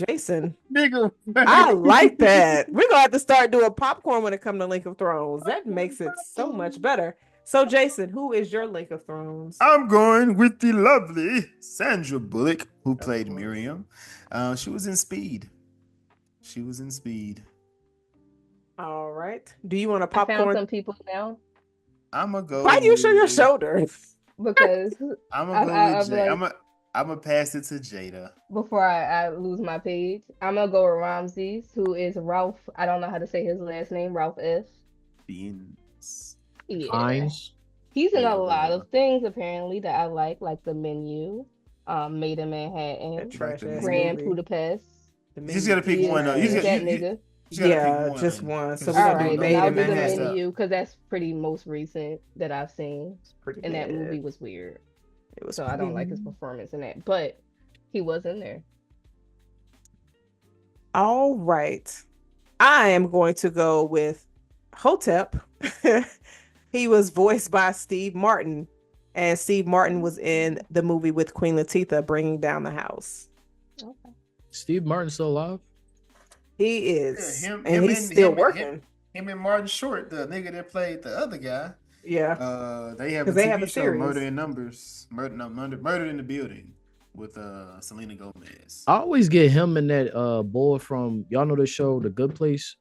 Jason, Nigga. I like that. We're gonna have to start doing popcorn when it comes to Link of Thrones. That makes it so much better. So, Jason, who is your Link of Thrones? I'm going with the lovely Sandra Bullock, who played Miriam. She was in Speed. All right. Do you want a I found popcorn? some people now I'm gonna go. Why do you show your shoulders? because I'm I- gonna go I- with I'm Jada. like- I'm gonna pass it to Jada. before I lose my page, I'm gonna go with Ramses, who is Ralph. I don't know how to say his last name, Ralph F. Beans. Yeah. Hines. He's in Yeah, a lot whatever. of things apparently that I like The Menu, Made in That Manhattan, trash ass Grand movie. Budapest. You just gotta pick one though. You Yeah, just that gotta, you, nigga. you gotta Yeah, pick one. just one. So Cause we're All gonna do right, Made then I'll in do The Manhattan. Menu because that's pretty most recent that I've seen, It's pretty and that bad. movie was weird. It was So I don't like his pretty- performance in that, but he was in there. All right. I am going to go with Hotep. He was voiced by Steve Martin, and Steve Martin was in the movie with Queen Latifah, Bringing Down the House. Okay. Steve Martin still alive? He is, Yeah, and he's still working. Him and Martin Short, the nigga that played the other guy. Yeah, They have a 'Cause they TV have a show, series. Murder in Numbers, Murder in the Building, with Selena Gomez. I always get him and that boy from y'all know the show The Good Place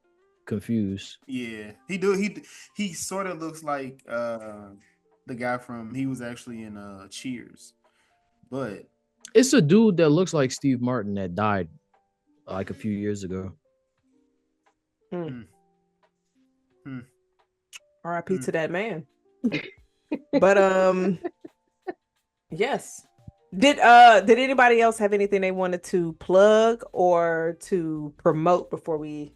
confused. Yeah, he sort of looks like the guy from he was actually in Cheers, but It's a dude that looks like Steve Martin that died like a few years ago. R.I.P. to that man. But yes. Did anybody else have anything they wanted to plug or to promote before we?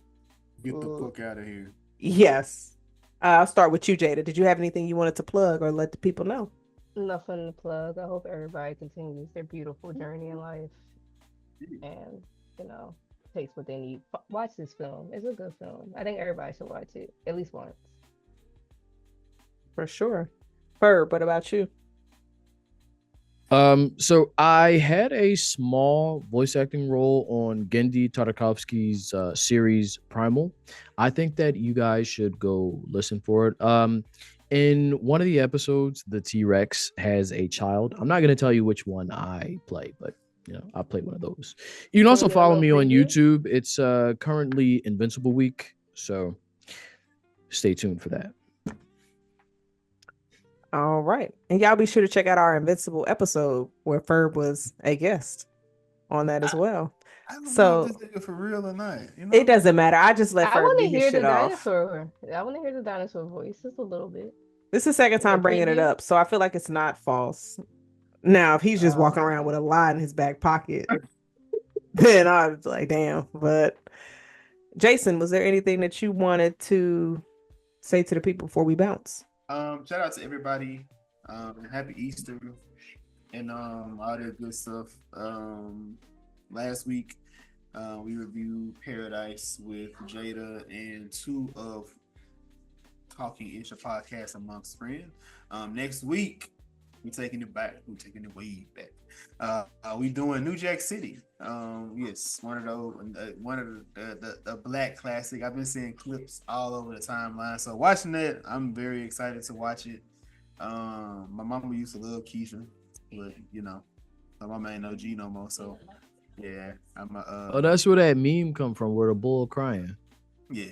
get the fuck out of here. Yes. I'll start with you, Jada. Did you have anything you wanted to plug or let the people know? Nothing to plug. I hope everybody continues their beautiful journey in life and, takes what they need. Watch this film. It's a good film. I think everybody should watch it at least once. For sure. Ferb, what about you? So I had a small voice acting role on Gendy Tartakovsky's series Primal. I think that you guys should go listen for it. In one of the episodes, the T-Rex has a child. I'm not going to tell you which one I play, but I play one of those. You can also Wanna get a follow little me on preview? YouTube. It's currently Invincible Week, so stay tuned for that. All right. And y'all be sure to check out our Invincible episode where Ferb was a guest on that as well. I don't So- know if this nigga for real or not. You know? It doesn't matter. I just let I Ferb want to get his hear the shit off. dinosaur. I want to hear the dinosaur voice just a little bit. This is the second time The bringing it preview? up, so I feel like it's not false. Now, if he's just walking Oh. around with a lie in his back pocket, then I was like, damn. But Jason, was there anything that you wanted to say to the people before we bounce? Shout out to everybody. Happy Easter and all that good stuff. Last week we reviewed Paradise with Jada and 2 of Talking Ish, a podcast amongst friends. Next week we're taking it back. We're taking it way back. We doing New Jack City. Yes, one of the black classic. I've been seeing clips all over the timeline. So watching that, I'm very excited to watch it. My mama used to love Keisha, but my mama ain't no G no more. So yeah, I'm Oh, that's where that meme come from, where the bull crying. yeah.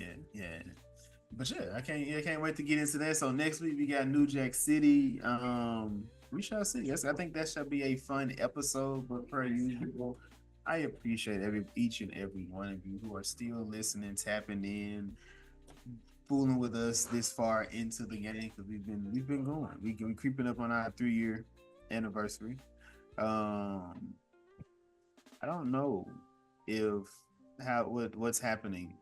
But yeah, I can't wait to get into that. So next week we got New Jack City. We shall see. Yes, I think that shall be a fun episode. But per usual, I appreciate each and every one of you who are still listening, tapping in, fooling with us this far into the game, because we've been going. We're creeping up on our 3-year anniversary. I don't know what's happening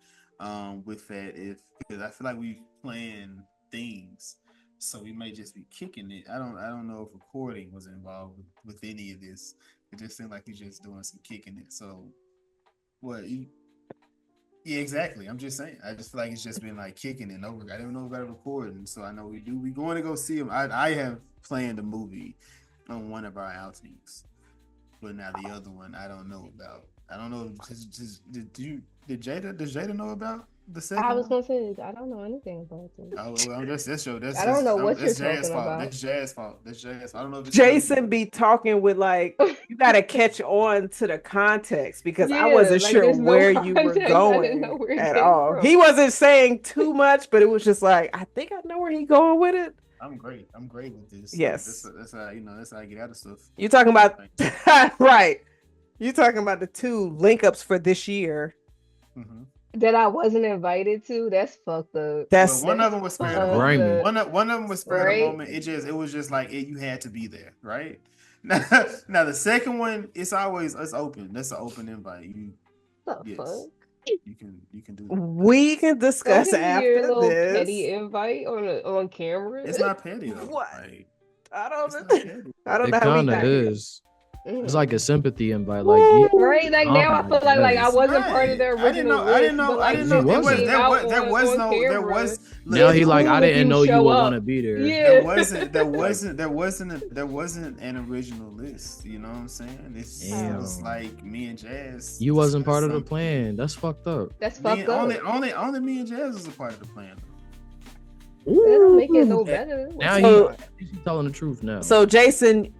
with that, because I feel like we plan things, so we may just be kicking it. I don't know if recording was involved with any of this. It just seemed like we're just doing some kicking it. So what? Yeah, exactly. I'm just saying. I just feel like it's just been like kicking it over. I don't know about recording, so I know we do. We going to go see them. I have planned a movie on one of our outings, but now the other one I don't know about. I don't know. Did Jada know about the second I was one? gonna say I don't know anything about this. Oh, well, that's your. I don't know what you're Jazz talking fault. about. That's Jazz fault. I don't know if it's Jason be talking with like, you gotta catch on to the context, because I wasn't like, sure there's no where you were context. I didn't know going where it at came all. from. He wasn't saying too much, but it was just like, I think I know where he's going with it. I'm great with this. Yes. That's how that's how I get out of stuff. You're talking about right. You're talking about the 2 link ups for this year. Mm-hmm. That I wasn't invited to. That's fucked up. That's one of them was spare the Grimy. moment. One of them was spare Right. the moment. It was just like you had to be there, right? Now the second one, it's open. That's an open invite. What the Yes. fuck? You can do that. we can discuss Don't give me your after little this. petty invite on camera. It's not petty though. What? Like, I it's not don't petty. I don't It know how we kind of got here. is. It's like a sympathy invite. Like, you, Right, like now I feel like I wasn't part of the Right. original I didn't list, know. but, I like, didn't know. you There was wasn't. Now he like, I didn't know you would want to be there. Yeah. There wasn't an original list. You know what I'm saying? It was like me and Jazz. You wasn't part of the something. plan. That's fucked up. That's fucked up. Only me and Jazz was a part of the plan. That don't make it no better. Now he's telling the truth now. So Jason,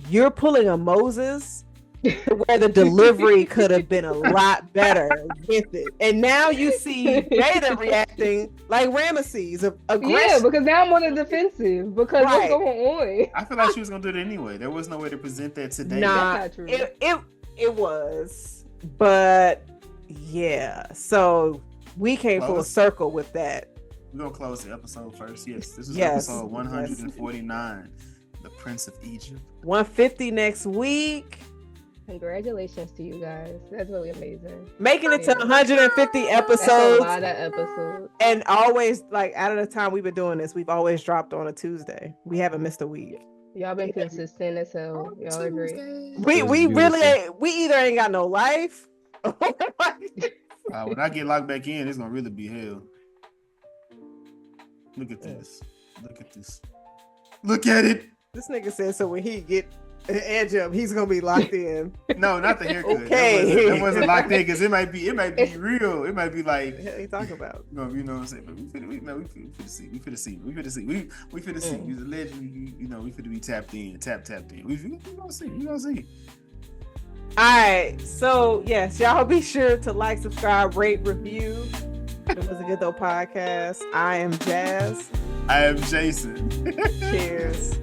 you're pulling a Moses where the delivery could have been a lot better with it. And now you see Jada reacting like Ramesses of aggression. Yeah, because now I'm on the defensive because Right. what's going on? I feel like she was gonna do it anyway. There was no way to present that today. Nah, That's not true. it was, but yeah. So we came full Close. circle with that. We're gonna close the episode first. Yes, this is Yes. episode 149, The Prince of Egypt. 150 next week. Congratulations to you guys. That's really amazing. Making it to 150 That's a episodes. lot of episodes. And always, like, out of the time we've been doing this, we've always dropped on a Tuesday. We haven't missed a week. Y'all been consistent as hell. Y'all are great. We really ain't, we either ain't got no life. When I get locked back in, it's gonna really be hell. Look at this. Look at it. This nigga said so when he get an edge up, he's gonna be locked in. No, not the haircut. Okay. That wasn't locked in because it might be real. It might be like, What the hell you talking about? you know what I'm saying? But we finna see. We finna see. He's allegedly, we finna be tapped in. We gonna see. All right, so yes, y'all be sure to like, subscribe, rate, review. It was a good though podcast. I am Jazz. I am Jason. Cheers.